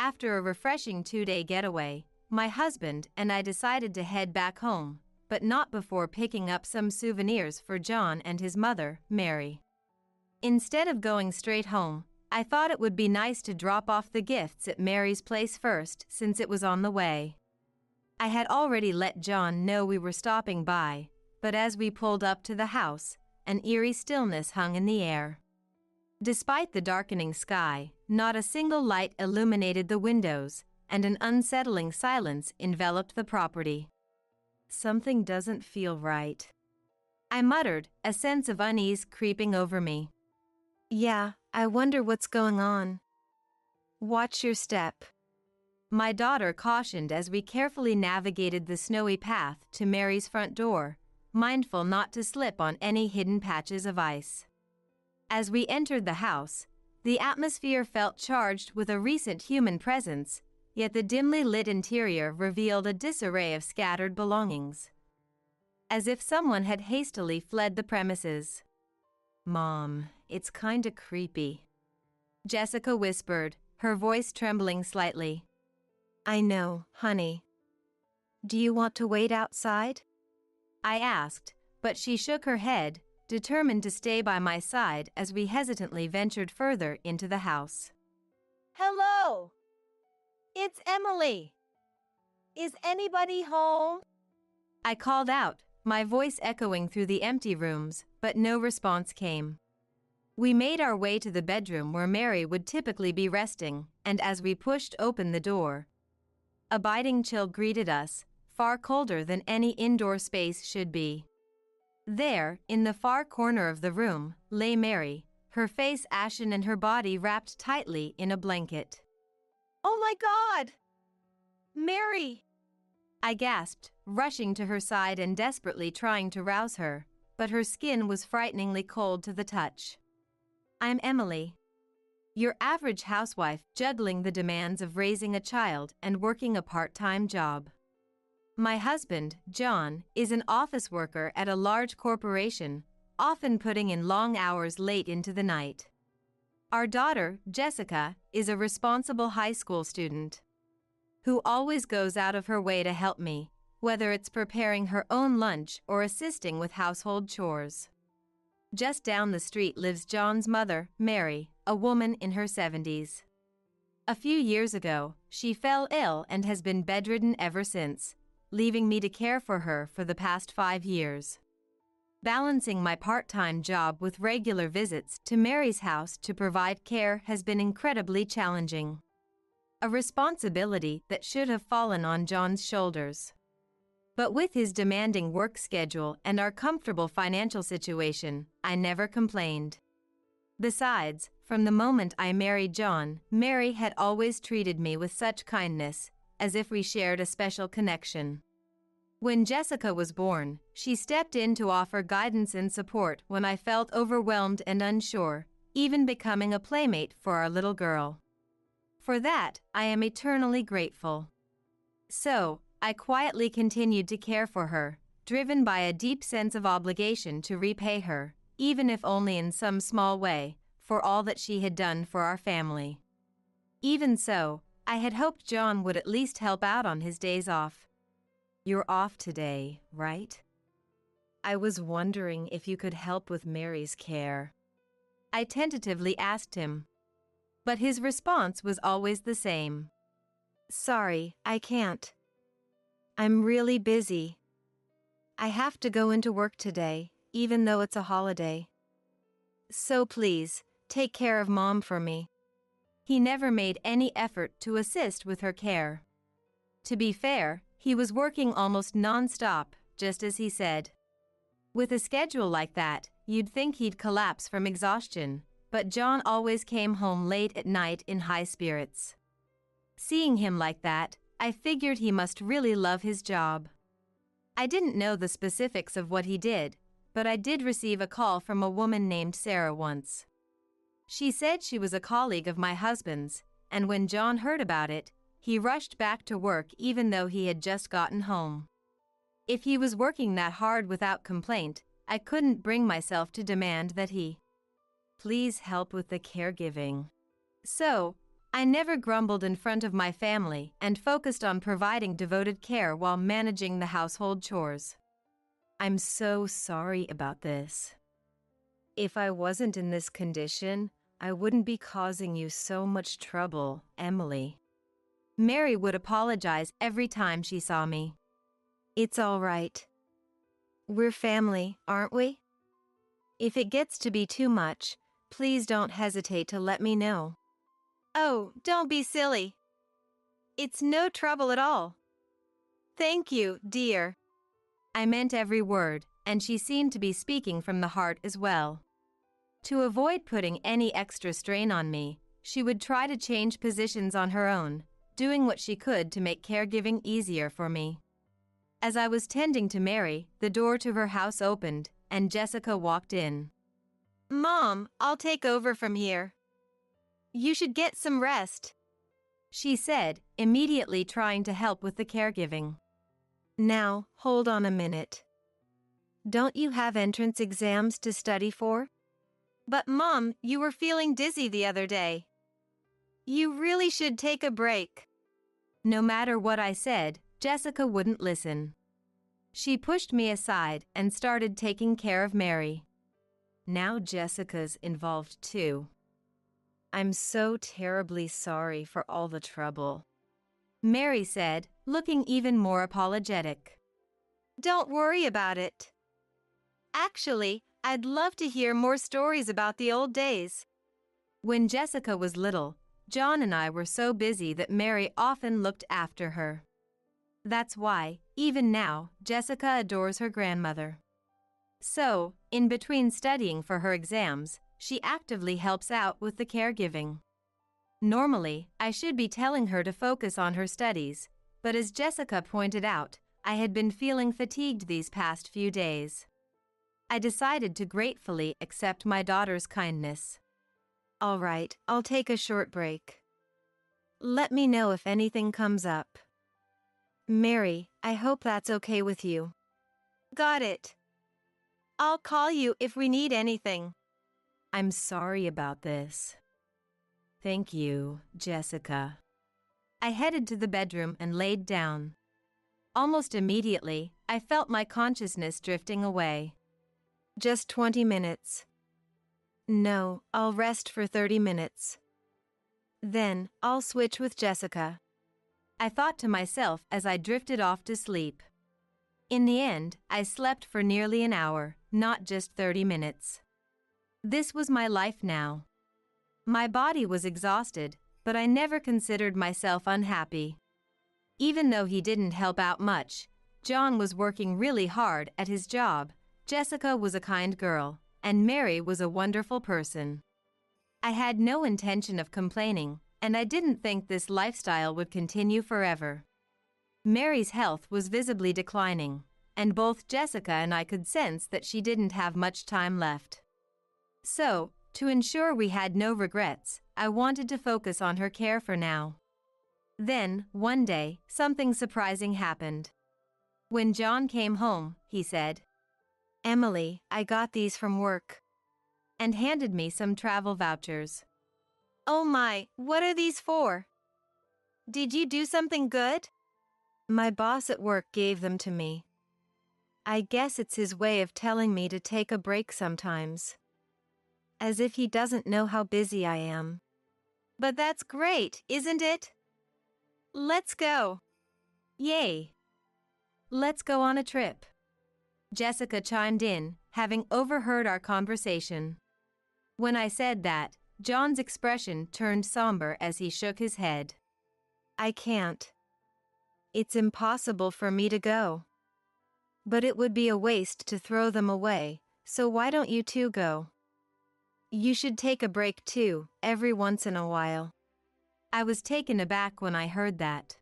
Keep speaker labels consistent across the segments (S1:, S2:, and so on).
S1: After a refreshing 2-day getaway, my husband and I decided to head back home, but not before picking up some souvenirs for John and his mother, Mary. Instead of going straight home, I thought it would be nice to drop off the gifts at Mary's place first since it was on the way. I had already let John know we were stopping by, but as we pulled up to the house, an eerie stillness hung in the air. Despite the darkening sky, not a single light illuminated the windows, and an unsettling silence enveloped the property. Something doesn't feel right, I muttered, a sense of unease creeping over me. Yeah, I wonder what's going on. Watch your step, my daughter cautioned as we carefully navigated the snowy path to Mary's front door, mindful not to slip on any hidden patches of ice. As we entered the house, the atmosphere felt charged with a recent human presence, yet the dimly lit interior revealed a disarray of scattered belongings. As if someone had hastily fled the premises. Mom, it's kinda creepy, Jessica whispered, her voice trembling slightly. I know, honey. Do you want to wait outside? I asked, but she shook her head, determined to stay by my side as we hesitantly ventured further into the house.
S2: Hello! It's Emily! Is anybody home?
S1: I called out, my voice echoing through the empty rooms, but no response came. We made our way to the bedroom where Mary would typically be resting, and as we pushed open the door, a biting chill greeted us, far colder than any indoor space should be. There, in the far corner of the room, lay Mary, her face ashen and her body wrapped tightly in a blanket.
S2: Oh my God! Mary!
S1: I gasped, rushing to her side and desperately trying to rouse her, but her skin was frighteningly cold to the touch. I'm Emily. Your average housewife juggling the demands of raising a child and working a part-time job. My husband, John, is an office worker at a large corporation, often putting in long hours late into the night. Our daughter, Jessica, is a responsible high school student who always goes out of her way to help me, whether it's preparing her own lunch or assisting with household chores. Just down the street lives John's mother, Mary, a woman in her 70s. A few years ago, she fell ill and has been bedridden ever since, leaving me to care for her for the past 5 years. Balancing my part-time job with regular visits to Mary's house to provide care has been incredibly challenging. A responsibility that should have fallen on John's shoulders. But with his demanding work schedule and our comfortable financial situation, I never complained. Besides, from the moment I married John, Mary had always treated me with such kindness, as if we shared a special connection. When Jessica was born, she stepped in to offer guidance and support when I felt overwhelmed and unsure, even becoming a playmate for our little girl. For that, I am eternally grateful. So, I quietly continued to care for her, driven by a deep sense of obligation to repay her, even if only in some small way, for all that she had done for our family. Even so, I had hoped John would at least help out on his days off. You're off today, right? I was wondering if you could help with Mary's care. I tentatively asked him. But his response was always the same. Sorry, I can't. I'm really busy. I have to go into work today, even though it's a holiday. So please, take care of Mom for me. He never made any effort to assist with her care. To be fair, he was working almost non-stop, just as he said. With a schedule like that, you'd think he'd collapse from exhaustion, but John always came home late at night in high spirits. Seeing him like that, I figured he must really love his job. I didn't know the specifics of what he did, but I did receive a call from a woman named Sarah once. She said she was a colleague of my husband's, and when John heard about it, he rushed back to work even though he had just gotten home. If he was working that hard without complaint, I couldn't bring myself to demand that he please help with the caregiving. So, I never grumbled in front of my family and focused on providing devoted care while managing the household chores. I'm so sorry about this. If I wasn't in this condition, I wouldn't be causing you so much trouble, Emily. Mary would apologize every time she saw me. It's all right. We're family, aren't we? If it gets to be too much, please don't hesitate to let me know.
S2: Oh, don't be silly. It's no trouble at all. Thank you, dear.
S1: I meant every word, and she seemed to be speaking from the heart as well. To avoid putting any extra strain on me, she would try to change positions on her own, doing what she could to make caregiving easier for me. As I was tending to Mary, the door to her house opened, and Jessica walked in.
S2: Mom, I'll take over from here. You should get some rest,
S1: she said, immediately trying to help with the caregiving.
S2: Now, hold on a minute. Don't you have entrance exams to study for? But Mom, you were feeling dizzy the other day. You really should take a break.
S1: No matter what I said, Jessica wouldn't listen. She pushed me aside and started taking care of Mary. Now Jessica's involved too. I'm so terribly sorry for all the trouble, Mary said, looking even more apologetic.
S2: Don't worry about it. Actually, I'd love to hear more stories about the old days.
S1: When Jessica was little, John and I were so busy that Mary often looked after her. That's why, even now, Jessica adores her grandmother. So, in between studying for her exams, she actively helps out with the caregiving. Normally, I should be telling her to focus on her studies, but as Jessica pointed out, I had been feeling fatigued these past few days. I decided to gratefully accept my daughter's kindness.
S2: All right, I'll take a short break. Let me know if anything comes up. Mary, I hope that's okay with you. Got it. I'll call you if we need anything.
S1: I'm sorry about this. Thank you, Jessica. I headed to the bedroom and laid down. Almost immediately, I felt my consciousness drifting away.
S2: Just 20 minutes. No, I'll rest for 30 minutes. Then, I'll switch with Jessica,
S1: I thought to myself as I drifted off to sleep. In the end, I slept for nearly an hour, not just 30 minutes. This was my life now. My body was exhausted, but I never considered myself unhappy. Even though he didn't help out much, John was working really hard at his job, Jessica was a kind girl, and Mary was a wonderful person. I had no intention of complaining, and I didn't think this lifestyle would continue forever. Mary's health was visibly declining, and both Jessica and I could sense that she didn't have much time left. So, to ensure we had no regrets, I wanted to focus on her care for now. Then, one day, something surprising happened. When John came home, he said,
S2: Emily, I got these from work,
S1: and handed me some travel vouchers.
S2: Oh my, what are these for? Did you do something good? My boss at work gave them to me. I guess it's his way of telling me to take a break sometimes. As if he doesn't know how busy I am. But that's great, isn't it? Let's go.
S1: Yay! Let's go on a trip. Jessica chimed in, having overheard our conversation. When I said that, John's expression turned somber as he shook his head.
S2: I can't. It's impossible for me to go. But it would be a waste to throw them away, so why don't you two go? You should take a break too, every once in a while.
S1: I was taken aback when I heard that.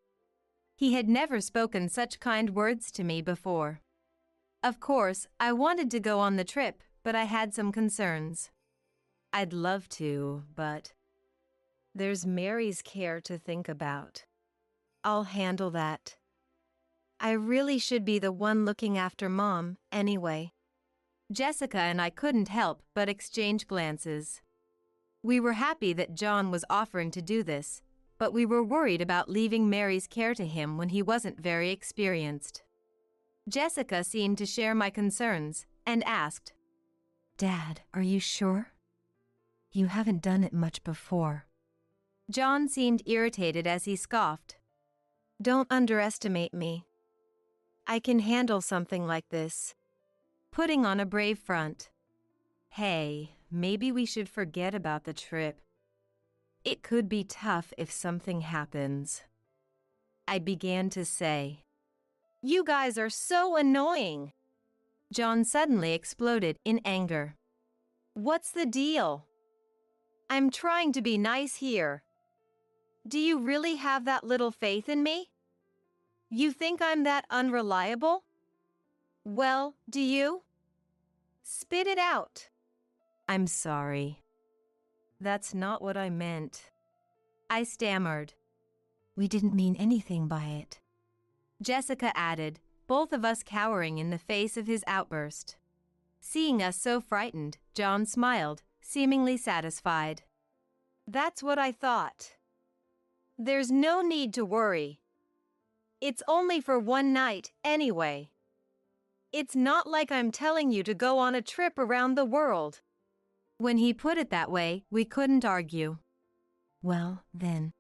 S1: He had never spoken such kind words to me before. Of course, I wanted to go on the trip, but I had some concerns. I'd love to, but there's Mary's care to think about.
S2: I'll handle that. I really should be the one looking after Mom, anyway.
S1: Jessica and I couldn't help but exchange glances. We were happy that John was offering to do this, but we were worried about leaving Mary's care to him when he wasn't very experienced. Jessica seemed to share my concerns and asked,
S2: "Dad, are you sure? You haven't done it much before."
S1: John seemed irritated as he scoffed.
S2: "Don't underestimate me. I can handle something like this."
S1: Putting on a brave front. "Hey, maybe we should forget about the trip. It could be tough if something happens," I began to say.
S2: "You guys are so annoying."
S1: John suddenly exploded in anger.
S2: "What's the deal? I'm trying to be nice here. Do you really have that little faith in me? You think I'm that unreliable? Well, do you? Spit it out."
S1: "I'm sorry. That's not what I meant," I stammered.
S2: "We didn't mean anything by it,"
S1: Jessica added, both of us cowering in the face of his outburst. Seeing us so frightened, John smiled, seemingly satisfied.
S2: "That's what I thought. There's no need to worry. It's only for one night, anyway. It's not like I'm telling you to go on a trip around the world."
S1: When he put it that way, we couldn't argue.
S2: "Well, then,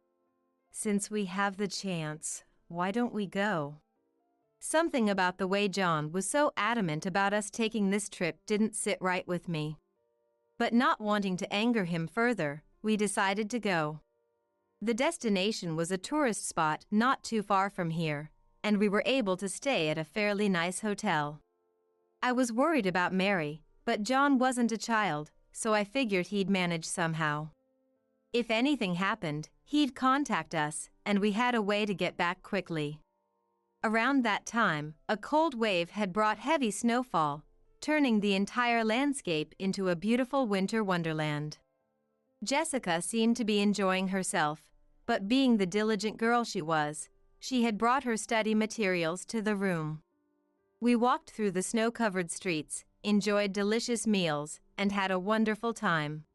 S1: since we have the chance, why don't we go?" Something about the way John was so adamant about us taking this trip didn't sit right with me. But not wanting to anger him further, we decided to go. The destination was a tourist spot not too far from here, and we were able to stay at a fairly nice hotel. I was worried about Mary, but John wasn't a child, so I figured he'd manage somehow. If anything happened, he'd contact us, and we had a way to get back quickly. Around that time, a cold wave had brought heavy snowfall, turning the entire landscape into a beautiful winter wonderland. Jessica seemed to be enjoying herself, but being the diligent girl she was, she had brought her study materials to the room. We walked through the snow-covered streets, enjoyed delicious meals, and had a wonderful time.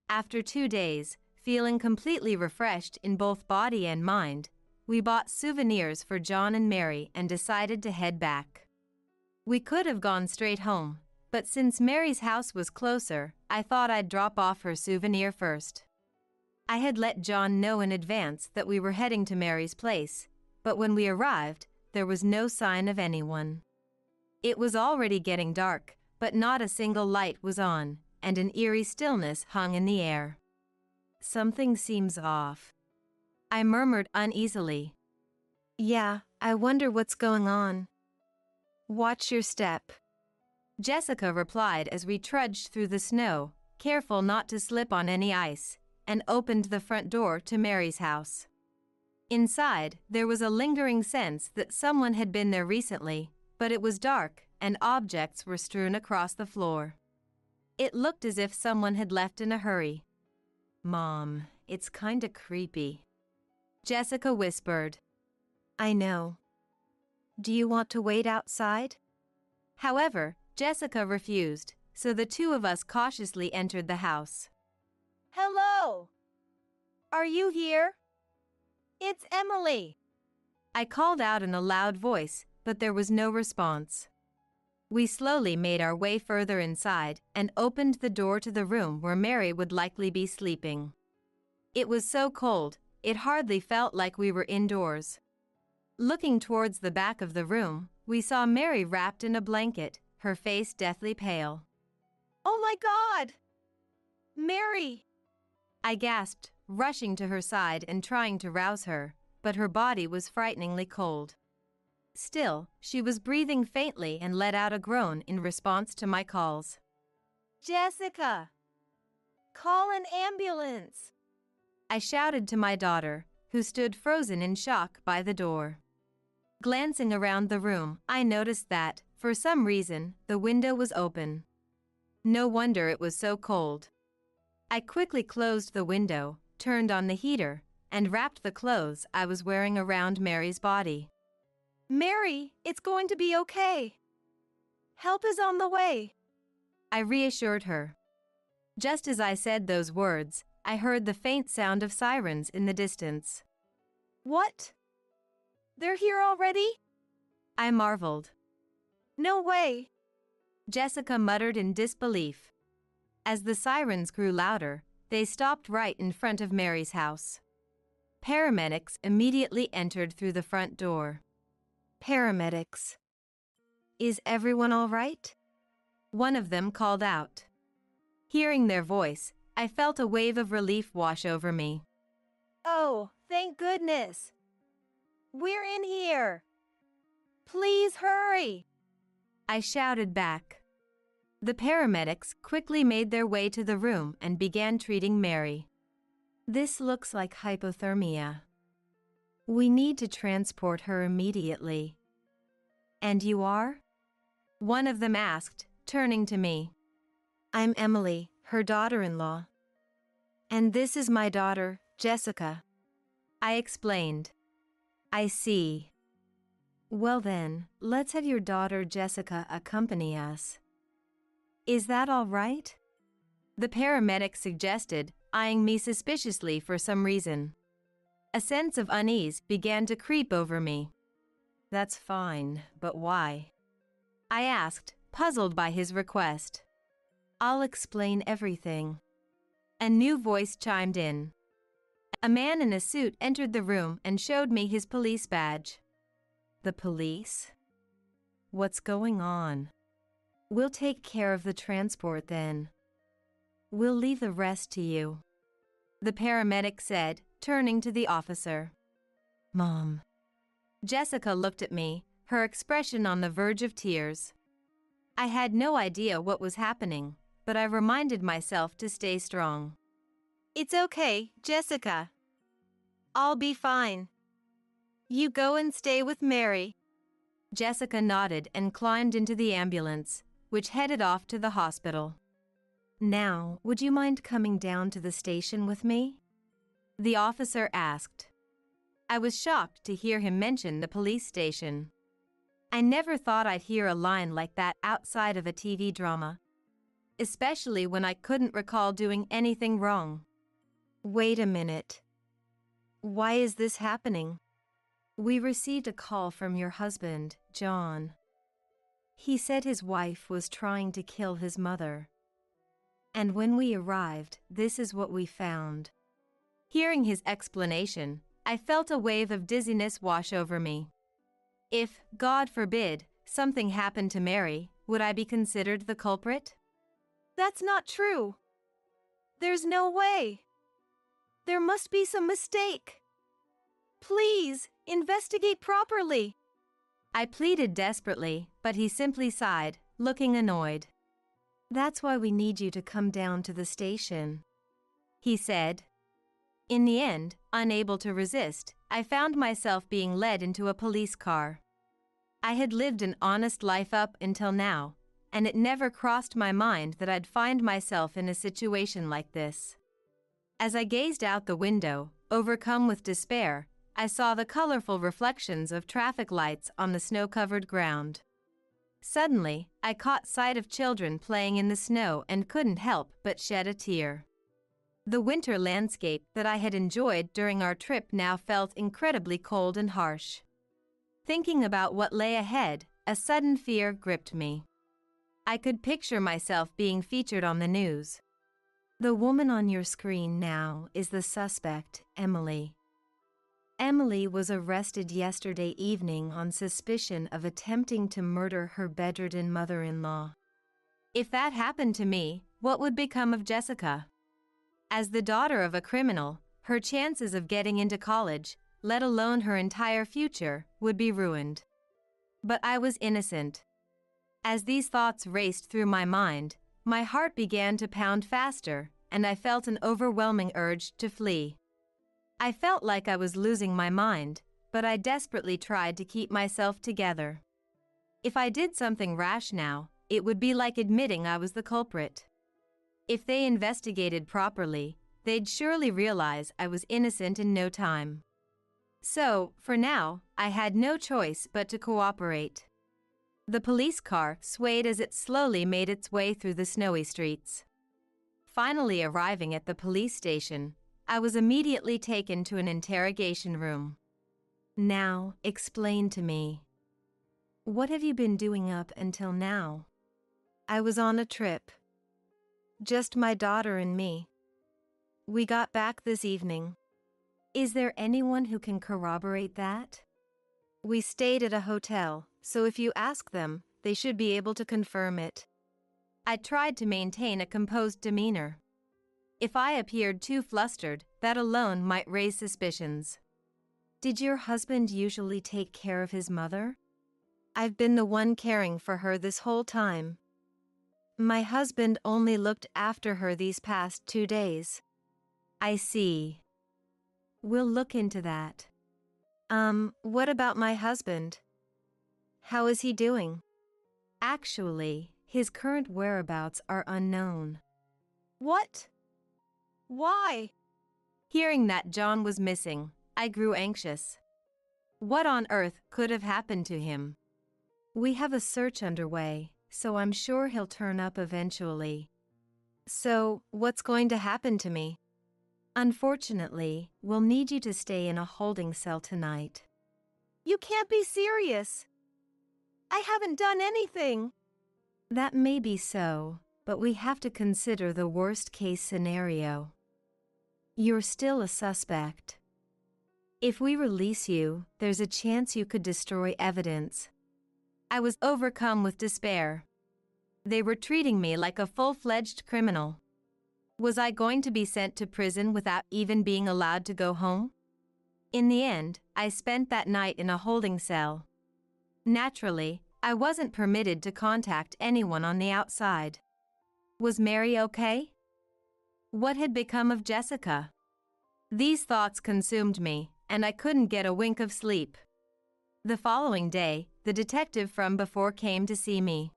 S1: After 2 days, feeling completely refreshed in both body and mind, we bought souvenirs for John and Mary and decided to head back. We could have gone straight home, but since Mary's house was closer, I thought I'd drop off her souvenir first. I had let John know in advance that we were heading to Mary's place, but when we arrived, there was no sign of anyone. It was already getting dark, but not a single light was on, and an eerie stillness hung in the air. "Something seems off," I murmured uneasily.
S2: "Yeah, I wonder what's going on. Watch your step,"
S1: Jessica replied as we trudged through the snow, careful not to slip on any ice, and opened the front door to Mary's house. Inside, there was a lingering sense that someone had been there recently, but it was dark and objects were strewn across the floor. It looked as if someone had left in a hurry. "Mom, it's kinda creepy," Jessica whispered.
S2: "I know. Do you want to wait outside?"
S1: However, Jessica refused, so the two of us cautiously entered the house.
S2: "Hello! Are you here? It's Emily!"
S1: I called out in a loud voice, but there was no response. We slowly made our way further inside and opened the door to the room where Mary would likely be sleeping. It was so cold, it hardly felt like we were indoors. Looking towards the back of the room, we saw Mary wrapped in a blanket, her face deathly pale.
S2: "Oh my God! Mary!"
S1: I gasped, rushing to her side and trying to rouse her, but her body was frighteningly cold. Still, she was breathing faintly and let out a groan in response to my calls.
S2: "Jessica! Call an ambulance!"
S1: I shouted to my daughter, who stood frozen in shock by the door. Glancing around the room, I noticed that, for some reason, the window was open. No wonder it was so cold. I quickly closed the window, turned on the heater, and wrapped the clothes I was wearing around Mary's body.
S2: "Mary, it's going to be okay. Help is on the way,"
S1: I reassured her. Just as I said those words, I heard the faint sound of sirens in the distance.
S2: What? They're here already?
S1: I marveled.
S2: No way.
S1: Jessica muttered in disbelief. As the sirens grew louder, they stopped right in front of Mary's house. Paramedics immediately entered through the front door.
S2: Paramedics. Is everyone all right?
S1: One of them called out. Hearing their voice, I felt a wave of relief wash over me.
S2: Oh, thank goodness. We're in here. Please hurry.
S1: I shouted back. The paramedics quickly made their way to the room and began treating Mary. This looks like hypothermia. We need to transport her immediately. And you are? One of them asked, turning to me.
S2: I'm Emily, her daughter-in-law. And this is my daughter, Jessica.
S1: I explained. I see. Well then, let's have your daughter Jessica accompany us. Is that all right? The paramedic suggested, eyeing me suspiciously for some reason. A sense of unease began to creep over me. That's fine, but why? I asked, puzzled by his request. I'll explain everything. A new voice chimed in. A man in a suit entered the room and showed me his police badge. The police? What's going on? We'll take care of the transport then. We'll leave the rest to you. The paramedic said, turning to the officer. Mom. Jessica looked at me, her expression on the verge of tears. I had no idea what was happening, but I reminded myself to stay strong.
S2: It's okay, Jessica. I'll be fine. You go and stay with Mary.
S1: Jessica nodded and climbed into the ambulance, which headed off to the hospital. Now, would you mind coming down to the station with me? The officer asked. I was shocked to hear him mention the police station. I never thought I'd hear a line like that outside of a TV drama, especially when I couldn't recall doing anything wrong.
S2: Wait a minute. Why is this happening?
S1: We received a call from your husband, John. He said his wife was trying to kill his mother. And when we arrived, this is what we found. Hearing his explanation, I felt a wave of dizziness wash over me. If, God forbid, something happened to Mary, would I be considered the culprit?
S2: That's not true. There's no way. There must be some mistake. Please, investigate properly.
S1: I pleaded desperately, but he simply sighed, looking annoyed. That's why we need you to come down to the station, he said. In the end, unable to resist, I found myself being led into a police car. I had lived an honest life up until now, and it never crossed my mind that I'd find myself in a situation like this. As I gazed out the window, overcome with despair, I saw the colorful reflections of traffic lights on the snow-covered ground. Suddenly, I caught sight of children playing in the snow and couldn't help but shed a tear. The winter landscape that I had enjoyed during our trip now felt incredibly cold and harsh. Thinking about what lay ahead, a sudden fear gripped me. I could picture myself being featured on the news. The woman on your screen now is the suspect, Emily. Emily was arrested yesterday evening on suspicion of attempting to murder her bedridden mother-in-law. If that happened to me, what would become of Jessica? As the daughter of a criminal, her chances of getting into college, let alone her entire future, would be ruined. But I was innocent. As these thoughts raced through my mind, my heart began to pound faster, and I felt an overwhelming urge to flee. I felt like I was losing my mind, but I desperately tried to keep myself together. If I did something rash now, it would be like admitting I was the culprit. If they investigated properly, they'd surely realize I was innocent in no time. So, for now, I had no choice but to cooperate. The police car swayed as it slowly made its way through the snowy streets. Finally arriving at the police station, I was immediately taken to an interrogation room. Now, explain to me. What have you been doing up until now?
S2: I was on a trip. Just my daughter and me. We got back this evening.
S1: Is there anyone who can corroborate that?
S2: We stayed at a hotel, so if you ask them, they should be able to confirm it.
S1: I tried to maintain a composed demeanor. If I appeared too flustered, that alone might raise suspicions. Did your husband usually take care of his mother?
S2: I've been the one caring for her this whole time. My husband only looked after her these past 2 days.
S1: I see. We'll look into that.
S2: What about my husband? How is he doing?
S1: Actually, his current whereabouts are unknown.
S2: What? Why?
S1: Hearing that John was missing, I grew anxious. What on earth could have happened to him? We have a search underway, so I'm sure he'll turn up eventually.
S2: So, what's going to happen to me?
S1: Unfortunately, we'll need you to stay in a holding cell tonight.
S2: You can't be serious. I haven't done anything.
S1: That may be so, but we have to consider the worst-case scenario. You're still a suspect. If we release you, there's a chance you could destroy evidence. I was overcome with despair. They were treating me like a full-fledged criminal. Was I going to be sent to prison without even being allowed to go home? In the end, I spent that night in a holding cell. Naturally, I wasn't permitted to contact anyone on the outside. Was Mary okay? What had become of Jessica? These thoughts consumed me, and I couldn't get a wink of sleep. The following day, the detective from before came to see me.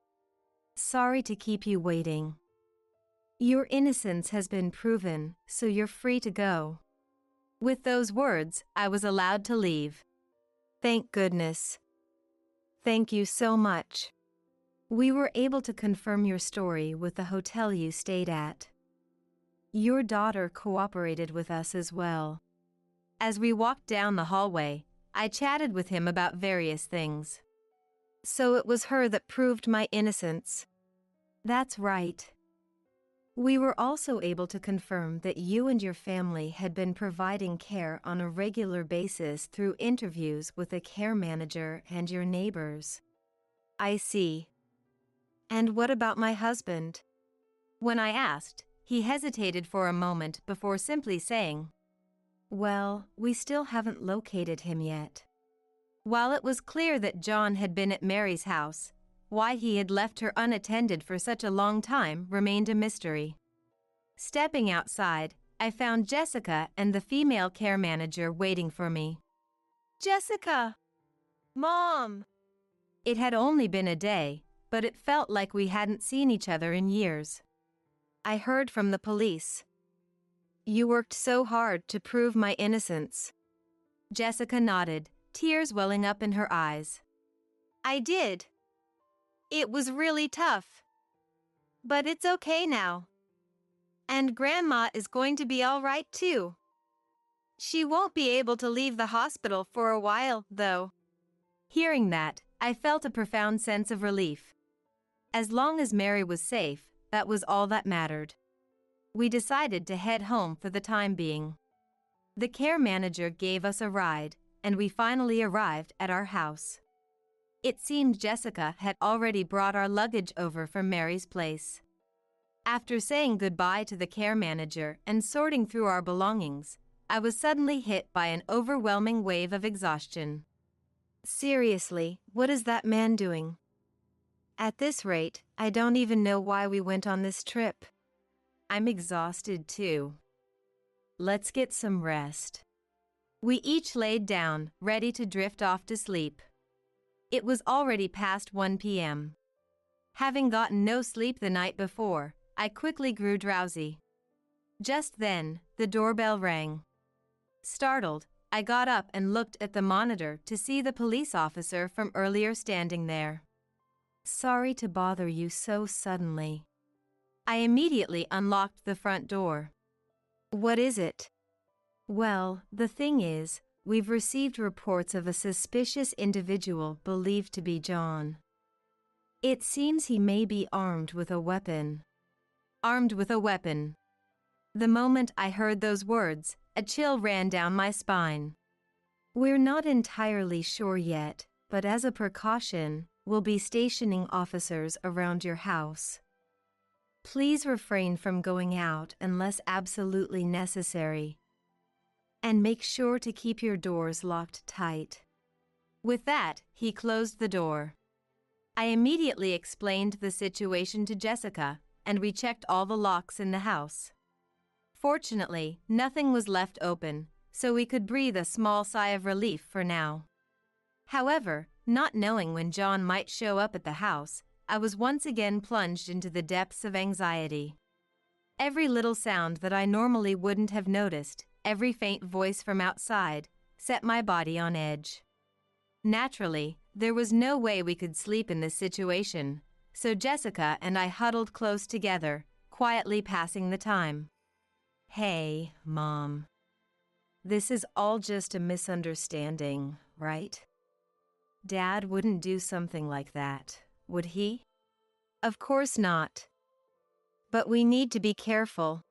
S1: Sorry to keep you waiting. Your innocence has been proven, so you're free to go. With those words, I was allowed to leave.
S2: Thank goodness. Thank you so much.
S1: We were able to confirm your story with the hotel you stayed at. Your daughter cooperated with us as well. As we walked down the hallway, I chatted with him about various things.
S2: So it was her that proved my innocence.
S1: That's right. We were also able to confirm that you and your family had been providing care on a regular basis through interviews with a care manager and your neighbors.
S2: I see. And what about my husband?
S1: When I asked, he hesitated for a moment before simply saying, "Well, we still haven't located him yet." While it was clear that John had been at Mary's house, why he had left her unattended for such a long time remained a mystery. Stepping outside, I found Jessica and the female care manager waiting for me.
S2: Jessica! Mom!
S1: It had only been a day, but it felt like we hadn't seen each other in years.
S2: I heard from the police. You worked so hard to prove my innocence.
S1: Jessica nodded, tears welling up in her eyes.
S2: I did. It was really tough. But it's okay now. And Grandma is going to be all right too. She won't be able to leave the hospital for a while, though.
S1: Hearing that, I felt a profound sense of relief. As long as Mary was safe, that was all that mattered. We decided to head home for the time being. The care manager gave us a ride, and we finally arrived at our house. It seemed Jessica had already brought our luggage over from Mary's place. After saying goodbye to the care manager and sorting through our belongings, I was suddenly hit by an overwhelming wave of exhaustion.
S2: Seriously, what is that man doing? At this rate, I don't even know why we went on this trip.
S1: I'm exhausted too. Let's get some rest. We each laid down, ready to drift off to sleep. It was already past 1 p.m. Having gotten no sleep the night before, I quickly grew drowsy. Just then, the doorbell rang. Startled, I got up and looked at the monitor to see the police officer from earlier standing there. Sorry to bother you so suddenly. I immediately unlocked the front door.
S2: What is it?
S1: Well, the thing is, we've received reports of a suspicious individual believed to be John. It seems he may be armed with a weapon. Armed with a weapon. The moment I heard those words, a chill ran down my spine. We're not entirely sure yet, but as a precaution, we'll be stationing officers around your house. Please refrain from going out unless absolutely necessary. And make sure to keep your doors locked tight. With that, he closed the door. I immediately explained the situation to Jessica, and we checked all the locks in the house. Fortunately, nothing was left open, so we could breathe a small sigh of relief for now. However, not knowing when John might show up at the house, I was once again plunged into the depths of anxiety. Every little sound that I normally wouldn't have noticed, every faint voice from outside, set my body on edge. Naturally, there was no way we could sleep in this situation, so Jessica and I huddled close together, quietly passing the time. Hey, Mom. This is all just a misunderstanding, right? Dad wouldn't do something like that, would he?
S2: Of course not. But we need to be careful.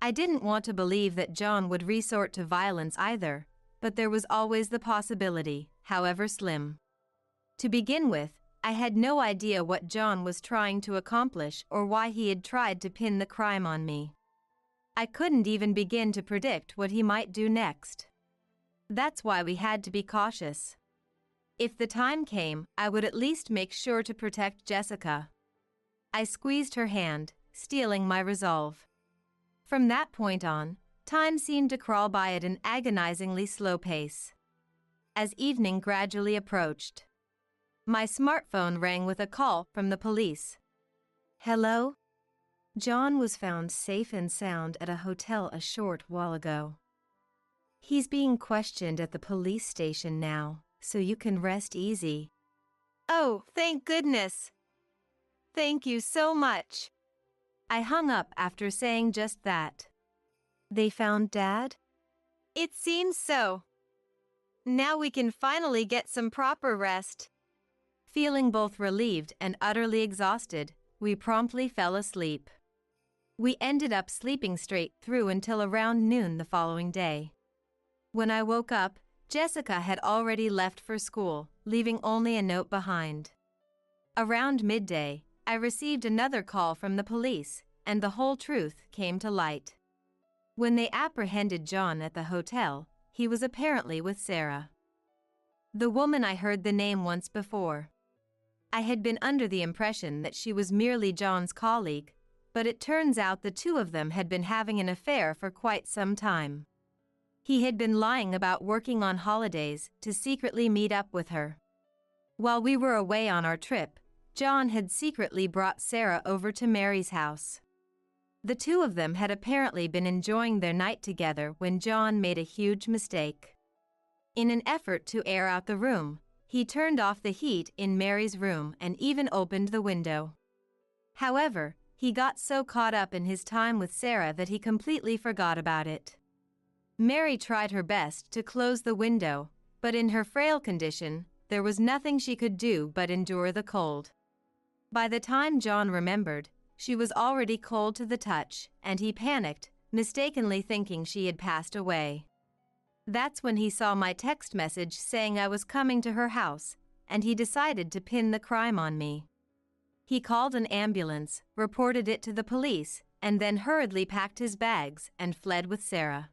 S1: I didn't want to believe that John would resort to violence either, but there was always the possibility, however slim. To begin with, I had no idea what John was trying to accomplish or why he had tried to pin the crime on me. I couldn't even begin to predict what he might do next. That's why we had to be cautious. If the time came, I would at least make sure to protect Jessica. I squeezed her hand, steeling my resolve. From that point on, time seemed to crawl by at an agonizingly slow pace. As evening gradually approached, my smartphone rang with a call from the police.
S2: Hello?
S1: John was found safe and sound at a hotel a short while ago. He's being questioned at the police station now, so you can rest easy.
S2: Oh, thank goodness. Thank you so much.
S1: I hung up after saying just that.
S2: They found Dad? It seems so. Now we can finally get some proper rest.
S1: Feeling both relieved and utterly exhausted, we promptly fell asleep. We ended up sleeping straight through until around noon the following day. When I woke up, Jessica had already left for school, leaving only a note behind. Around midday, I received another call from the police, and the whole truth came to light. When they apprehended John at the hotel, he was apparently with Sarah, the woman I heard the name once before. I had been under the impression that she was merely John's colleague, but it turns out the two of them had been having an affair for quite some time. He had been lying about working on holidays to secretly meet up with her. While we were away on our trip, John had secretly brought Sarah over to Mary's house. The two of them had apparently been enjoying their night together when John made a huge mistake. In an effort to air out the room, he turned off the heat in Mary's room and even opened the window. However, he got so caught up in his time with Sarah that he completely forgot about it. Mary tried her best to close the window, but in her frail condition, there was nothing she could do but endure the cold. By the time John remembered, she was already cold to the touch, and he panicked, mistakenly thinking she had passed away. That's when he saw my text message saying I was coming to her house, and he decided to pin the crime on me. He called an ambulance, reported it to the police, and then hurriedly packed his bags and fled with Sarah.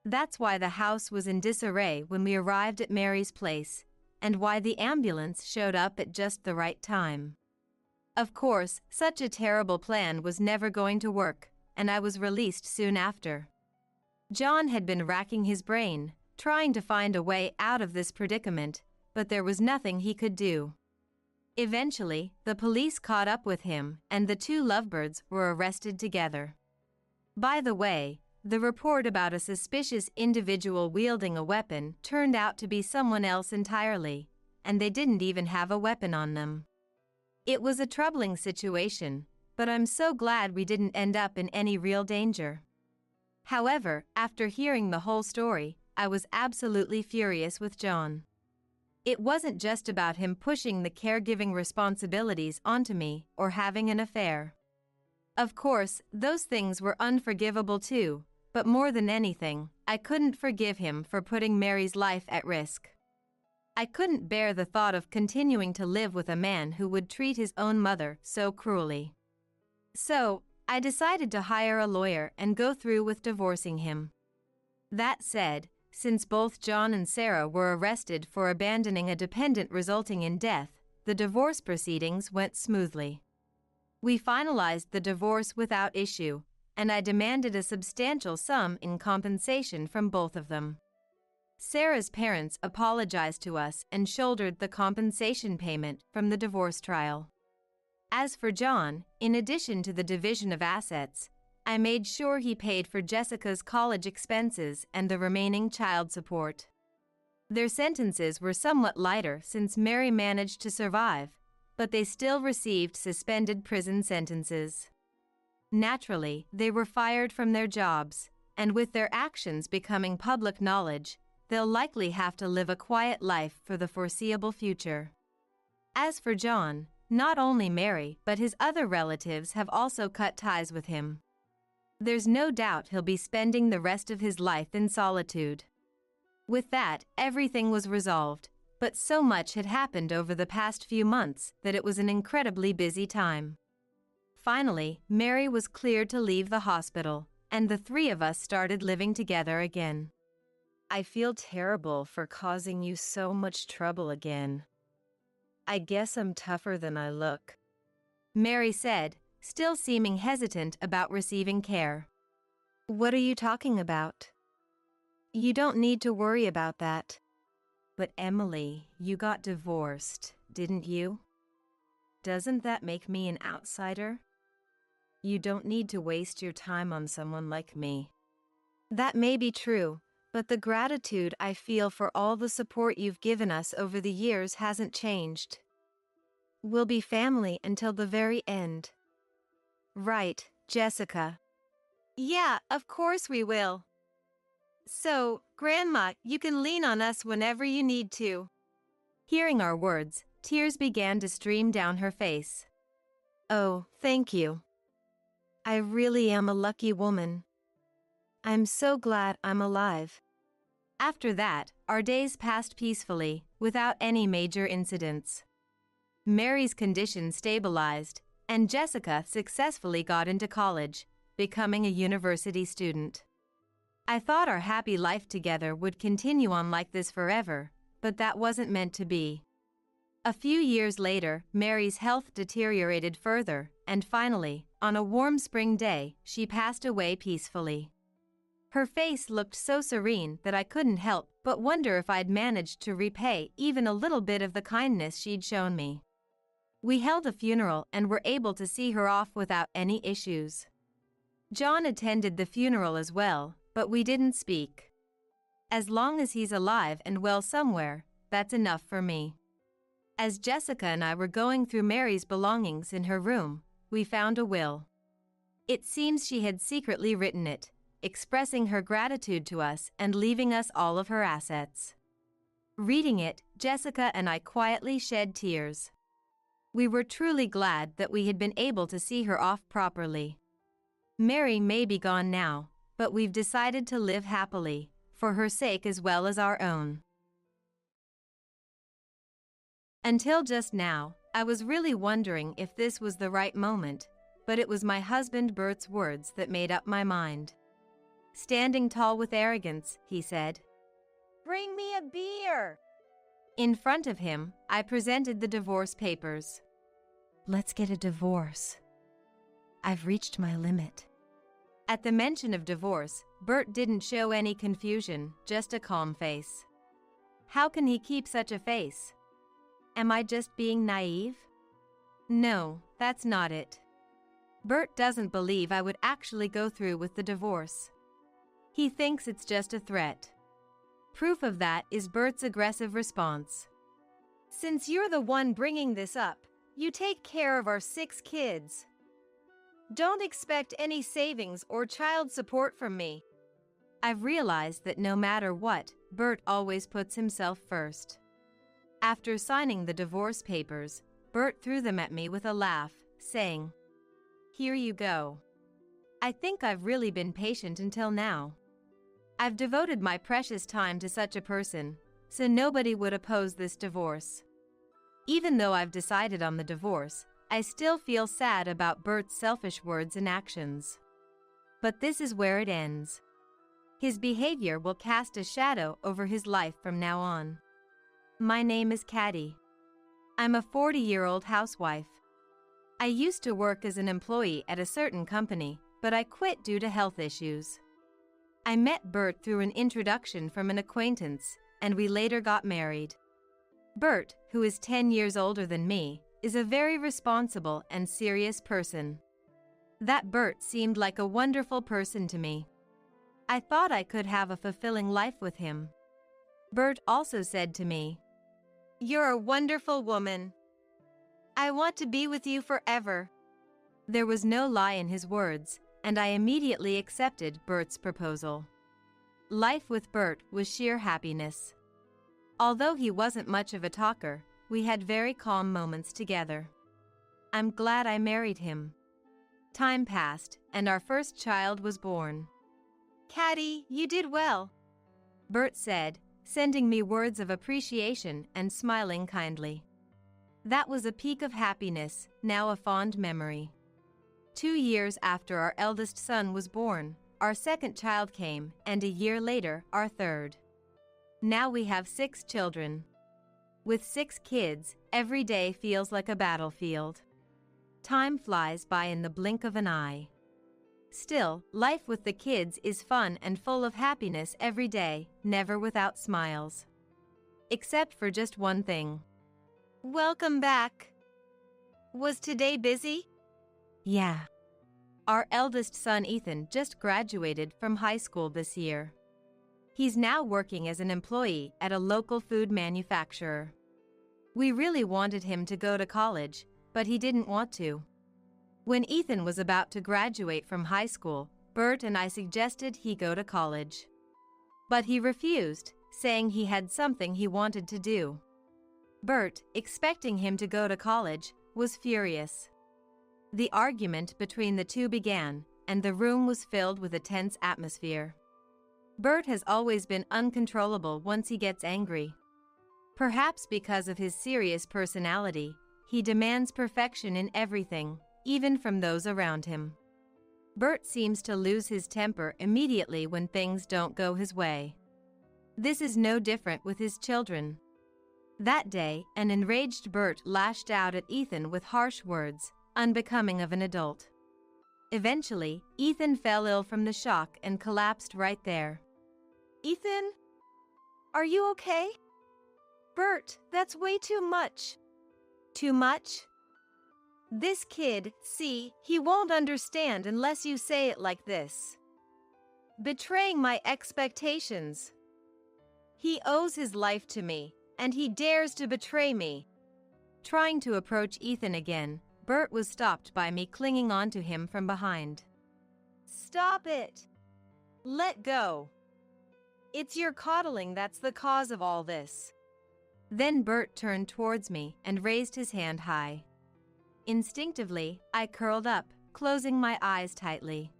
S1: That's why the house was in disarray when we arrived at Mary's place, and why the ambulance showed up at just the right time. Of course, such a terrible plan was never going to work, and I was released soon after. John had been racking his brain, trying to find a way out of this predicament, but there was nothing he could do. Eventually, the police caught up with him, and the two lovebirds were arrested together. By the way, the report about a suspicious individual wielding a weapon turned out to be someone else entirely, and they didn't even have a weapon on them. It was a troubling situation, but I'm so glad we didn't end up in any real danger. However, after hearing the whole story, I was absolutely furious with John. It wasn't just about him pushing the caregiving responsibilities onto me or having an affair. Of course, those things were unforgivable too, but more than anything, I couldn't forgive him for putting Mary's life at risk. I couldn't bear the thought of continuing to live with a man who would treat his own mother so cruelly. So, I decided to hire a lawyer and go through with divorcing him. That said, since both John and Sarah were arrested for abandoning a dependent resulting in death, the divorce proceedings went smoothly. We finalized the divorce without issue, and I demanded a substantial sum in compensation from both of them. Sarah's parents apologized to us and shouldered the compensation payment from the divorce trial. As for John, in addition to the division of assets, I made sure he paid for Jessica's college expenses and the remaining child support. Their sentences were somewhat lighter since Mary managed to survive, but they still received suspended prison sentences. Naturally, they were fired from their jobs, and with their actions becoming public knowledge, they'll likely have to live a quiet life for the foreseeable future. As for John, not only Mary but his other relatives have also cut ties with him. There's no doubt he'll be spending the rest of his life in solitude. With that, everything was resolved, but so much had happened over the past few months that it was an incredibly busy time. Finally, Mary was cleared to leave the hospital, and the three of us started living together again.
S2: I feel terrible for causing you so much trouble again. I guess I'm tougher than I look,
S1: Mary said, still seeming hesitant about receiving care.
S2: What are you talking about? You don't need to worry about that.
S1: But Emily, you got divorced, didn't you? Doesn't that make me an outsider? You don't need to waste your time on someone like me.
S2: That may be true, but the gratitude I feel for all the support you've given us over the years hasn't changed. We'll be family until the very end. Right, Jessica? Yeah, of course we will. So, Grandma, you can lean on us whenever you need to.
S1: Hearing our words, tears began to stream down her face.
S2: Oh, thank you. I really am a lucky woman. I'm so glad I'm alive.
S1: After that, our days passed peacefully, without any major incidents. Mary's condition stabilized, and Jessica successfully got into college, becoming a university student. I thought our happy life together would continue on like this forever, but that wasn't meant to be. A few years later, Mary's health deteriorated further, and finally, on a warm spring day, she passed away peacefully. Her face looked so serene that I couldn't help but wonder if I'd managed to repay even a little bit of the kindness she'd shown me. We held a funeral and were able to see her off without any issues. John attended the funeral as well, but we didn't speak. As long as he's alive and well somewhere, that's enough for me. As Jessica and I were going through Mary's belongings in her room, we found a will. It seems she had secretly written it, expressing her gratitude to us and leaving us all of her assets. Reading it, Jessica and I quietly shed tears. We were truly glad that we had been able to see her off properly. Mary may be gone now, but we've decided to live happily, for her sake as well as our own. Until just now, I was really wondering if this was the right moment, but it was my husband Bert's words that made up my mind. Standing tall with arrogance, he said,
S2: "Bring me a beer!"
S1: In front of him, I presented the divorce papers.
S2: Let's get a divorce. I've reached my limit.
S1: At the mention of divorce, Bert didn't show any confusion, just a calm face. How can he keep such a face? Am I just being naive? No, that's not it. Bert doesn't believe I would actually go through with the divorce. He thinks it's just a threat. Proof of that is Bert's aggressive response.
S2: Since you're the one bringing this up, you take care of our 6 kids. Don't expect any savings or child support from me.
S1: I've realized that no matter what, Bert always puts himself first. After signing the divorce papers, Bert threw them at me with a laugh, saying, "Here you go." I think I've really been patient until now. I've devoted my precious time to such a person, so nobody would oppose this divorce. Even though I've decided on the divorce, I still feel sad about Bert's selfish words and actions. But this is where it ends. His behavior will cast a shadow over his life from now on. My name is Caddy. I'm a 40-year-old housewife. I used to work as an employee at a certain company, but I quit due to health issues. I met Bert through an introduction from an acquaintance, and we later got married. Bert, who is 10 years older than me, is a very responsible and serious person. That Bert seemed like a wonderful person to me. I thought I could have a fulfilling life with him. Bert also said to me,
S2: "You're a wonderful woman. I want to be with you forever."
S1: There was no lie in his words, and I immediately accepted Bert's proposal. Life with Bert was sheer happiness. Although he wasn't much of a talker, we had very calm moments together. I'm glad I married him. Time passed, and our first child was born.
S2: "Caddy, you did well,"
S1: Bert said, sending me words of appreciation and smiling kindly. That was a peak of happiness, now a fond memory. 2 years after our eldest son was born, our second child came, and a year later, our third. Now we have 6 children. With 6 kids, every day feels like a battlefield. Time flies by in the blink of an eye. Still, life with the kids is fun and full of happiness every day, never without smiles. Except for just one thing.
S2: "Welcome back. Was today busy?"
S1: Yeah. Our eldest son Ethan just graduated from high school this year. He's now working as an employee at a local food manufacturer. We really wanted him to go to college, but he didn't want to. When Ethan was about to graduate from high school, Bert and I suggested he go to college. But he refused, saying he had something he wanted to do. Bert, expecting him to go to college, was furious. The argument between the two began, and the room was filled with a tense atmosphere. Bert has always been uncontrollable once he gets angry. Perhaps because of his serious personality, he demands perfection in everything, even from those around him. Bert seems to lose his temper immediately when things don't go his way. This is no different with his children. That day, an enraged Bert lashed out at Ethan with harsh words, unbecoming of an adult. Eventually, Ethan fell ill from the shock and collapsed right there.
S2: "Ethan? Are you okay?" "Bert, that's way too much." "Too much?" "This kid, see, he won't understand unless you say it like this. Betraying my expectations. He owes his life to me, and he dares to betray me."
S1: Trying to approach Ethan again, Bert was stopped by me clinging onto him from behind.
S2: "Stop it. Let go. It's your coddling that's the cause of all this."
S1: Then Bert turned towards me and raised his hand high. Instinctively, I curled up, closing my eyes tightly.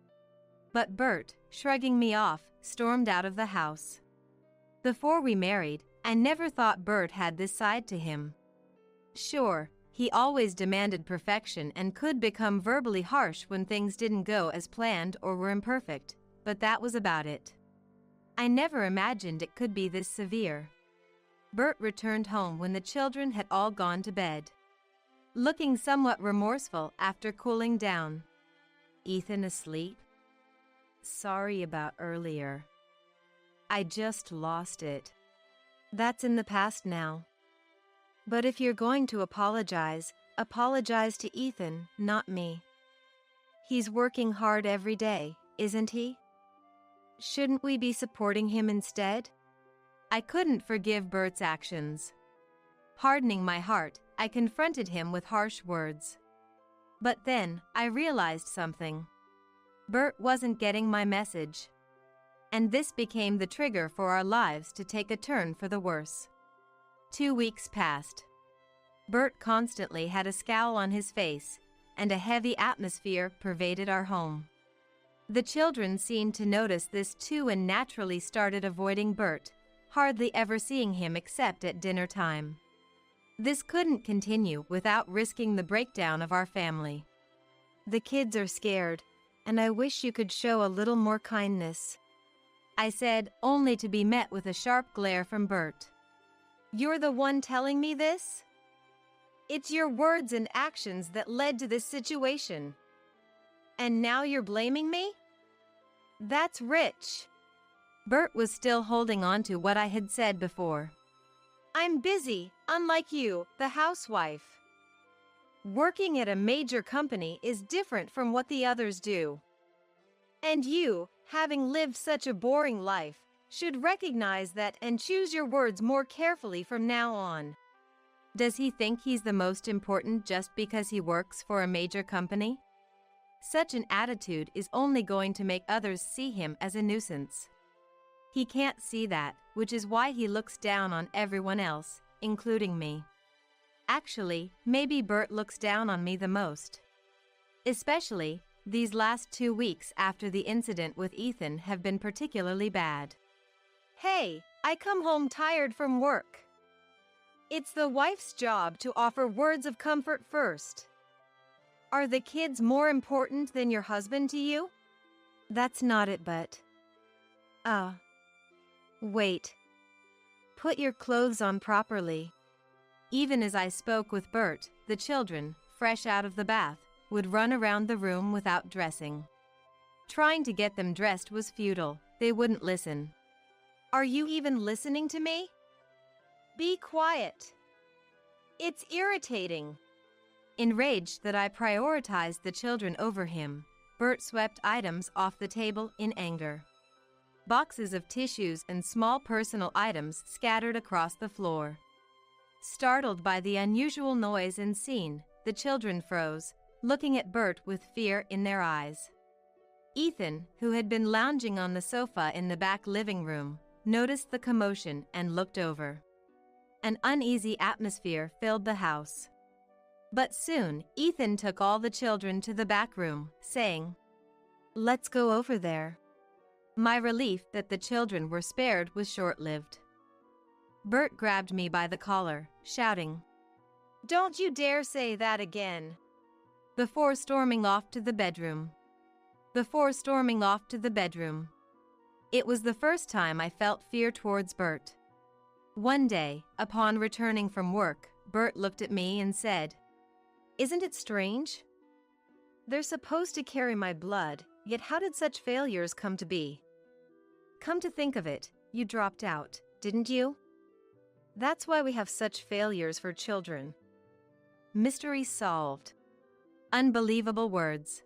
S1: But Bert, shrugging me off, stormed out of the house. Before we married, I never thought Bert had this side to him. Sure, he always demanded perfection and could become verbally harsh when things didn't go as planned or were imperfect, but that was about it. I never imagined it could be this severe. Bert returned home when the children had all gone to bed. Looking somewhat remorseful after cooling down. "Ethan asleep? Sorry about earlier. I just lost it." That's in the past now. But if you're going to apologize to Ethan, not me. He's working hard every day, isn't he? Shouldn't we be supporting him instead? I couldn't forgive Bert's actions. Hardening my heart, I confronted him with harsh words. But then, I realized something. Bert wasn't getting my message. And this became the trigger for our lives to take a turn for the worse. 2 weeks passed. Bert constantly had a scowl on his face, and a heavy atmosphere pervaded our home. The children seemed to notice this too and naturally started avoiding Bert, hardly ever seeing him except at dinner time. This couldn't continue without risking the breakdown of our family.
S2: The kids are scared, and I wish you could show a little more kindness,
S1: I said, only to be met with a sharp glare from Bert.
S2: You're the one telling me this? It's your words and actions that led to this situation. And now you're blaming me? That's rich.
S1: Bert was still holding on to what I had said before.
S2: I'm busy, unlike you, the housewife. Working at a major company is different from what the others do. And you, having lived such a boring life, should recognize that and choose your words more carefully from now on.
S1: Does he think he's the most important just because he works for a major company? Such an attitude is only going to make others see him as a nuisance. He can't see that, which is why he looks down on everyone else, including me. Actually, maybe Bert looks down on me the most. Especially, these last 2 weeks after the incident with Ethan have been particularly bad.
S2: Hey, I come home tired from work. It's the wife's job to offer words of comfort first. Are the kids more important than your husband to you?
S1: That's not it, but...
S2: Wait. Put your clothes on properly.
S1: Even as I spoke with Bert, the children, fresh out of the bath, would run around the room without dressing. Trying to get them dressed was futile. They wouldn't listen.
S2: Are you even listening to me? Be quiet. It's irritating.
S1: Enraged that I prioritized the children over him, Bert swept items off the table in anger. Boxes of tissues and small personal items scattered across the floor. Startled by the unusual noise and scene, the children froze, looking at Bert with fear in their eyes. Ethan, who had been lounging on the sofa in the back living room, noticed the commotion and looked over. An uneasy atmosphere filled the house. But soon, Ethan took all the children to the back room, saying,
S2: "Let's go over there."
S1: My relief that the children were spared was short-lived. Bert grabbed me by the collar, shouting,
S2: "Don't you dare say that again,"
S1: before storming off to the bedroom. It was the first time I felt fear towards Bert. One day, upon returning from work, Bert looked at me and said,
S2: "Isn't it strange? They're supposed to carry my blood, yet how did such failures come to be? Come to think of it, you dropped out, didn't you? That's why we have such failures for children."
S1: Mystery solved. Unbelievable words.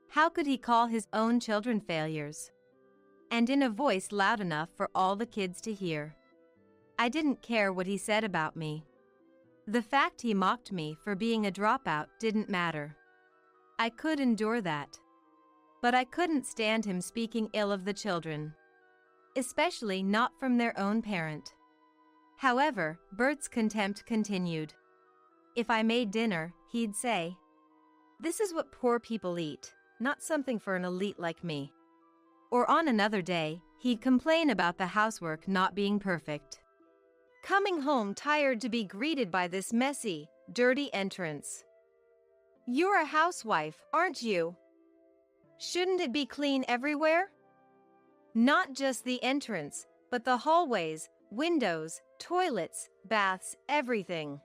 S1: How could he call his own children failures? And in a voice loud enough for all the kids to hear. I didn't care what he said about me. The fact he mocked me for being a dropout didn't matter. I could endure that. But I couldn't stand him speaking ill of the children. Especially not from their own parent. However, Bert's contempt continued. If I made dinner, he'd say,
S2: "This is what poor people eat, not something for an elite like me."
S1: Or on another day, he'd complain about the housework not being perfect.
S2: Coming home tired to be greeted by this messy, dirty entrance. You're a housewife, aren't you? Shouldn't it be clean everywhere? Not just the entrance, but the hallways, windows, toilets, baths, everything.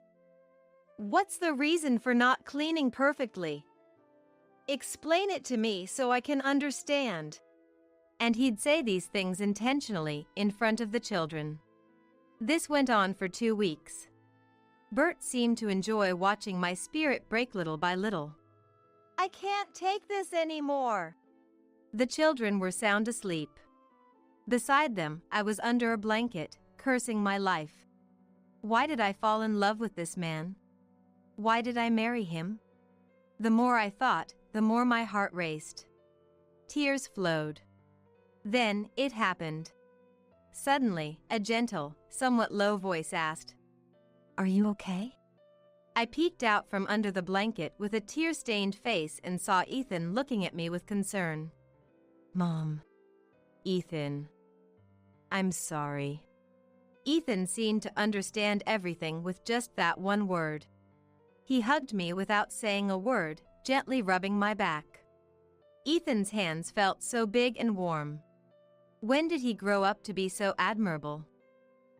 S2: What's the reason for not cleaning perfectly? Explain it to me so I can understand.
S1: And he'd say these things intentionally in front of the children. This went on for 2 weeks. Bert seemed to enjoy watching my spirit break little by little.
S2: I can't take this anymore.
S1: The children were sound asleep. Beside them, I was under a blanket, cursing my life. Why did I fall in love with this man? Why did I marry him? The more I thought, the more my heart raced. Tears flowed. Then, it happened. Suddenly, a gentle, somewhat low voice asked, "Are you okay?" I peeked out from under the blanket with a tear-stained face and saw Ethan looking at me with concern. "Mom." "Ethan. I'm sorry." Ethan seemed to understand everything with just that one word. He hugged me without saying a word, gently rubbing my back. Ethan's hands felt so big and warm. When did he grow up to be so admirable?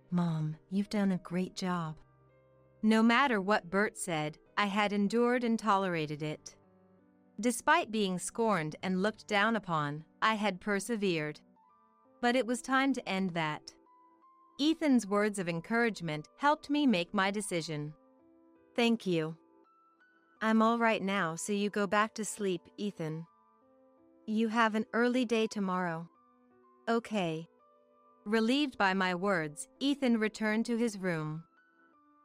S1: "Mom, you've done a great job." No matter what Bert said, I had endured and tolerated it. Despite being scorned and looked down upon, I had persevered. But it was time to end that. Ethan's words of encouragement helped me make my decision. "Thank you. I'm all right now, so you go back to sleep, Ethan. You have an early day tomorrow." "Okay." Relieved by my words, Ethan returned to his room.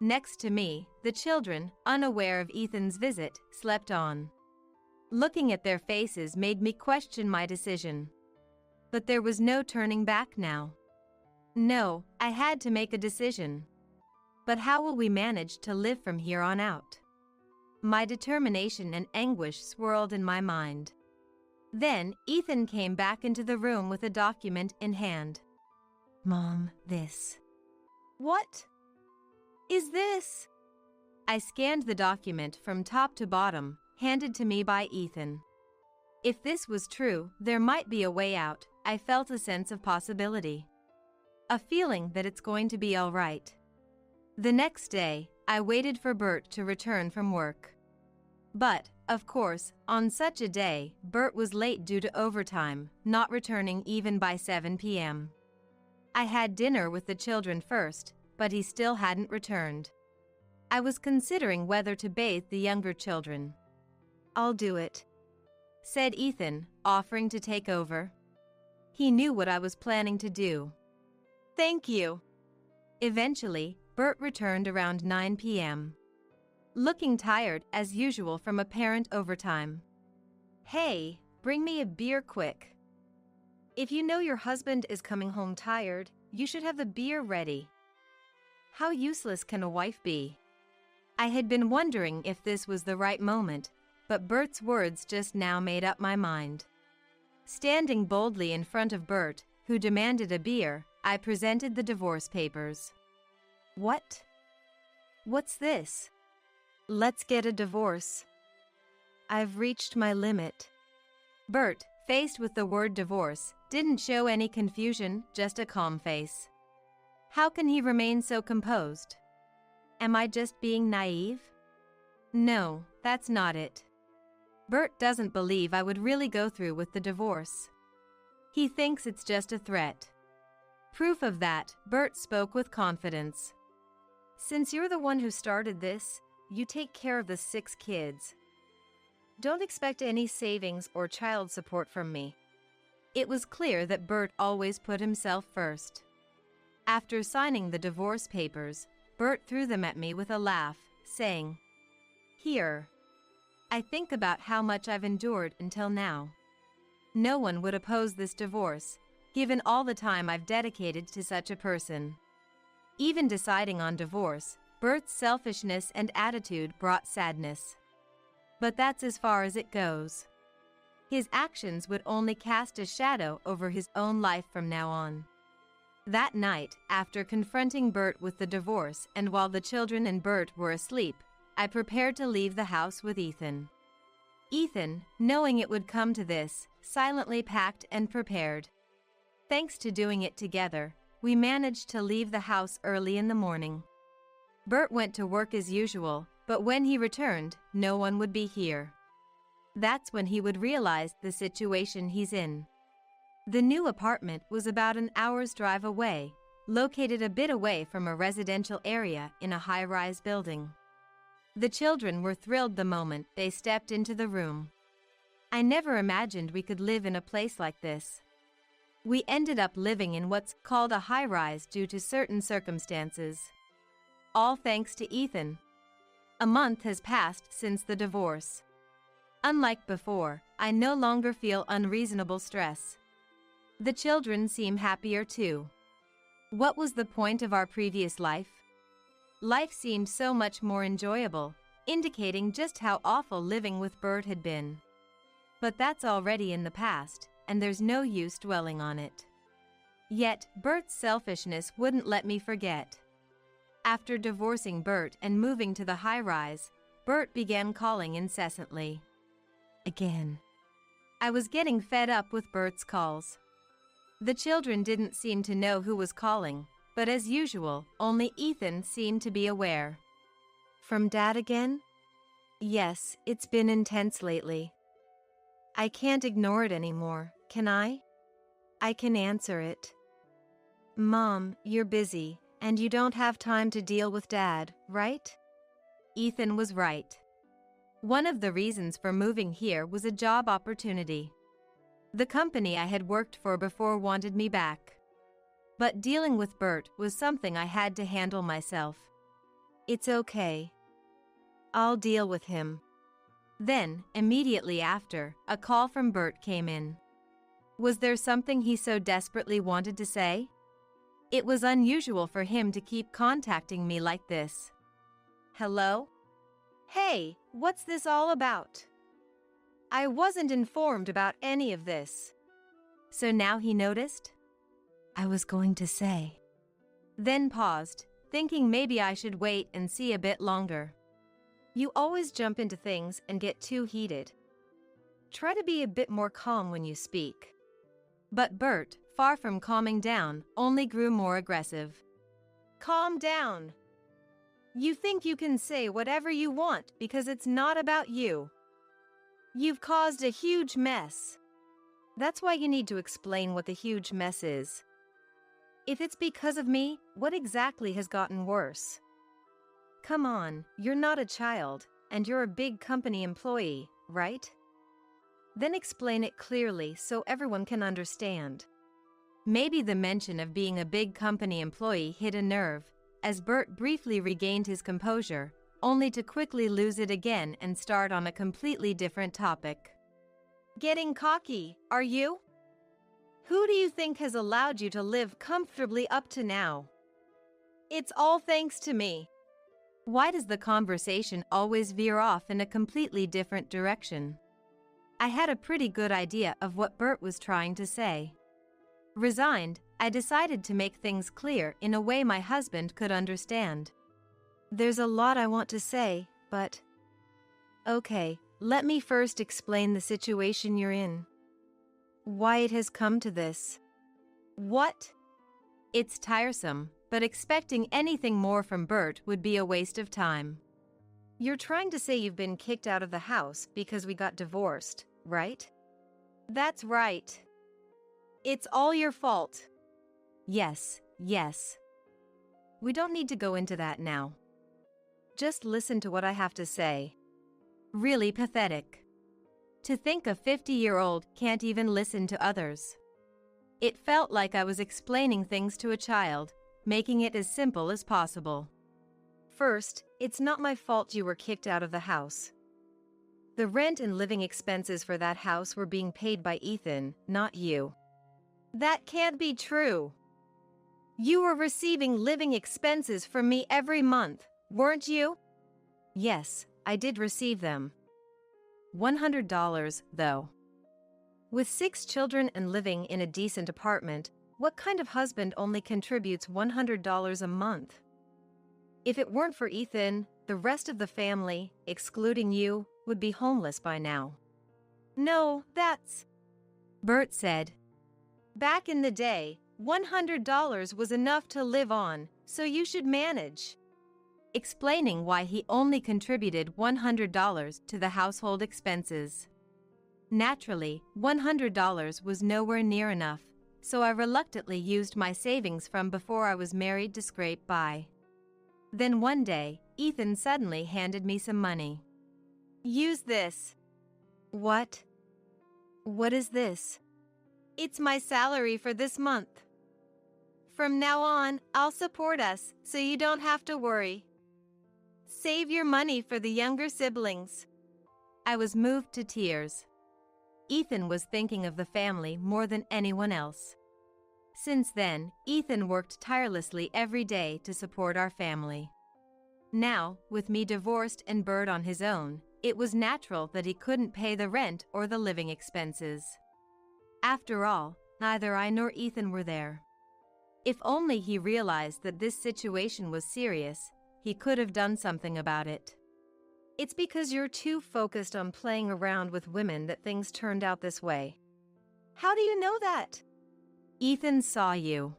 S1: Next to me, the children, unaware of Ethan's visit, slept on. Looking at their faces made me question my decision. But there was no turning back now. No, I had to make a decision. But how will we manage to live from here on out? My determination and anguish swirled in my mind. Then, Ethan came back into the room with a document in hand. "Mom, this." "What is this?" I scanned the document from top to bottom, handed to me by Ethan. If this was true, there might be a way out. I felt a sense of possibility. A feeling that it's going to be all right. The next day, I waited for Bert to return from work. But, of course, on such a day, Bert was late due to overtime, not returning even by 7 p.m. I had dinner with the children first, but he still hadn't returned. I was considering whether to bathe the younger children. "I'll do it," said Ethan, offering to take over. He knew what I was planning to do. "Thank you." Eventually, Bert returned around 9 p.m. Looking tired as usual from apparent overtime. "Hey, bring me a beer quick." If you know your husband is coming home tired, you should have the beer ready. How useless can a wife be? I had been wondering if this was the right moment, but Bert's words just now made up my mind. Standing boldly in front of Bert, who demanded a beer, I presented the divorce papers. "What? What's this?" "Let's get a divorce." "I've reached my limit." Bert, faced with the word divorce, didn't show any confusion, just a calm face. How can he remain so composed? Am I just being naive? No, that's not it. Bert doesn't believe I would really go through with the divorce. He thinks it's just a threat. Proof of that, Bert spoke with confidence. "Since you're the one who started this, you take care of the 6 kids. Don't expect any savings or child support from me." It was clear that Bert always put himself first. After signing the divorce papers, Bert threw them at me with a laugh, saying, "Here. I think about how much I've endured until now. No one would oppose this divorce, given all the time I've dedicated to such a person." Even deciding on divorce, Bert's selfishness and attitude brought sadness. But that's as far as it goes. His actions would only cast a shadow over his own life from now on. That night, after confronting Bert with the divorce and while the children and Bert were asleep, I prepared to leave the house with Ethan. Ethan, knowing it would come to this, silently packed and prepared. Thanks to doing it together, we managed to leave the house early in the morning. Bert went to work as usual, but when he returned, no one would be here. That's when he would realize the situation he's in. The new apartment was about an hour's drive away, located a bit away from a residential area in a high-rise building. The children were thrilled the moment they stepped into the room. I never imagined we could live in a place like this. We ended up living in what's called a high-rise due to certain circumstances. All thanks to Ethan. A month has passed since the divorce. Unlike before, I no longer feel unreasonable stress. The children seem happier too. What was the point of our previous life? Life seemed so much more enjoyable, indicating just how awful living with Bert had been. But that's already in the past, and there's no use dwelling on it. Yet, Bert's selfishness wouldn't let me forget. After divorcing Bert and moving to the high-rise, Bert began calling incessantly. Again. I was getting fed up with Bert's calls. The children didn't seem to know who was calling, but as usual, only Ethan seemed to be aware.
S2: From Dad again? Yes, it's been intense lately. I can't ignore it anymore, can I? I can answer it. Mom, you're busy, and you don't have time to deal with Dad, right?
S1: Ethan was right. One of the reasons for moving here was a job opportunity. The company I had worked for before wanted me back. But dealing with Bert was something I had to handle myself.
S2: It's okay. I'll deal with him.
S1: Then, immediately after, a call from Bert came in. Was there something he so desperately wanted to say? It was unusual for him to keep contacting me like this.
S2: Hello? Hey, what's this all about? I wasn't informed about any of this.
S1: So now he noticed?
S2: I was going to say.
S1: Then paused, thinking maybe I should wait and see a bit longer.
S2: You always jump into things and get too heated. Try to be a bit more calm when you speak.
S1: But Bert, far from calming down, only grew more aggressive.
S2: Calm down. You think you can say whatever you want because it's not about you. You've caused a huge mess. That's why you need to explain what the huge mess is. If it's because of me, what exactly has gotten worse? Come on, you're not a child, and you're a big company employee, right? Then explain it clearly so everyone can understand.
S1: Maybe the mention of being a big company employee hit a nerve, as Bert briefly regained his composure, only to quickly lose it again and start on a completely different topic.
S2: Getting cocky, are you? Who do you think has allowed you to live comfortably up to now? It's all thanks to me.
S1: Why does the conversation always veer off in a completely different direction? I had a pretty good idea of what Bert was trying to say. Resigned, I decided to make things clear in a way my husband could understand.
S2: There's a lot I want to say, but... Okay, let me first explain the situation you're in. Why it has come to this. What?
S1: It's tiresome, but expecting anything more from Bert would be a waste of time.
S2: You're trying to say you've been kicked out of the house because we got divorced, right? That's right. It's all your fault.
S1: Yes. We don't need to go into that now.
S2: Just listen to what I have to say.
S1: Really pathetic. To think a 50-year-old can't even listen to others. It felt like I was explaining things to a child, making it as simple as possible.
S2: First, it's not my fault you were kicked out of the house. The rent and living expenses for that house were being paid by Ethan, not you. That can't be true. You were receiving living expenses from me every month, weren't you?
S1: Yes, I did receive them. $100, though.
S2: With 6 children and living in a decent apartment, what kind of husband only contributes $100 a month? If it weren't for Ethan, the rest of the family, excluding you, would be homeless by now. No, that's...
S1: Bert said.
S2: Back in the day, $100 was enough to live on, so you should manage.
S1: Explaining why he only contributed $100 to the household expenses. Naturally, $100 was nowhere near enough, so I reluctantly used my savings from before I was married to scrape by. Then one day, Ethan suddenly handed me some money.
S2: Use this. What? What is this? It's my salary for this month. From now on, I'll support us, so you don't have to worry. Save your money for the younger siblings.
S1: I was moved to tears. Ethan was thinking of the family more than anyone else. Since then, Ethan worked tirelessly every day to support our family. Now, with me divorced and Bert on his own, it was natural that he couldn't pay the rent or the living expenses. After all, neither I nor Ethan were there. If only he realized that this situation was serious, he could have done something about it.
S2: It's because you're too focused on playing around with women that things turned out this way. How do you know that?
S1: Ethan saw you.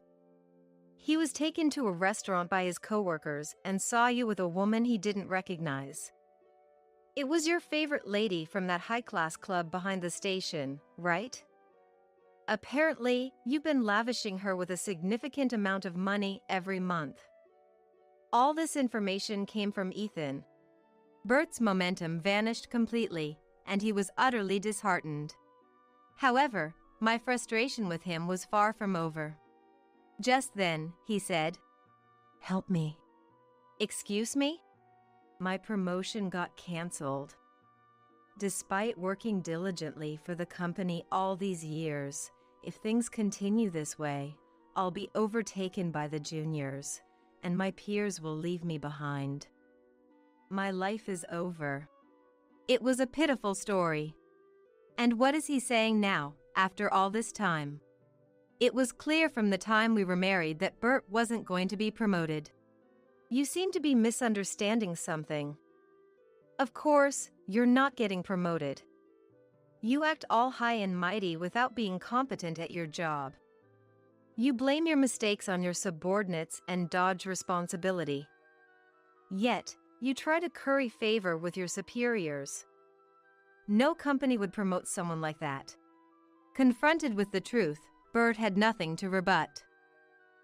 S2: He was taken to a restaurant by his coworkers and saw you with a woman he didn't recognize. It was your favorite lady from that high-class club behind the station, right? Apparently, you've been lavishing her with a significant amount of money every month. All this information came from Ethan.
S1: Bert's momentum vanished completely, and he was utterly disheartened. However, my frustration with him was far from over. Just then, he said,
S2: "Help me."
S1: "Excuse me?"
S2: My promotion got canceled. Despite working diligently for the company all these years, if things continue this way, I'll be overtaken by the juniors, and my peers will leave me behind. My life is over.
S1: It was a pitiful story. And what is he saying now, after all this time? It was clear from the time we were married that Bert wasn't going to be promoted.
S2: You seem to be misunderstanding something. Of course, you're not getting promoted. You act all high and mighty without being competent at your job. You blame your mistakes on your subordinates and dodge responsibility. Yet, you try to curry favor with your superiors. No company would promote someone like that.
S1: Confronted with the truth, Bert had nothing to rebut.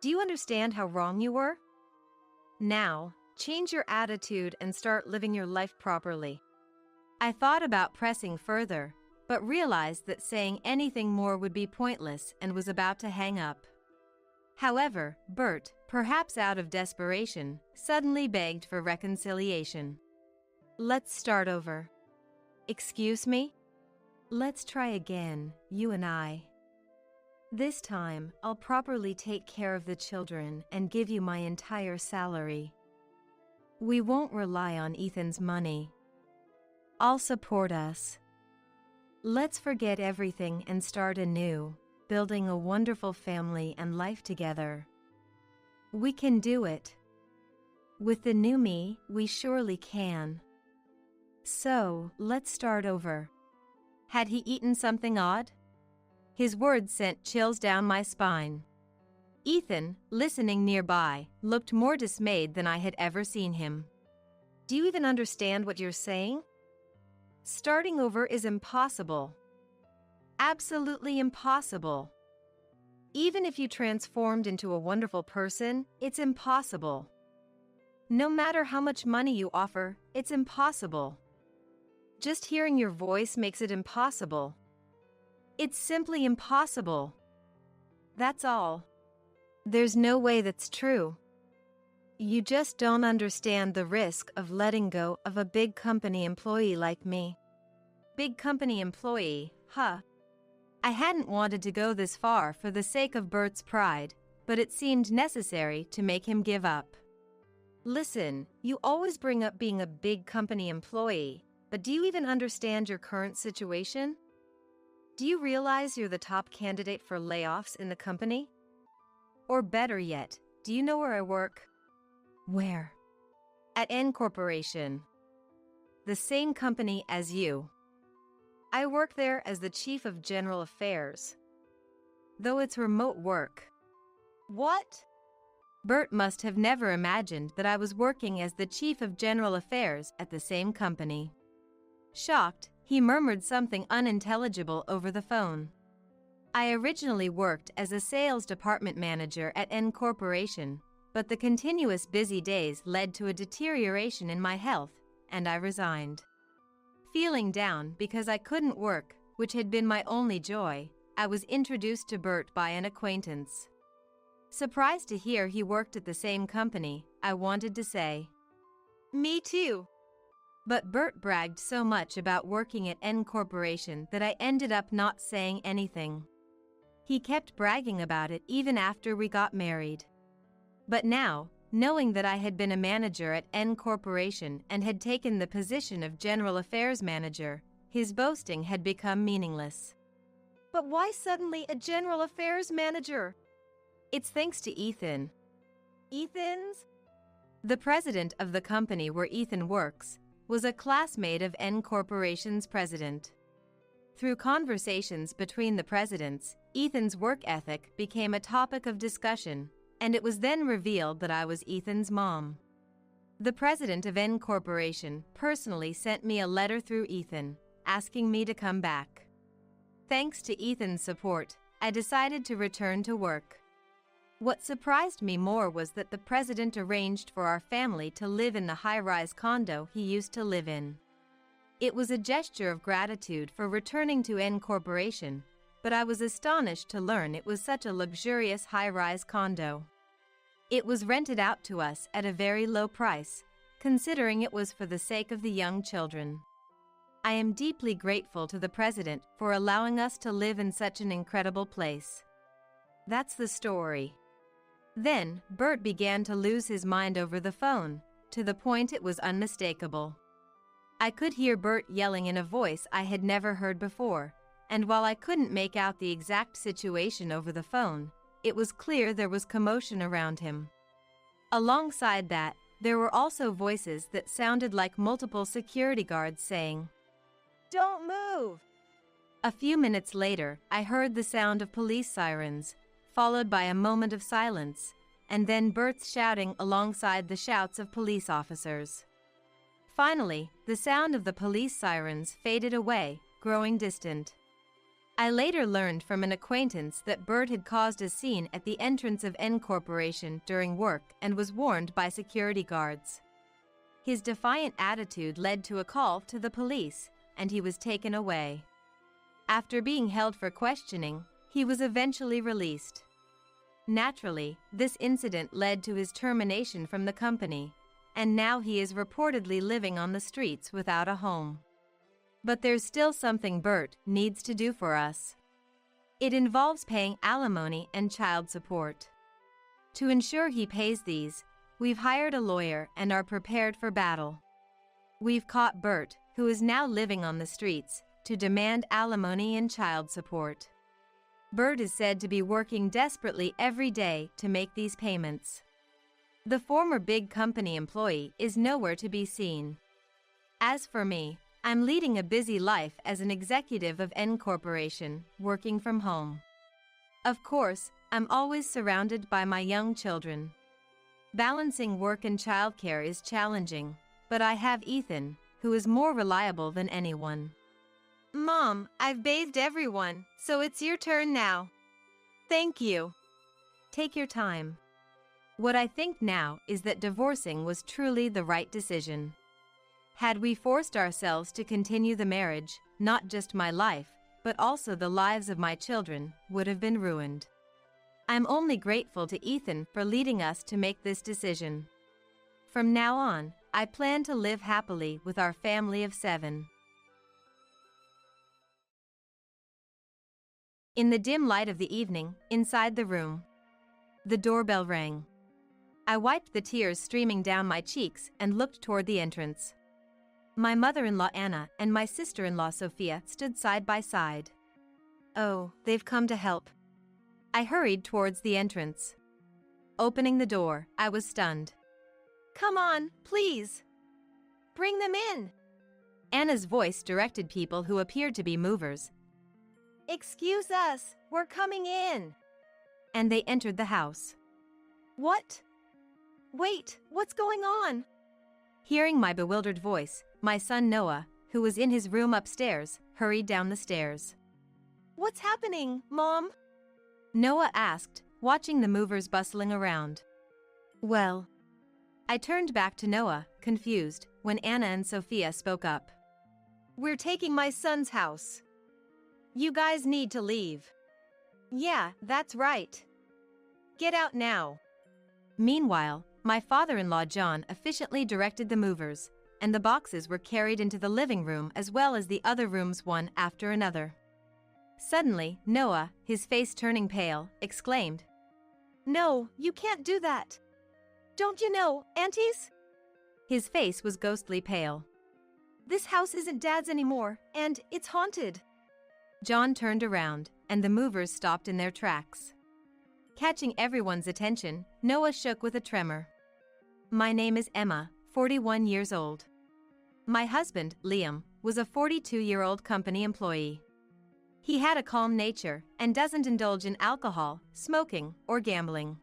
S2: Do you understand how wrong you were? Now, change your attitude and start living your life properly.
S1: I thought about pressing further, but realized that saying anything more would be pointless and was about to hang up. However, Bert, perhaps out of desperation, suddenly begged for reconciliation.
S2: "Let's start over."
S1: "Excuse me?"
S2: "Let's try again, you and I. This time, I'll properly take care of the children and give you my entire salary. We won't rely on Ethan's money. I'll support us. Let's forget everything and start anew, building a wonderful family and life together. We can do it. With the new me, we surely can. So, let's start over."
S1: Had he eaten something odd? His words sent chills down my spine. Ethan, listening nearby, looked more dismayed than I had ever seen him.
S2: Do you even understand what you're saying? Starting over is impossible. Absolutely impossible. Even if you transformed into a wonderful person, it's impossible. No matter how much money you offer, it's impossible. Just hearing your voice makes it impossible. It's simply impossible. That's all. There's no way that's true. You just don't understand the risk of letting go of a big company employee like me.
S1: Big company employee, huh? I hadn't wanted to go this far for the sake of Bert's pride, but it seemed necessary to make him give up.
S2: Listen, you always bring up being a big company employee, but do you even understand your current situation? Do you realize you're the top candidate for layoffs in the company? Or better yet, do you know where I work?
S1: Where?
S2: At N Corporation. The same company as you. I work there as the Chief of General Affairs. Though it's remote work. What?
S1: Bert must have never imagined that I was working as the Chief of General Affairs at the same company. Shocked, he murmured something unintelligible over the phone. I originally worked as a sales department manager at N Corporation, but the continuous busy days led to a deterioration in my health, and I resigned. Feeling down because I couldn't work, which had been my only joy, I was introduced to Bert by an acquaintance. Surprised to hear he worked at the same company, I wanted to say,
S2: "Me too."
S1: But Bert bragged so much about working at N Corporation that I ended up not saying anything. He kept bragging about it even after we got married. But now, knowing that I had been a manager at N Corporation and had taken the position of General Affairs Manager, his boasting had become meaningless.
S2: But why suddenly a General Affairs Manager?
S1: It's thanks to Ethan.
S2: Ethan's?
S1: The president of the company where Ethan works was a classmate of N Corporation's president. Through conversations between the presidents, Ethan's work ethic became a topic of discussion, and it was then revealed that I was Ethan's mom. The president of N Corporation personally sent me a letter through Ethan, asking me to come back. Thanks to Ethan's support, I decided to return to work. What surprised me more was that the president arranged for our family to live in the high-rise condo he used to live in. It was a gesture of gratitude for returning to N Corporation, but I was astonished to learn it was such a luxurious high-rise condo. It was rented out to us at a very low price, considering it was for the sake of the young children. I am deeply grateful to the president for allowing us to live in such an incredible place. That's the story. Then, Bert began to lose his mind over the phone, to the point it was unmistakable. I could hear Bert yelling in a voice I had never heard before, and while I couldn't make out the exact situation over the phone, it was clear there was commotion around him. Alongside that, there were also voices that sounded like multiple security guards saying,
S2: "Don't move!"
S1: A few minutes later, I heard the sound of police sirens, followed by a moment of silence, and then Bert's shouting alongside the shouts of police officers. Finally, the sound of the police sirens faded away, growing distant. I later learned from an acquaintance that Bert had caused a scene at the entrance of N Corporation during work and was warned by security guards. His defiant attitude led to a call to the police, and he was taken away. After being held for questioning, he was eventually released. Naturally, this incident led to his termination from the company, and now he is reportedly living on the streets without a home. But there's still something Bert needs to do for us. It involves paying alimony and child support. To ensure he pays these, we've hired a lawyer and are prepared for battle. We've caught Bert, who is now living on the streets, to demand alimony and child support. Bert is said to be working desperately every day to make these payments. The former big company employee is nowhere to be seen. As for me, I'm leading a busy life as an executive of N Corporation, working from home. Of course, I'm always surrounded by my young children. Balancing work and childcare is challenging, but I have Ethan, who is more reliable than anyone.
S2: Mom, I've bathed everyone, so it's your turn now. Thank you.
S1: Take your time. What I think now is that divorcing was truly the right decision. Had we forced ourselves to continue the marriage, not just my life, but also the lives of my children, would have been ruined. I'm only grateful to Ethan for leading us to make this decision. From now on, I plan to live happily with our family of 7. In the dim light of the evening, inside the room, the doorbell rang. I wiped the tears streaming down my cheeks and looked toward the entrance. My mother-in-law Anna and my sister-in-law Sophia stood side by side. Oh, they've come to help. I hurried towards the entrance. Opening the door, I was stunned.
S2: Come on, please. Bring them in.
S1: Anna's voice directed people who appeared to be movers.
S2: Excuse us, we're coming in.
S1: And they entered the house.
S2: What? Wait, what's going on?
S1: Hearing my bewildered voice, my son Noah, who was in his room upstairs, hurried down the stairs.
S2: What's happening, Mom?
S1: Noah asked, watching the movers bustling around. Well, I turned back to Noah, confused, when Anna and Sophia spoke up.
S2: We're taking my son's house. You guys need to leave. Yeah, that's right. Get out now.
S1: Meanwhile, my father-in-law John efficiently directed the movers, and the boxes were carried into the living room as well as the other rooms one after another. Suddenly, Noah, his face turning pale, exclaimed,
S2: "No, you can't do that. Don't you know, aunties?
S1: His face was ghostly pale.
S2: This house isn't Dad's anymore, and it's haunted."
S1: John turned around, and the movers stopped in their tracks. Catching everyone's attention, Noah shook with a tremor. "My name is Emma, 41 years old. My husband, Liam, was a 42-year-old company employee. He had a calm nature and doesn't indulge in alcohol, smoking, or gambling.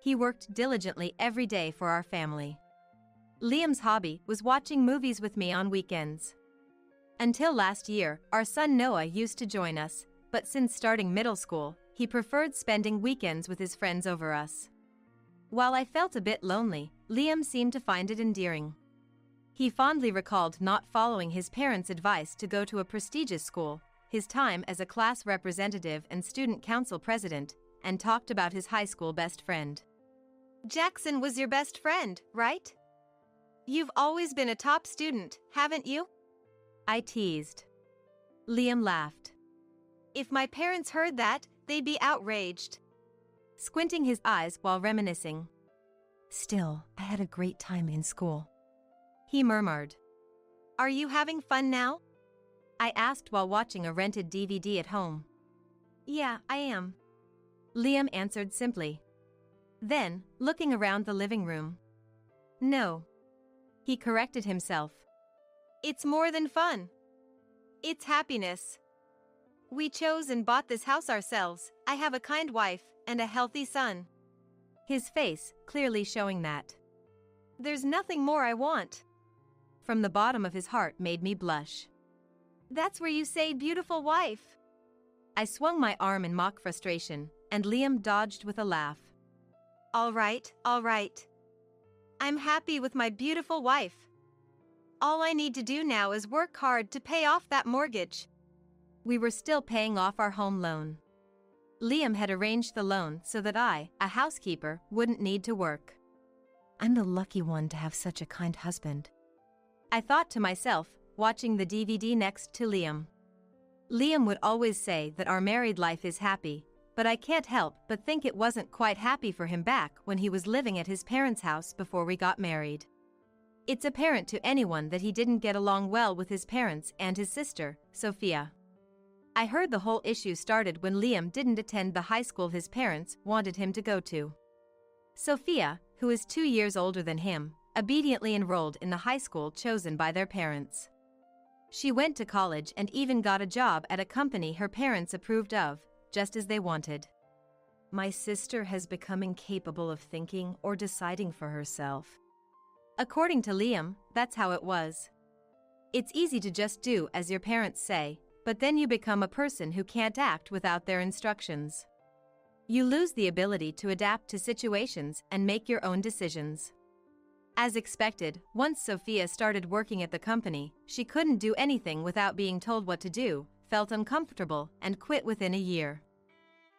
S1: He worked diligently every day for our family. Liam's hobby was watching movies with me on weekends. Until last year, our son Noah used to join us, but since starting middle school, he preferred spending weekends with his friends over us. While I felt a bit lonely, Liam seemed to find it endearing. He fondly recalled not following his parents' advice to go to a prestigious school, his time as a class representative and student council president, and talked about his high school best friend.
S2: "Jackson was your best friend, right? You've always been a top student, haven't you?"
S1: I teased. Liam laughed.
S2: "If my parents heard that, they'd be outraged."
S1: Squinting his eyes while reminiscing. "Still, I had a great time in school," he murmured.
S2: "Are you having fun now?"
S1: I asked while watching a rented DVD at home.
S2: "Yeah, I am,"
S1: Liam answered simply. Then, looking around the living room. "No," he corrected himself.
S2: "It's more than fun. It's happiness. We chose and bought this house ourselves. I have a kind wife and a healthy son."
S1: His face clearly showing that.
S2: "There's nothing more I want."
S1: From the bottom of his heart made me blush.
S2: "That's where you say beautiful wife."
S1: I swung my arm in mock frustration, and Liam dodged with a laugh.
S2: All right. I'm happy with my beautiful wife. All I need to do now is work hard to pay off that mortgage."
S1: We were still paying off our home loan. Liam had arranged the loan so that I, a housekeeper, wouldn't need to work. I'm the lucky one to have such a kind husband, I thought to myself, watching the DVD next to Liam. Liam would always say that our married life is happy, but I can't help but think it wasn't quite happy for him back when he was living at his parents' house before we got married. It's apparent to anyone that he didn't get along well with his parents and his sister, Sophia. I heard the whole issue started when Liam didn't attend the high school his parents wanted him to go to. Sophia, who is 2 years older than him, obediently enrolled in the high school chosen by their parents. She went to college and even got a job at a company her parents approved of, just as they wanted. My sister has become incapable of thinking or deciding for herself. According to Liam, that's how it was. It's easy to just do as your parents say, but then you become a person who can't act without their instructions. You lose the ability to adapt to situations and make your own decisions. As expected, once Sophia started working at the company, she couldn't do anything without being told what to do, felt uncomfortable, and quit within a year.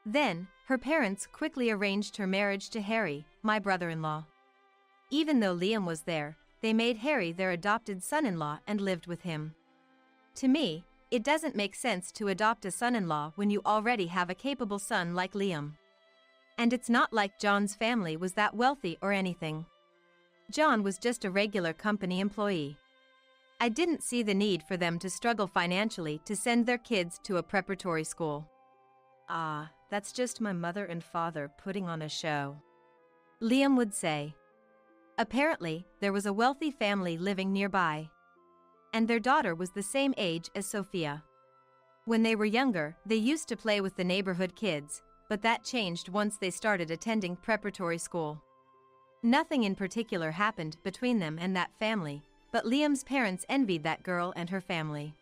S1: Then, her parents quickly arranged her marriage to Harry, my brother-in-law. Even though Liam was there, they made Harry their adopted son-in-law and lived with him. To me, it doesn't make sense to adopt a son-in-law when you already have a capable son like Liam. And it's not like John's family was that wealthy or anything. John was just a regular company employee. I didn't see the need for them to struggle financially to send their kids to a preparatory school. Ah, that's just my mother and father putting on a show, Liam would say. Apparently, there was a wealthy family living nearby, and their daughter was the same age as Sophia. When they were younger, they used to play with the neighborhood kids, but that changed once they started attending preparatory school. Nothing in particular happened between them and that family, but Liam's parents envied that girl and her family.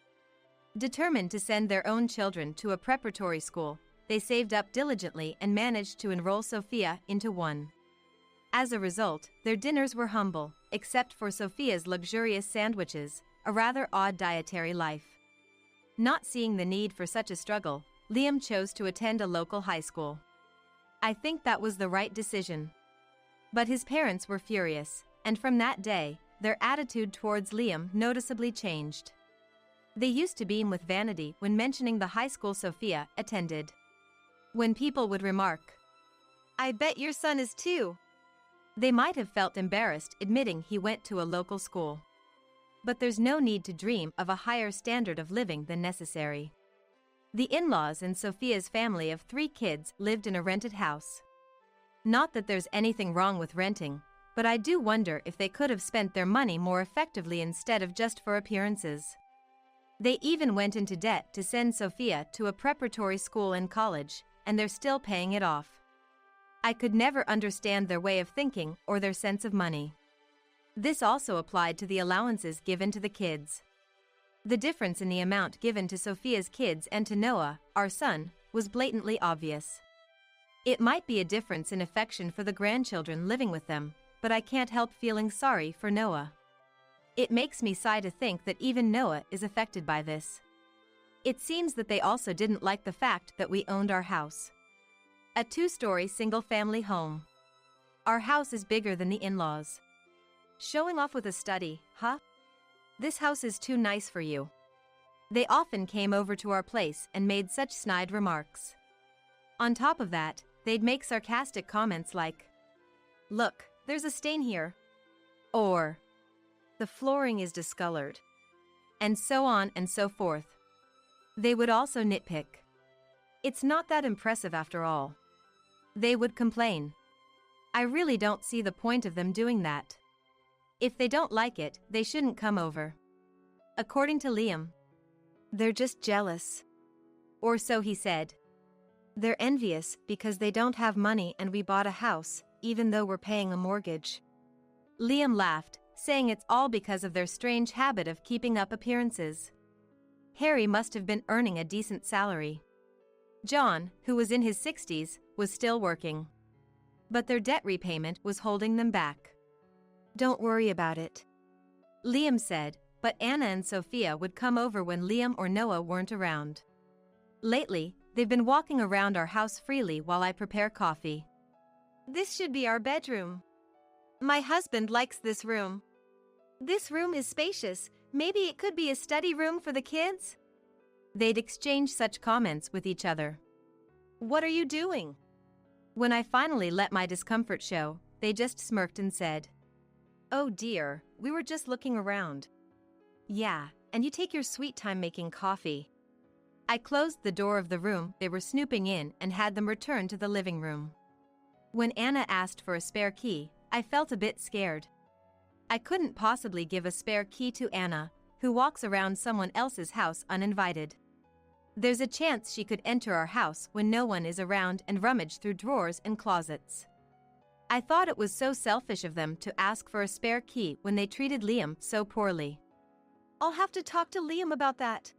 S1: Determined to send their own children to a preparatory school, they saved up diligently and managed to enroll Sophia into one. As a result, their dinners were humble, except for Sophia's luxurious sandwiches, a rather odd dietary life. Not seeing the need for such a struggle, Liam chose to attend a local high school. I think that was the right decision. But his parents were furious, and from that day, their attitude towards Liam noticeably changed. They used to beam with vanity when mentioning the high school Sophia attended. When people would remark, "I bet your son is too," they might have felt embarrassed admitting he went to a local school. But there's no need to dream of a higher standard of living than necessary. The in-laws and Sophia's family of 3 kids lived in a rented house. Not that there's anything wrong with renting, but I do wonder if they could have spent their money more effectively instead of just for appearances. They even went into debt to send Sophia to a preparatory school and college, and they're still paying it off. I could never understand their way of thinking or their sense of money. This also applied to the allowances given to the kids. The difference in the amount given to Sophia's kids and to Noah, our son, was blatantly obvious. It might be a difference in affection for the grandchildren living with them, but I can't help feeling sorry for Noah. It makes me sigh to think that even Noah is affected by this. It seems that they also didn't like the fact that we owned our house. A 2-story single-family home. Our house is bigger than the in-laws. Showing off with a study, huh? This house is too nice for you. They often came over to our place and made such snide remarks. On top of that, they'd make sarcastic comments like, "Look, there's a stain here," or "The flooring is discolored," and so on and so forth. They would also nitpick. "It's not that impressive after all." They would complain. I really don't see the point of them doing that. If they don't like it, they shouldn't come over. According to Liam, they're just jealous. Or so he said. They're envious because they don't have money and we bought a house, even though we're paying a mortgage. Liam laughed, saying it's all because of their strange habit of keeping up appearances. Harry must have been earning a decent salary. John, who was in his 60s, was still working. But their debt repayment was holding them back. "Don't worry about it," Liam said, but Anna and Sophia would come over when Liam or Noah weren't around. Lately, they've been walking around our house freely while I prepare coffee. "This should be our bedroom. My husband likes this room. This room is spacious. Maybe it could be a study room for the kids?" They'd exchange such comments with each other. "What are you doing?" When I finally let my discomfort show, they just smirked and said, "Oh dear, we were just looking around." "Yeah, and you take your sweet time making coffee." I closed the door of the room they were snooping in and had them return to the living room. When Anna asked for a spare key, I felt a bit scared. I couldn't possibly give a spare key to Anna, who walks around someone else's house uninvited. There's a chance she could enter our house when no one is around and rummage through drawers and closets. I thought it was so selfish of them to ask for a spare key when they treated Liam so poorly. "I'll have to talk to Liam about that."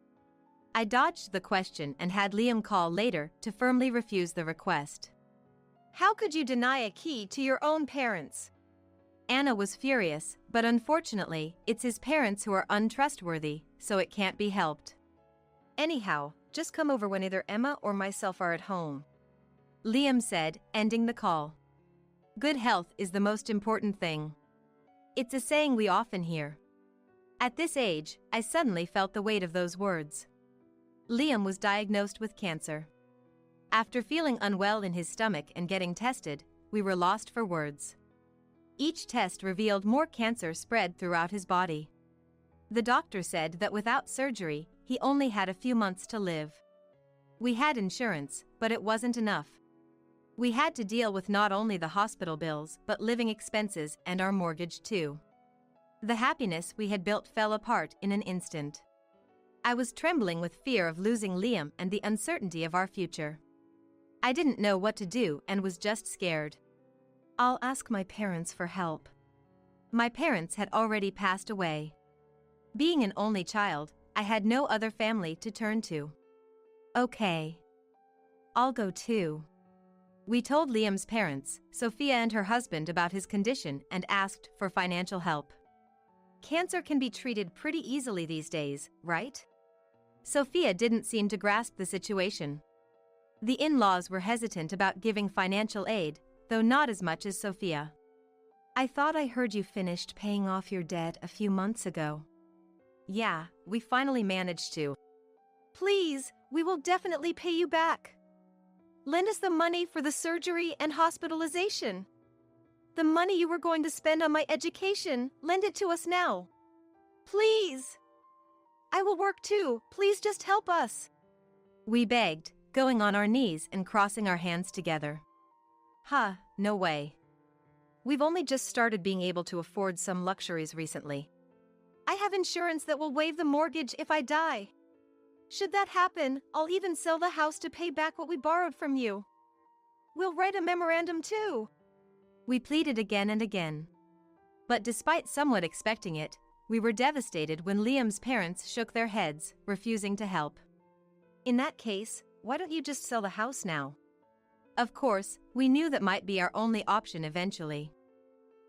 S1: I dodged the question and had Liam call later to firmly refuse the request. "How could you deny a key to your own parents?" Anna was furious, but unfortunately, it's his parents who are untrustworthy, so it can't be helped. "Anyhow, just come over when either Emma or myself are at home," Liam said, ending the call. Good health is the most important thing. It's a saying we often hear. At this age, I suddenly felt the weight of those words. Liam was diagnosed with cancer. After feeling unwell in his stomach and getting tested, we were lost for words. Each test revealed more cancer spread throughout his body. The doctor said that without surgery, he only had a few months to live. We had insurance, but it wasn't enough. We had to deal with not only the hospital bills but living expenses and our mortgage too. The happiness we had built fell apart in an instant. I was trembling with fear of losing Liam and the uncertainty of our future. I didn't know what to do and was just scared. "I'll ask my parents for help." My parents had already passed away. Being an only child, I had no other family to turn to. "Okay. I'll go too." We told Liam's parents, Sophia and her husband, about his condition and asked for financial help. Cancer can be treated pretty easily these days, right? Sophia didn't seem to grasp the situation. The in-laws were hesitant about giving financial aid, though not as much as Sophia. I thought I heard you finished paying off your debt a few months ago. Yeah, we finally managed to.
S2: Please, we will definitely pay you back. Lend us the money for the surgery and hospitalization. The money you were going to spend on my education, lend it to us now. Please. I will work too. Please just help us.
S1: We begged, going on our knees and crossing our hands together. No way. We've only just started being able to afford some luxuries recently.
S2: I have insurance that will waive the mortgage if I die. Should that happen, I'll even sell the house to pay back what we borrowed from you. We'll write a memorandum too.
S1: We pleaded again and again. But despite somewhat expecting it, we were devastated when Liam's parents shook their heads, refusing to help.
S2: In that case, why don't you just sell the house now?
S1: Of course, we knew that might be our only option eventually.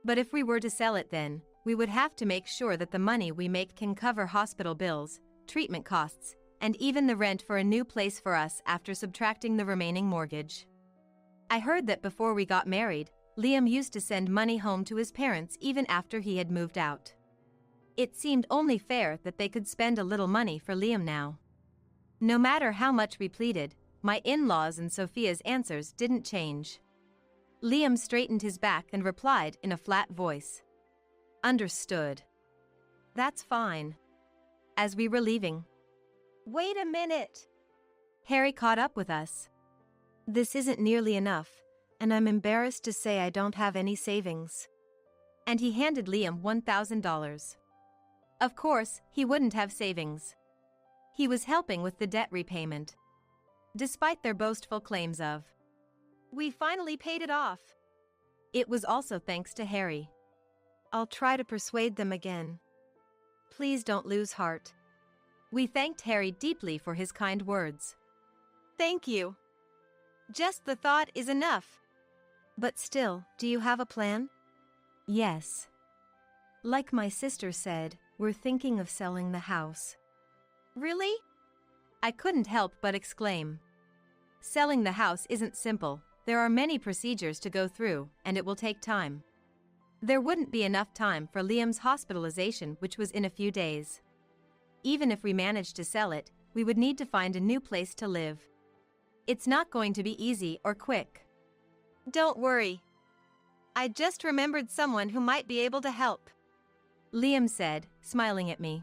S1: But if we were to sell it then, we would have to make sure that the money we make can cover hospital bills, treatment costs, and even the rent for a new place for us after subtracting the remaining mortgage. I heard that before we got married, Liam used to send money home to his parents even after he had moved out. It seemed only fair that they could spend a little money for Liam now. No matter how much we pleaded, my in-laws and Sophia's answers didn't change. Liam straightened his back and replied in a flat voice. Understood. That's fine. As we were leaving.
S2: Wait a minute.
S1: Harry caught up with us.
S2: This isn't nearly enough, and I'm embarrassed to say I don't have any savings.
S1: And he handed Liam $1,000. Of course, he wouldn't have savings. He was helping with the debt repayment. Despite their boastful claims of,
S2: we finally paid it off.
S1: It was also thanks to Harry.
S2: I'll try to persuade them again. Please don't lose heart.
S1: We thanked Harry deeply for his kind words.
S2: Thank you. Just the thought is enough. But still, do you have a plan?
S1: Yes. Like my sister said, we're thinking of selling the house.
S2: Really?
S1: I couldn't help but exclaim. Selling the house isn't simple. There are many procedures to go through, and it will take time. There wouldn't be enough time for Liam's hospitalization, which was in a few days. Even if we managed to sell it, we would need to find a new place to live. It's not going to be easy or quick.
S2: Don't worry. I just remembered someone who might be able to help.
S1: Liam said, smiling at me.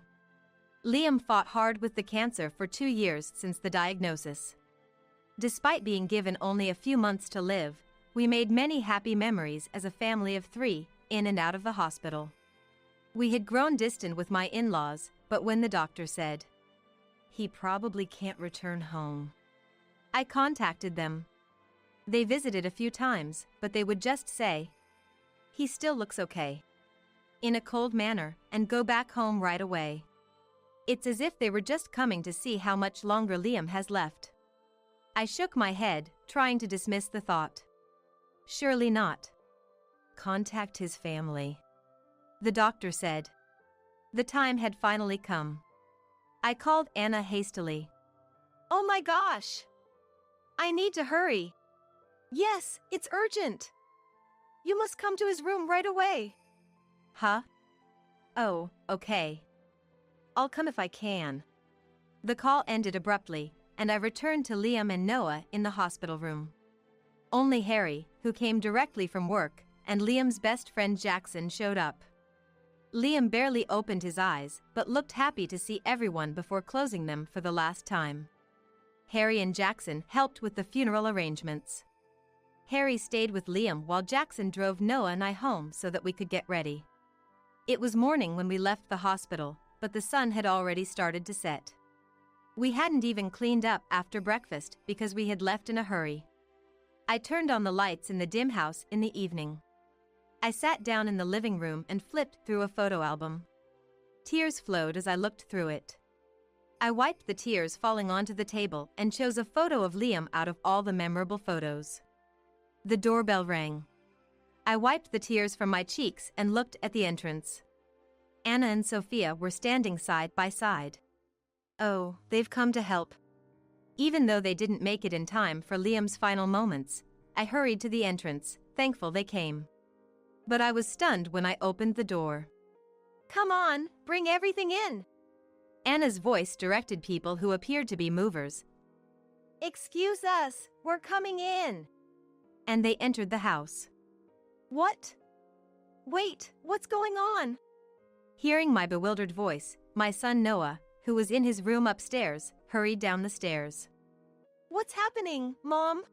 S1: Liam fought hard with the cancer for 2 years since the diagnosis. Despite being given only a few months to live, we made many happy memories as a family of 3, in and out of the hospital. We had grown distant with my in-laws, but when the doctor said, "He probably can't return home," I contacted them. They visited a few times, but they would just say, "He still looks okay," in a cold manner, and go back home right away. It's as if they were just coming to see how much longer Liam has left. I shook my head, trying to dismiss the thought. Surely not. Contact his family, the doctor said. The time had finally come. I called Anna hastily.
S2: Oh my gosh! I need to hurry. Yes, it's urgent. You must come to his room right away.
S1: Huh? Oh, okay. I'll come if I can. The call ended abruptly, and I returned to Liam and Noah in the hospital room. Only Harry, who came directly from work, and Liam's best friend Jackson showed up. Liam barely opened his eyes, but looked happy to see everyone before closing them for the last time. Harry and Jackson helped with the funeral arrangements. Harry stayed with Liam while Jackson drove Noah and I home so that we could get ready. It was morning when we left the hospital, but the sun had already started to set. We hadn't even cleaned up after breakfast because we had left in a hurry. I turned on the lights in the dim house in the evening. I sat down in the living room and flipped through a photo album. Tears flowed as I looked through it. I wiped the tears falling onto the table and chose a photo of Liam out of all the memorable photos. The doorbell rang. I wiped the tears from my cheeks and looked at the entrance. Anna and Sophia were standing side by side.
S2: Oh, they've come to help.
S1: Even though they didn't make it in time for Liam's final moments, I hurried to the entrance, thankful they came. But I was stunned when I opened the door.
S2: Come on, bring everything in.
S1: Anna's voice directed people who appeared to be movers.
S2: Excuse us, we're coming in.
S1: And they entered the house.
S2: What? Wait, what's going on?
S1: Hearing my bewildered voice, my son Noah, who was in his room upstairs, hurried down the stairs.
S2: What's happening, Mom?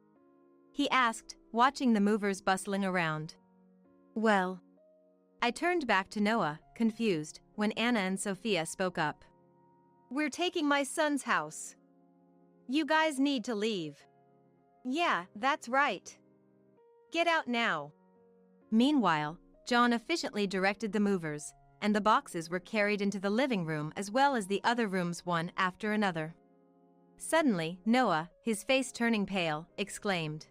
S1: He asked, watching the movers bustling around.
S2: Well,
S1: I turned back to Noah, confused, when Anna and Sophia spoke up.
S2: We're taking my son's house. You guys need to leave. Yeah, that's right. Get out now.
S1: Meanwhile, John efficiently directed the movers, and the boxes were carried into the living room as well as the other rooms one after another. Suddenly, Noah, his face turning pale, exclaimed,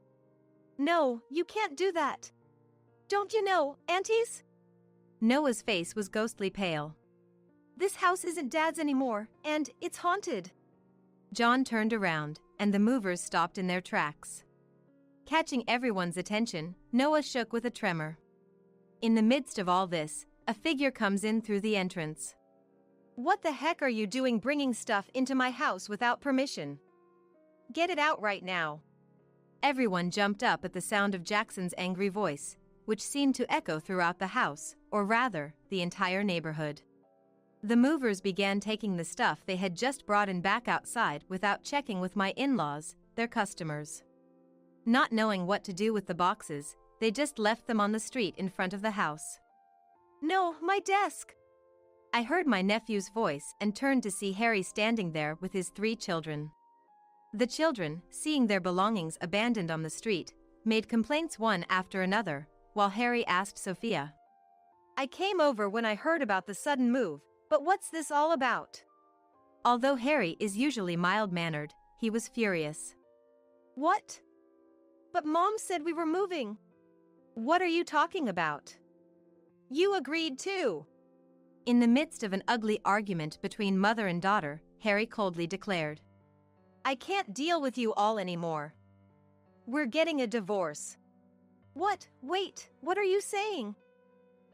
S2: No, you can't do that. Don't you know, aunties?
S1: Noah's face was ghostly pale.
S2: This house isn't Dad's anymore, and it's haunted.
S1: John turned around, and the movers stopped in their tracks. Catching everyone's attention, Noah shook with a tremor. In the midst of all this, a figure comes in through the entrance.
S2: What the heck are you doing bringing stuff into my house without permission? Get it out right now.
S1: Everyone jumped up at the sound of Jackson's angry voice, which seemed to echo throughout the house, or rather, the entire neighborhood. The movers began taking the stuff they had just brought in back outside without checking with my in-laws, their customers. Not knowing what to do with the boxes, they just left them on the street in front of the house.
S2: No, my desk!
S1: I heard my nephew's voice and turned to see Harry standing there with his 3 children. The children, seeing their belongings abandoned on the street, made complaints one after another, while Harry asked Sophia,
S2: I came over when I heard about the sudden move, but what's this all about?
S1: Although Harry is usually mild-mannered, he was furious.
S2: What? But Mom said we were moving. What are you talking about? You agreed too.
S1: In the midst of an ugly argument between mother and daughter, Harry coldly declared,
S2: I can't deal with you all anymore. We're getting a divorce. What? Wait, what are you saying?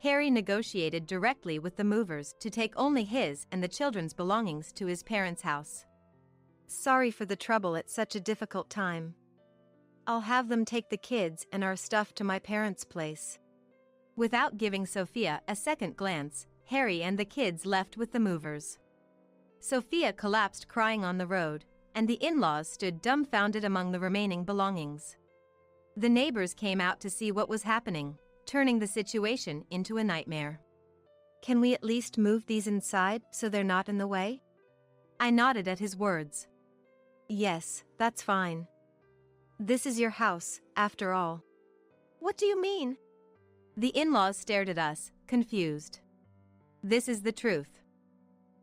S1: Harry negotiated directly with the movers to take only his and the children's belongings to his parents' house.
S2: Sorry for the trouble at such a difficult time. I'll have them take the kids and our stuff to my parents' place.
S1: Without giving Sophia a second glance, Harry and the kids left with the movers. Sophia collapsed crying on the road, and the in-laws stood dumbfounded among the remaining belongings. The neighbors came out to see what was happening, turning the situation into a nightmare.
S2: Can we at least move these inside so they're not in the way?
S1: I nodded at his words.
S2: Yes, that's fine. This is your house, after all. What do you mean?
S1: The in-laws stared at us, confused. This is the truth.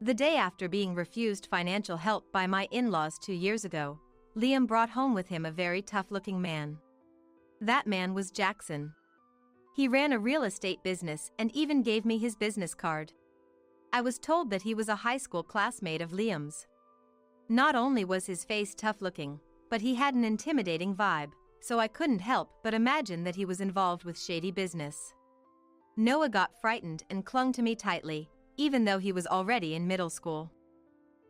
S1: The day after being refused financial help by my in-laws 2 years ago, Liam brought home with him a very tough-looking man. That man was Jackson. He ran a real estate business and even gave me his business card. I was told that he was a high school classmate of Liam's. Not only was his face tough-looking, but he had an intimidating vibe, so I couldn't help but imagine that he was involved with shady business. Noah got frightened and clung to me tightly, even though he was already in middle school.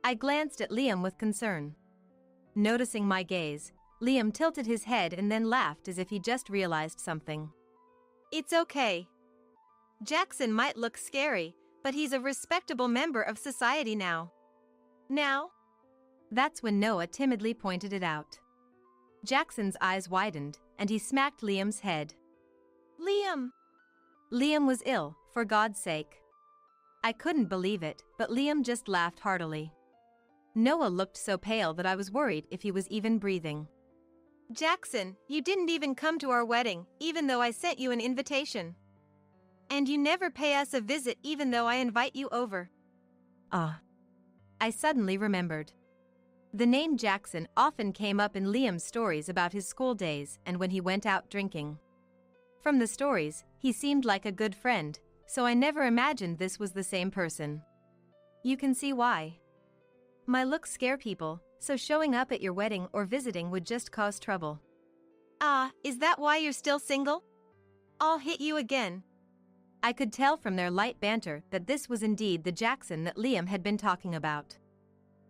S1: I glanced at Liam with concern. Noticing my gaze, Liam tilted his head and then laughed as if he just realized something.
S2: It's okay. Jackson might look scary, but he's a respectable member of society now. Now?
S1: That's when Noah timidly pointed it out. Jackson's eyes widened, and he smacked Liam's head.
S2: Liam!
S1: Liam was ill, for God's sake. I couldn't believe it, but Liam just laughed heartily. Noah looked so pale that I was worried if he was even breathing.
S2: Jackson, you didn't even come to our wedding, even though I sent you an invitation. And you never pay us a visit even though I invite you over.
S1: I suddenly remembered. The name Jackson often came up in Liam's stories about his school days and when he went out drinking. From the stories, he seemed like a good friend, so I never imagined this was the same person. You can see why. My looks scare people, so showing up at your wedding or visiting would just cause trouble.
S2: Is that why you're still single? I'll hit you again.
S1: I could tell from their light banter that this was indeed the Jackson that Liam had been talking about.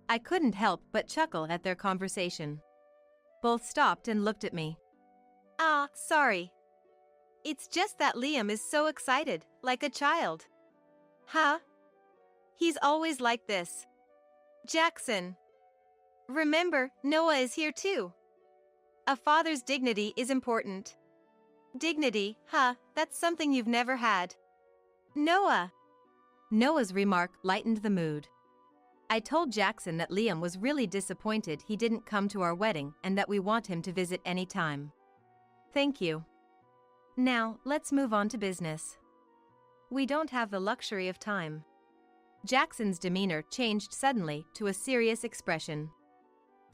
S1: I couldn't help but chuckle at their conversation. Both stopped and looked at me.
S2: Ah, sorry. It's just that Liam is so excited, like a child. Huh? He's always like this. Jackson. Remember, Noah is here too. A father's dignity is important. Dignity, huh, that's something you've never had. Noah.
S1: Noah's remark lightened the mood. I told Jackson that Liam was really disappointed he didn't come to our wedding and that we want him to visit any time. Thank you. Now, let's move on to business. We don't have the luxury of time. Jackson's demeanor changed suddenly to a serious expression.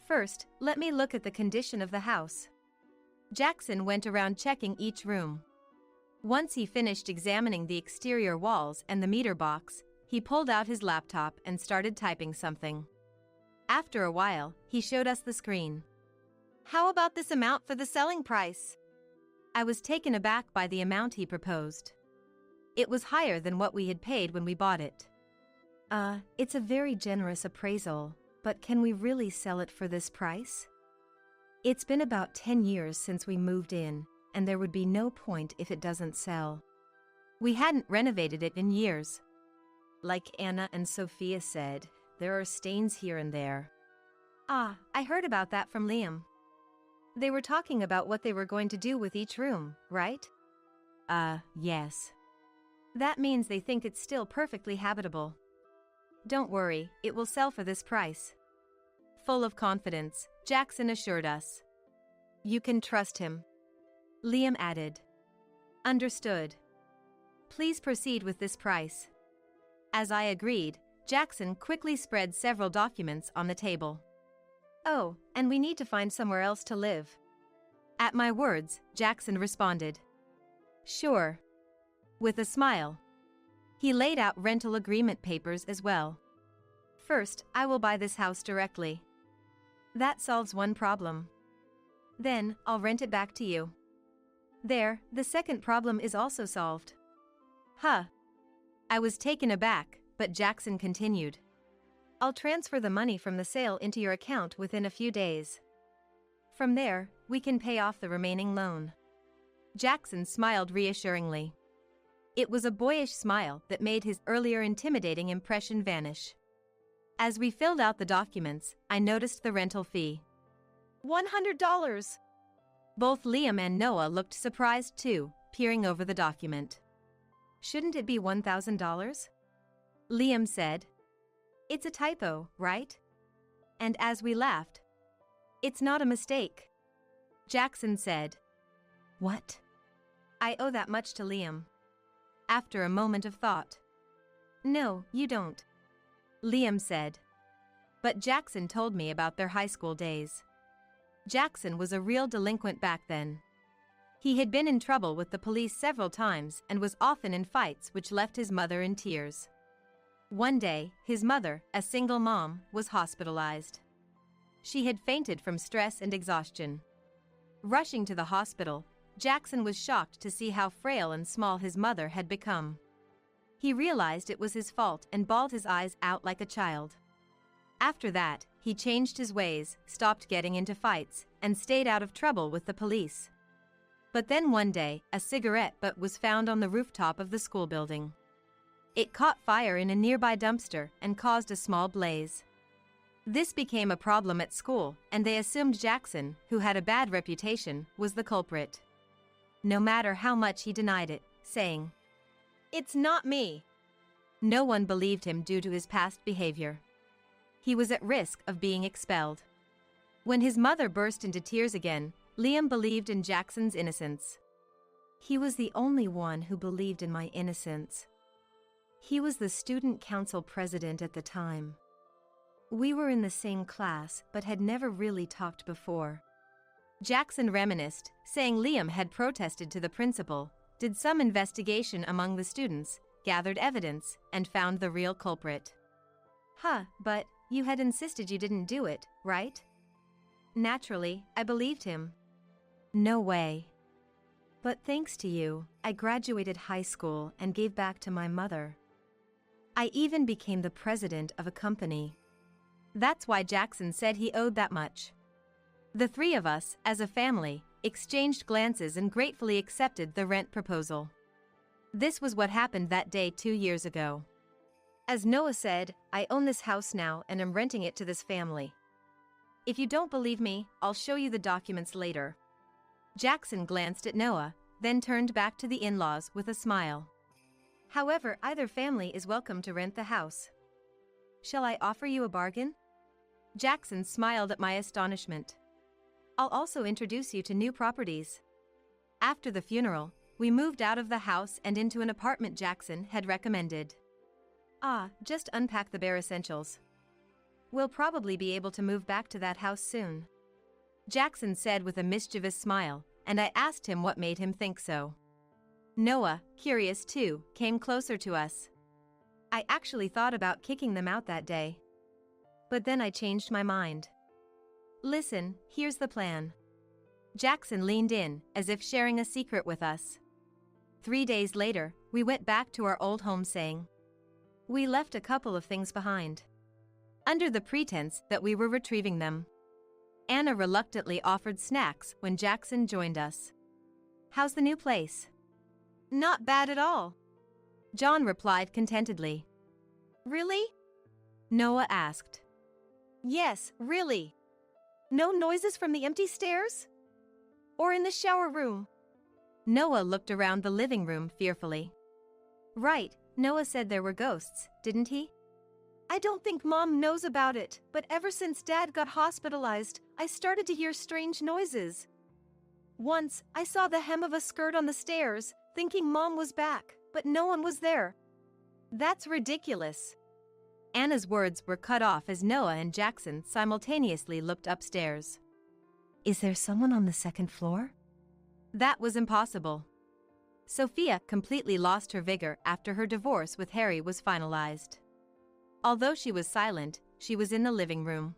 S1: First, let me look at the condition of the house. Jackson went around checking each room. Once he finished examining the exterior walls and the meter box, he pulled out his laptop and started typing something. After a while, he showed us the screen.
S2: How about this amount for the selling price?
S1: I was taken aback by the amount he proposed. It was higher than what we had paid when we bought it. It's a very generous appraisal, but can we really sell it for this price? It's been about 10 years since we moved in, and there would be no point if it doesn't sell. We hadn't renovated it in years. Like Anna and Sophia said, there are stains here and there. Ah, I heard about that from Liam. They were talking about what they were going to do with each room, right? Yes. That means they think it's still perfectly habitable. Don't worry, it will sell for this price. Full of confidence, Jackson assured us. You can trust him. Liam added. Understood. Please proceed with this price. As I agreed, Jackson quickly spread several documents on the table. Oh, and we need to find somewhere else to live. At my words, Jackson responded. Sure. With a smile. He laid out rental agreement papers as well. First, I will buy this house directly. That solves one problem. Then, I'll rent it back to you. There, the second problem is also solved. Huh. I was taken aback, but Jackson continued. I'll transfer the money from the sale into your account within a few days. From there, we can pay off the remaining loan. Jackson smiled reassuringly. It was a boyish smile that made his earlier intimidating impression vanish. As we filled out the documents, I noticed the rental fee.
S2: $100.
S1: Both Liam and Noah looked surprised too, peering over the document. Shouldn't it be $1,000? Liam said. It's a typo, right? And as we laughed, it's not a mistake. Jackson said. What? I owe that much to Liam. After a moment of thought. No, you don't. Liam said. But Jackson told me about their high school days. Jackson was a real delinquent back then. He had been in trouble with the police several times and was often in fights which left his mother in tears. One day, his mother, a single mom, was hospitalized. She had fainted from stress and exhaustion. Rushing to the hospital, Jackson was shocked to see how frail and small his mother had become. He realized it was his fault and bawled his eyes out like a child. After that, he changed his ways, stopped getting into fights, and stayed out of trouble with the police. But then one day, a cigarette butt was found on the rooftop of the school building. It caught fire in a nearby dumpster and caused a small blaze. This became a problem at school, and they assumed Jackson, who had a bad reputation, was the culprit. No matter how much he denied it, saying, "It's not me." No one believed him due to his past behavior. He was at risk of being expelled. When his mother burst into tears again, Liam believed in Jackson's innocence. He was the only one who believed in my innocence. He was the student council president at the time. We were in the same class, but had never really talked before. Jackson reminisced, saying Liam had protested to the principal, did some investigation among the students, gathered evidence, and found the real culprit. Huh, but you had insisted you didn't do it, right? Naturally, I believed him. No way. But thanks to you, I graduated high school and gave back to my mother. I even became the president of a company. That's why Jackson said he owed that much. The three of us, as a family, exchanged glances and gratefully accepted the rent proposal. This was what happened that day 2 years ago. As Noah said, I own this house now and am renting it to this family. If you don't believe me, I'll show you the documents later. Jackson glanced at Noah, then turned back to the in-laws with a smile. However, either family is welcome to rent the house. Shall I offer you a bargain? Jackson smiled at my astonishment. I'll also introduce you to new properties. After the funeral, we moved out of the house and into an apartment Jackson had recommended. Just unpack the bare essentials. We'll probably be able to move back to that house soon. Jackson said with a mischievous smile, and I asked him what made him think so. Noah, curious too, came closer to us. I actually thought about kicking them out that day. But then I changed my mind. Listen, here's the plan. Jackson leaned in, as if sharing a secret with us. 3 days later, we went back to our old home saying, we left a couple of things behind. Under the pretense that we were retrieving them. Anna reluctantly offered snacks when Jackson joined us. How's the new place? Not bad at all. John replied contentedly. Really? Noah asked. Yes, really. No noises from the empty stairs? Or in the shower room? Noah looked around the living room fearfully. Right, Noah said there were ghosts, didn't he? I don't think Mom knows about it, but ever since Dad got hospitalized, I started to hear strange noises. Once, I saw the hem of a skirt on the stairs, thinking Mom was back, but no one was there. That's ridiculous. Anna's words were cut off as Noah and Jackson simultaneously looked upstairs. Is there someone on the second floor? That was impossible. Sophia completely lost her vigor after her divorce with Harry was finalized. Although she was silent, she was in the living room.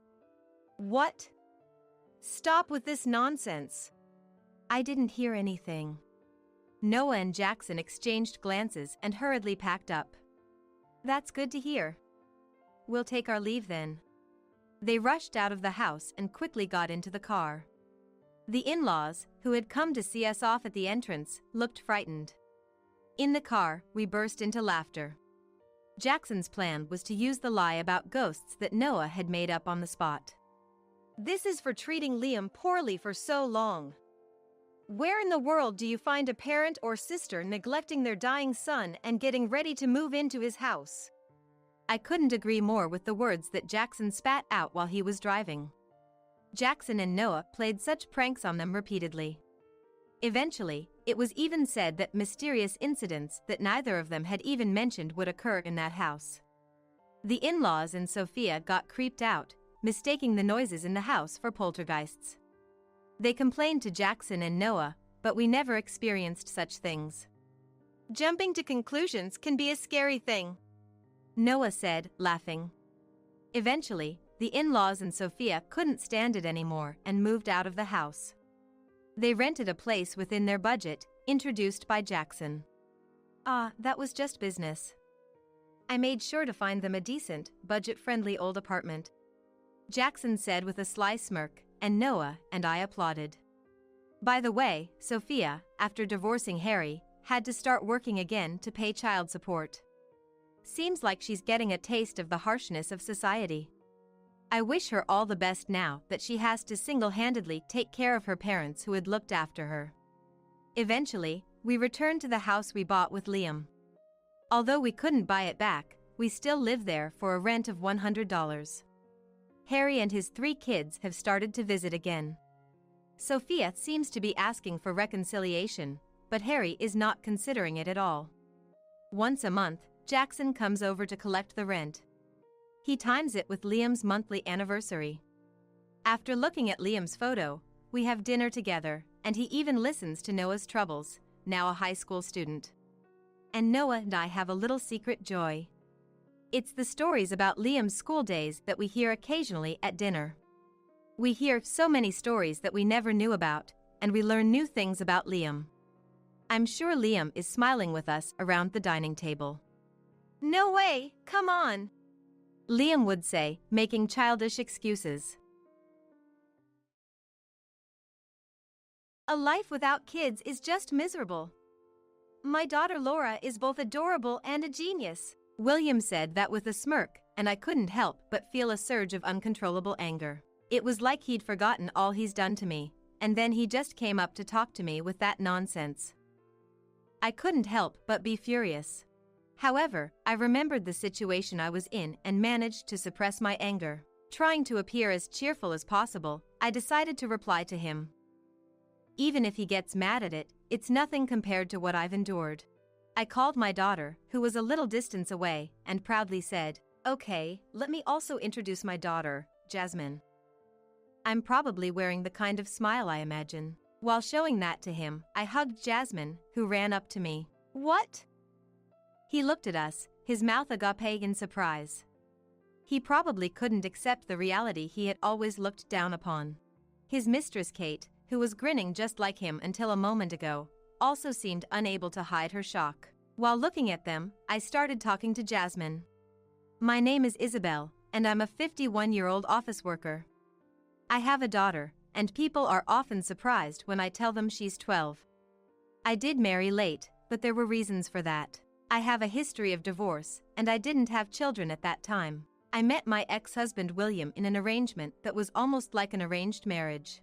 S1: What? Stop with this nonsense. I didn't hear anything. Noah and Jackson exchanged glances and hurriedly packed up. That's good to hear. We'll take our leave then. They rushed out of the house and quickly got into the car. The in-laws, who had come to see us off at the entrance, looked frightened. In the car, we burst into laughter. Jackson's plan was to use the lie about ghosts that Noah had made up on the spot. This is for treating Liam poorly for so long. Where in the world do you find a parent or sister neglecting their dying son and getting ready to move into his house? I couldn't agree more with the words that Jackson spat out while he was driving. Jackson and Noah played such pranks on them repeatedly. Eventually, it was even said that mysterious incidents that neither of them had even mentioned would occur in that house. The in-laws and Sophia got creeped out, mistaking the noises in the house for poltergeists. They complained to Jackson and Noah, but we never experienced such things. Jumping to conclusions can be a scary thing, Noah said, laughing. Eventually, the in-laws and Sophia couldn't stand it anymore and moved out of the house. They rented a place within their budget, introduced by Jackson. That was just business. I made sure to find them a decent, budget-friendly old apartment, Jackson said with a sly smirk, and Noah and I applauded. By the way, Sophia, after divorcing Harry, had to start working again to pay child support. Seems like she's getting a taste of the harshness of society. I wish her all the best now that she has to single-handedly take care of her parents who had looked after her. Eventually, we returned to the house we bought with Liam. Although we couldn't buy it back, we still live there for a rent of $100. Harry and his 3 kids have started to visit again. Sophia seems to be asking for reconciliation, but Harry is not considering it at all. Once a month, Jackson comes over to collect the rent. He times it with Liam's monthly anniversary. After looking at Liam's photo, we have dinner together, and he even listens to Noah's troubles, now a high school student. And Noah and I have a little secret joy. It's the stories about Liam's school days that we hear occasionally at dinner. We hear so many stories that we never knew about, and we learn new things about Liam. I'm sure Liam is smiling with us around the dining table.
S2: No way, come on.
S1: Liam would say, making childish excuses.
S2: A life without kids is just miserable. My daughter Laura is both adorable and a genius.
S1: William said that with a smirk, and I couldn't help but feel a surge of uncontrollable anger. It was like he'd forgotten all he's done to me, and then he just came up to talk to me with that nonsense. I couldn't help but be furious. However, I remembered the situation I was in and managed to suppress my anger. Trying to appear as cheerful as possible, I decided to reply to him. Even if he gets mad at it, it's nothing compared to what I've endured. I called my daughter, who was a little distance away, and proudly said, "Okay, let me also introduce my daughter, Jasmine." I'm probably wearing the kind of smile I imagine. While showing that to him, I hugged Jasmine, who ran up to me.
S2: What?
S1: He looked at us, his mouth agape in surprise. He probably couldn't accept the reality he had always looked down upon. His mistress Kate, who was grinning just like him until a moment ago, also seemed unable to hide her shock. While looking at them, I started talking to Jasmine. "My name is Isabel, and I'm a 51-year-old office worker. I have a daughter, and people are often surprised when I tell them she's 12. I did marry late, but there were reasons for that. I have a history of divorce, and I didn't have children at that time. I met my ex-husband William in an arrangement that was almost like an arranged marriage.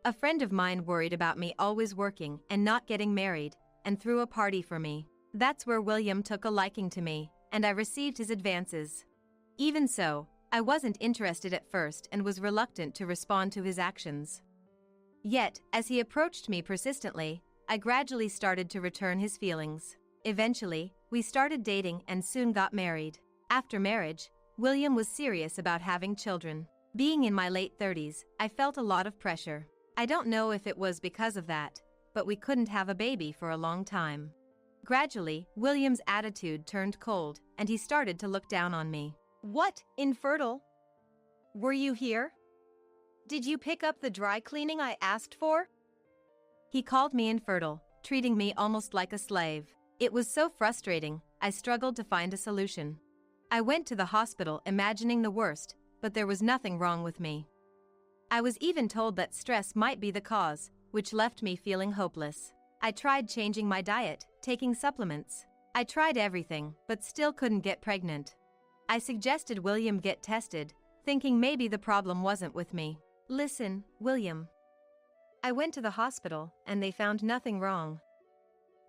S1: A friend of mine worried about me always working and not getting married, and threw a party for me. That's where William took a liking to me, and I received his advances. Even so, I wasn't interested at first and was reluctant to respond to his actions. Yet, as he approached me persistently, I gradually started to return his feelings. Eventually, we started dating and soon got married. After marriage, William was serious about having children. Being in my late 30s, I felt a lot of pressure. I don't know if it was because of that, but we couldn't have a baby for a long time. Gradually, William's attitude turned cold, and he started to look down on me.
S2: What, infertile? Were you here? Did you pick up the dry cleaning I asked for?
S1: He called me infertile, treating me almost like a slave. It was so frustrating, I struggled to find a solution. I went to the hospital imagining the worst, but there was nothing wrong with me. I was even told that stress might be the cause, which left me feeling hopeless. I tried changing my diet, taking supplements. I tried everything, but still couldn't get pregnant. I suggested William get tested, thinking maybe the problem wasn't with me. Listen, William. I went to the hospital, and they found nothing wrong.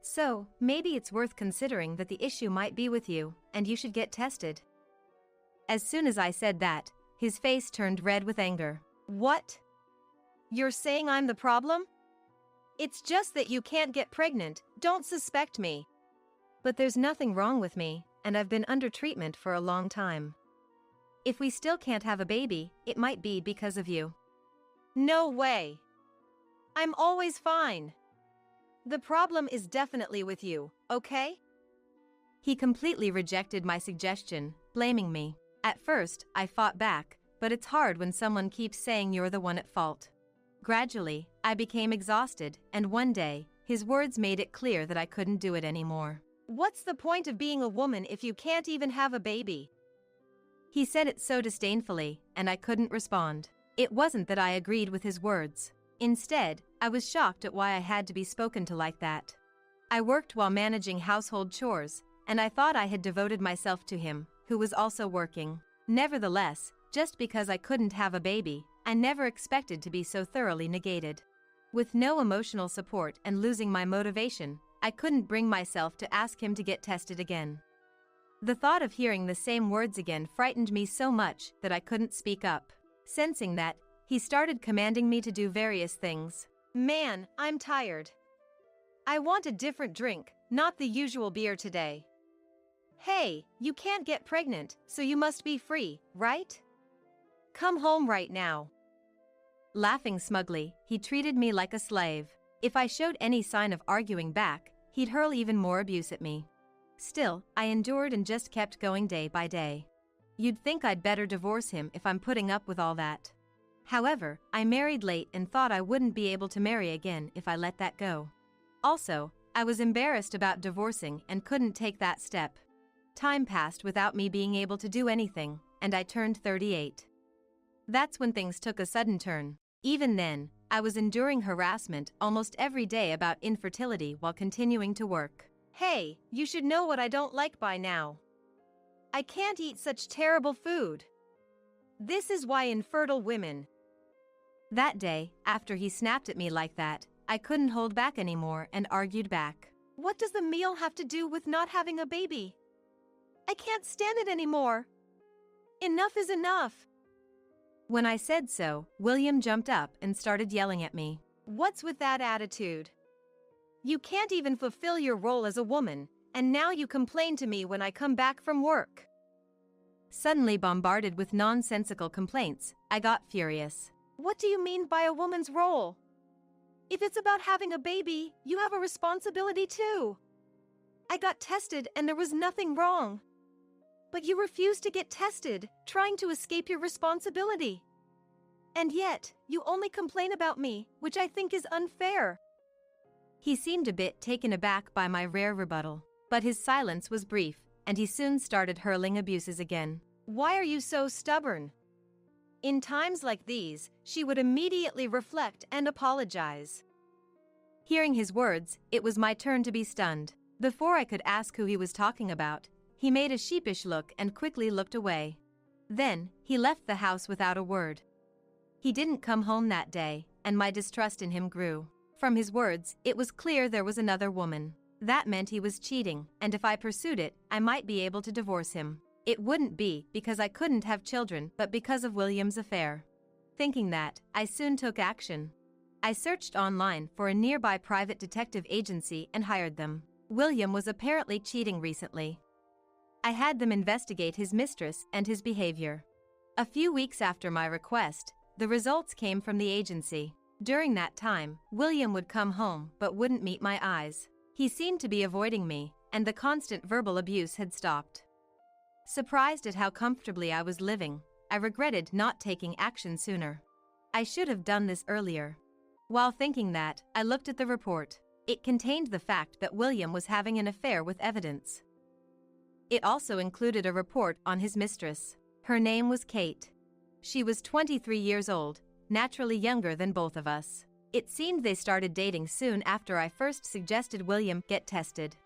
S1: So, maybe it's worth considering that the issue might be with you, and you should get tested. As soon as I said that, his face turned red with anger.
S2: What? You're saying I'm the problem? It's just that you can't get pregnant, don't suspect me.
S1: But there's nothing wrong with me, and I've been under treatment for a long time. If we still can't have a baby, it might be because of you.
S2: No way. I'm always fine. The problem is definitely with you, okay?
S1: He completely rejected my suggestion, blaming me. At first, I fought back, but it's hard when someone keeps saying you're the one at fault. Gradually, I became exhausted, and one day, his words made it clear that I couldn't do it anymore.
S2: What's the point of being a woman if you can't even have a baby?
S1: He said it so disdainfully, and I couldn't respond. It wasn't that I agreed with his words. Instead, I was shocked at why I had to be spoken to like that. I worked while managing household chores, and I thought I had devoted myself to him, who was also working. Nevertheless, just because I couldn't have a baby, I never expected to be so thoroughly negated. With no emotional support and losing my motivation, I couldn't bring myself to ask him to get tested again. The thought of hearing the same words again frightened me so much that I couldn't speak up. Sensing that, he started commanding me to do various things.
S2: Man, I'm tired. I want a different drink, not the usual beer today. Hey, you can't get pregnant, so you must be free, right? Come home right now.
S1: Laughing smugly, he treated me like a slave. If I showed any sign of arguing back, he'd hurl even more abuse at me. Still, I endured and just kept going day by day. You'd think I'd better divorce him if I'm putting up with all that. However, I married late and thought I wouldn't be able to marry again if I let that go. Also, I was embarrassed about divorcing and couldn't take that step. Time passed without me being able to do anything, and I turned 38. That's when things took a sudden turn. Even then, I was enduring harassment almost every day about infertility while continuing to work.
S2: Hey, you should know what I don't like by now. I can't eat such terrible food. This is why infertile women.
S1: That day, after he snapped at me like that, I couldn't hold back anymore and argued back.
S2: What does the meal have to do with not having a baby? I can't stand it anymore. Enough is enough.
S1: When I said so, William jumped up and started yelling at me.
S2: What's with that attitude? You can't even fulfill your role as a woman, and now you complain to me when I come back from work.
S1: Suddenly bombarded with nonsensical complaints, I got furious.
S2: What do you mean by a woman's role? If it's about having a baby, you have a responsibility too. I got tested and there was nothing wrong. But you refused to get tested, trying to escape your responsibility. And yet, you only complain about me, which I think is unfair.
S1: He seemed a bit taken aback by my rare rebuttal, but his silence was brief, and he soon started hurling abuses again.
S2: Why are you so stubborn? In times like these, she would immediately reflect and apologize.
S1: Hearing his words, it was my turn to be stunned. Before I could ask who he was talking about, he made a sheepish look and quickly looked away. Then, he left the house without a word. He didn't come home that day, and my distrust in him grew. From his words, it was clear there was another woman. That meant he was cheating, and if I pursued it, I might be able to divorce him. It wouldn't be because I couldn't have children, but because of William's affair. Thinking that, I soon took action. I searched online for a nearby private detective agency and hired them. William was apparently cheating recently. I had them investigate his mistress and his behavior. A few weeks after my request, the results came from the agency. During that time, William would come home but wouldn't meet my eyes. He seemed to be avoiding me, and the constant verbal abuse had stopped. Surprised at how comfortably I was living, I regretted not taking action sooner. I should have done this earlier. While thinking that, I looked at the report. It contained the fact that William was having an affair with evidence. It also included a report on his mistress. Her name was Kate. She was 23 years old, naturally younger than both of us. It seemed they started dating soon after I first suggested William get tested.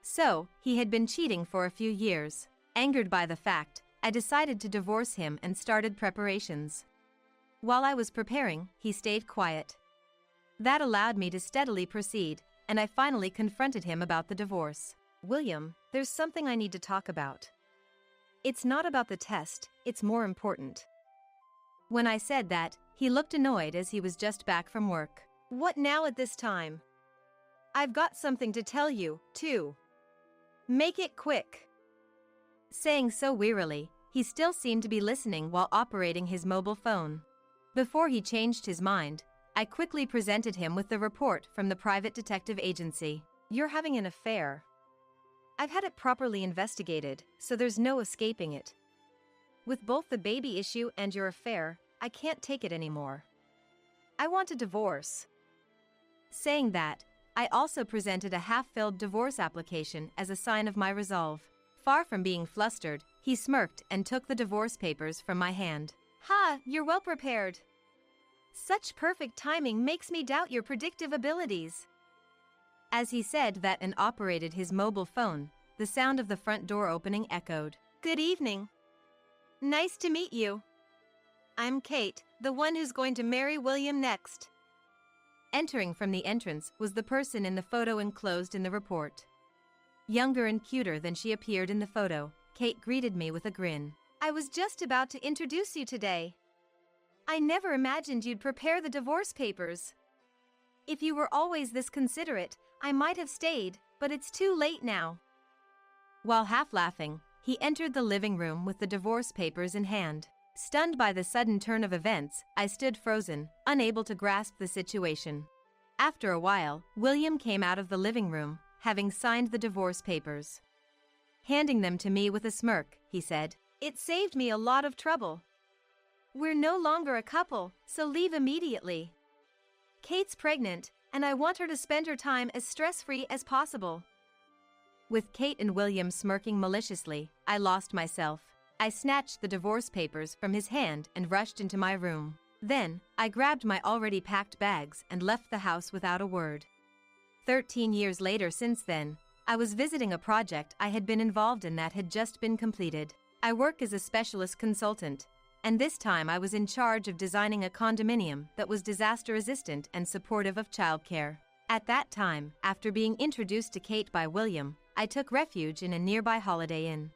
S1: So, he had been cheating for a few years. Angered by the fact, I decided to divorce him and started preparations. While I was preparing, he stayed quiet. That allowed me to steadily proceed, and I finally confronted him about the divorce.
S2: William, there's something I need to talk about. It's not about the test, it's more important.
S1: When I said that, he looked annoyed as he was just back from work.
S2: What now at this time? I've got something to tell you, too. Make it quick.
S1: Saying so wearily, he still seemed to be listening while operating his mobile phone. Before he changed his mind, I quickly presented him with the report from the private detective agency.
S2: You're having an affair. I've had it properly investigated, so there's no escaping it. With both the baby issue and your affair, I can't take it anymore. I want a divorce.
S1: Saying that, I also presented a half-filled divorce application as a sign of my resolve. Far from being flustered, he smirked and took the divorce papers from my hand.
S2: Ha, you're well prepared. Such perfect timing makes me doubt your predictive abilities.
S1: As he said that and operated his mobile phone, the sound of the front door opening echoed.
S2: Good evening. Nice to meet you. I'm Kate, the one who's going to marry William next.
S1: Entering from the entrance was the person in the photo enclosed in the report. Younger and cuter than she appeared in the photo, Kate greeted me with a grin.
S2: I was just about to introduce you today. I never imagined you'd prepare the divorce papers. If you were always this considerate, I might have stayed, but it's too late now.
S1: While half laughing, he entered the living room with the divorce papers in hand. Stunned by the sudden turn of events, I stood frozen, unable to grasp the situation. After a while, William came out of the living room, having signed the divorce papers. Handing them to me with a smirk, he said,
S2: "It saved me a lot of trouble. We're no longer a couple, so leave immediately. Kate's pregnant,
S1: and I want her to spend her time as stress-free as possible. With Kate and William smirking maliciously, I lost myself. I snatched the divorce papers from his hand and rushed into my room. Then, I grabbed my already packed bags and left the house without a word. 13 years later since then, I was visiting a project I had been involved in that had just been completed. I work as a specialist consultant, and this time I was in charge of designing a condominium that was disaster-resistant and supportive of childcare. At that time, after being introduced to Kate by William, I took refuge in a nearby Holiday Inn.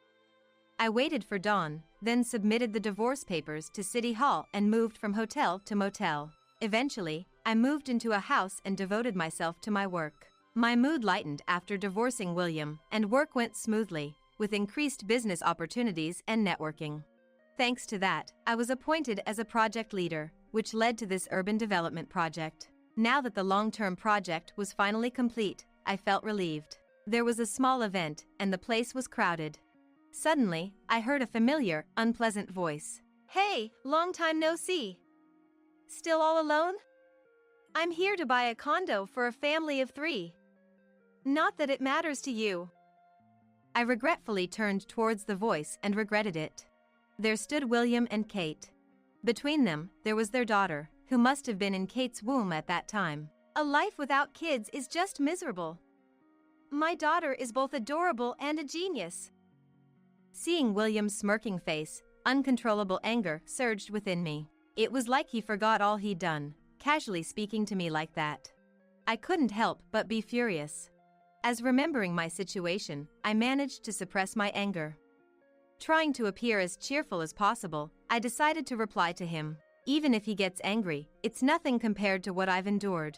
S1: I waited for dawn, then submitted the divorce papers to City Hall and moved from hotel to motel. Eventually, I moved into a house and devoted myself to my work. My mood lightened after divorcing William, and work went smoothly, with increased business opportunities and networking. Thanks to that, I was appointed as a project leader, which led to this urban development project. Now that the long-term project was finally complete, I felt relieved. There was a small event, and the place was crowded. Suddenly, I heard a familiar, unpleasant voice.
S2: Hey, long time no see. Still all alone? I'm here to buy a condo for a family of 3. Not that it matters to you.
S1: I regretfully turned towards the voice and regretted it. There stood William and Kate. Between them, there was their daughter, who must have been in Kate's womb at that time.
S2: A life without kids is just miserable. My daughter is both adorable and a genius.
S1: Seeing William's smirking face, uncontrollable anger surged within me. It was like he forgot all he'd done, casually speaking to me like that. I couldn't help but be furious. As remembering my situation, I managed to suppress my anger. Trying to appear as cheerful as possible, I decided to reply to him. Even if he gets angry, it's nothing compared to what I've endured.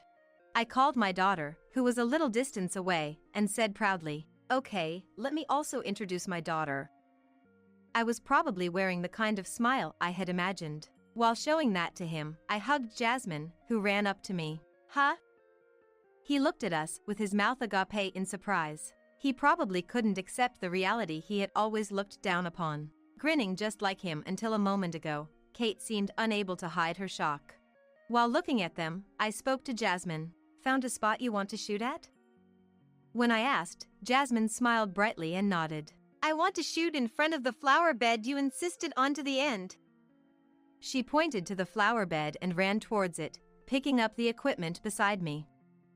S1: I called my daughter, who was a little distance away, and said proudly, "Okay, let me also introduce my daughter." I was probably wearing the kind of smile I had imagined. While showing that to him, I hugged Jasmine, who ran up to me.
S2: Huh?
S1: He looked at us with his mouth agape in surprise. He probably couldn't accept the reality he had always looked down upon. Grinning just like him until a moment ago, Kate seemed unable to hide her shock. While looking at them, I spoke to Jasmine. "Found a spot you want to shoot at?" When I asked, Jasmine smiled brightly and nodded.
S2: I want to shoot in front of the flower bed you insisted on to the end.
S1: She pointed to the flower bed and ran towards it, picking up the equipment beside me.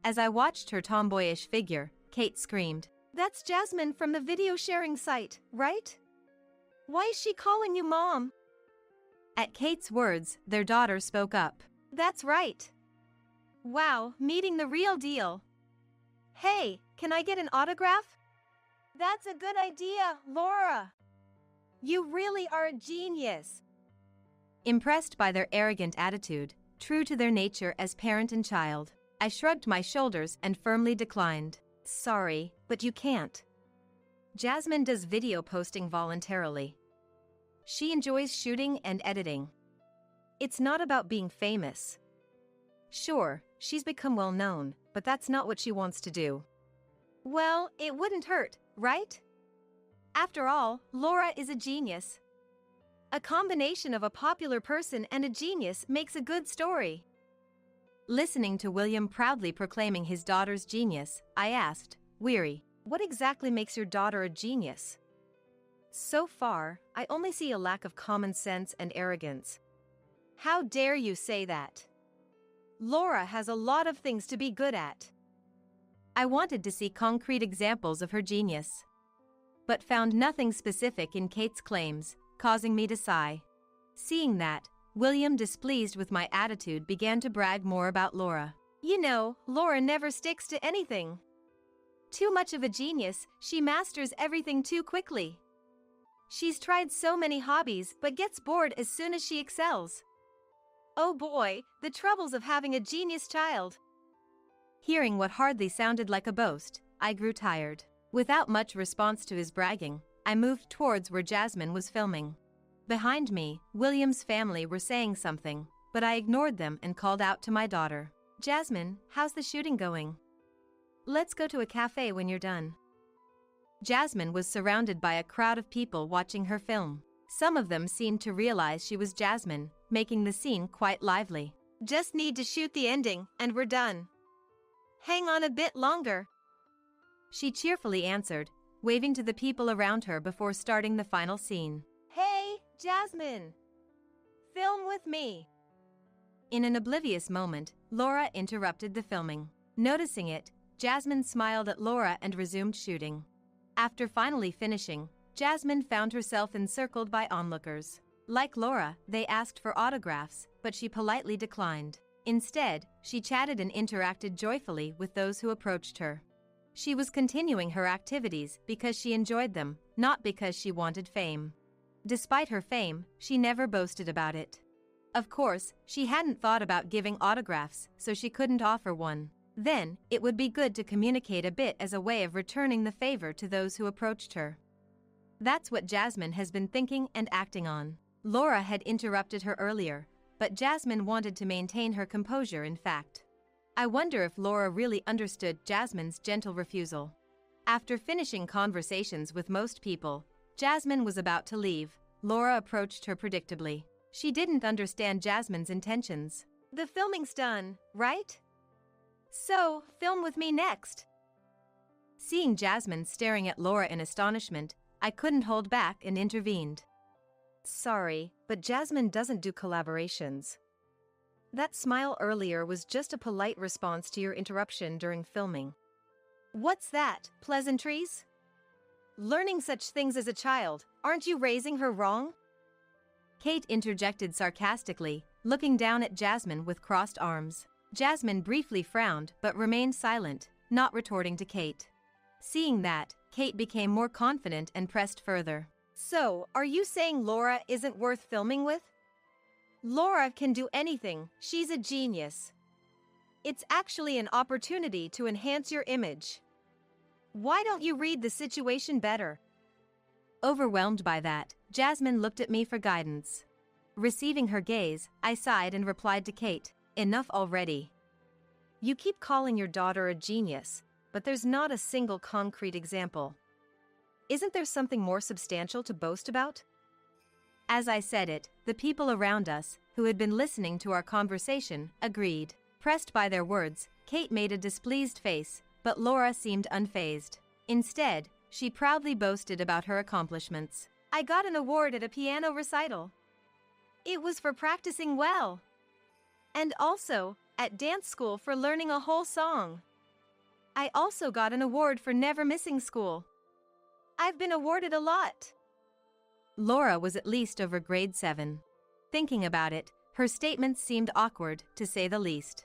S1: As I watched her tomboyish figure, Kate screamed,
S2: "That's Jasmine from the video sharing site, right? Why is she calling you Mom?"
S1: At Kate's words, their daughter spoke up.
S2: "That's right. Wow, meeting the real deal. Hey, can I get an autograph?" "That's a good idea, Laura. You really are a genius."
S1: Impressed by their arrogant attitude, true to their nature as parent and child, I shrugged my shoulders and firmly declined. "Sorry, but you can't. Jasmine does video posting voluntarily. She enjoys shooting and editing. It's not about being famous. Sure, she's become well known, but that's not what she wants to do."
S2: Well, it wouldn't hurt, right? After all, Laura is a genius. A combination of a popular person and a genius makes a good story.
S1: Listening to William proudly proclaiming his daughter's genius, I asked, weary, "What exactly makes your daughter a genius?" "So far, I only see a lack of common sense and arrogance."
S2: "How dare you say that? Laura has a lot of things to be good at."
S1: I wanted to see concrete examples of her genius, but found nothing specific in Kate's claims, causing me to sigh. Seeing that, William, displeased with my attitude, began to brag more about Laura.
S2: "You know, Laura never sticks to anything. Too much of a genius, she masters everything too quickly. She's tried so many hobbies but gets bored as soon as she excels. Oh boy, the troubles of having a genius child."
S1: Hearing what hardly sounded like a boast, I grew tired. Without much response to his bragging, I moved towards where Jasmine was filming. Behind me, William's family were saying something, but I ignored them and called out to my daughter. "Jasmine, how's the shooting going? Let's go to a cafe when you're done." Jasmine was surrounded by a crowd of people watching her film. Some of them seemed to realize she was Jasmine, making the scene quite lively.
S2: "Just need to shoot the ending, and we're done." Hang on a bit longer,
S1: she cheerfully answered, waving to the people around her before starting the final scene.
S2: Hey, Jasmine! Film with me!
S1: In an oblivious moment, Laura interrupted the filming. Noticing it, Jasmine smiled at Laura and resumed shooting. After finally finishing, Jasmine found herself encircled by onlookers. Like Laura, they asked for autographs, but she politely declined. Instead, she chatted and interacted joyfully with those who approached her. She was continuing her activities because she enjoyed them, not because she wanted fame. Despite her fame, she never boasted about it. Of course, she hadn't thought about giving autographs, so she couldn't offer one. Then, it would be good to communicate a bit as a way of returning the favor to those who approached her. That's what Jasmine has been thinking and acting on. Laura had interrupted her earlier, but Jasmine wanted to maintain her composure in fact. I wonder if Laura really understood Jasmine's gentle refusal. After finishing conversations with most people, Jasmine was about to leave. Laura approached her predictably. She didn't understand Jasmine's intentions.
S2: The filming's done, right? So, film with me next.
S1: Seeing Jasmine staring at Laura in astonishment, I couldn't hold back and intervened.
S2: Sorry, but Jasmine doesn't do collaborations. That smile earlier was just a polite response to your interruption during filming. What's that, pleasantries? Learning such things as a child, aren't you raising her wrong?
S1: Kate interjected sarcastically, looking down at Jasmine with crossed arms. Jasmine briefly frowned but remained silent, not retorting to Kate. Seeing that, Kate became more confident and pressed further.
S2: So, are you saying Laura isn't worth filming with? Laura can do anything, she's a genius. It's actually an opportunity to enhance your image. Why don't you read the situation better?
S1: Overwhelmed by that, Jasmine looked at me for guidance. Receiving her gaze, I sighed and replied to Kate, "Enough already."
S2: You keep calling your daughter a genius, but there's not a single concrete example. Isn't there something more substantial to boast about?
S1: As I said it, the people around us, who had been listening to our conversation, agreed. Pressed by their words, Kate made a displeased face, but Laura seemed unfazed. Instead, she proudly boasted about her accomplishments.
S2: I got an award at a piano recital. It was for practicing well. And also, at dance school for learning a whole song. I also got an award for never missing school. I've been awarded a lot.
S1: Laura was at least over grade 7. Thinking about it, her statements seemed awkward, to say the least.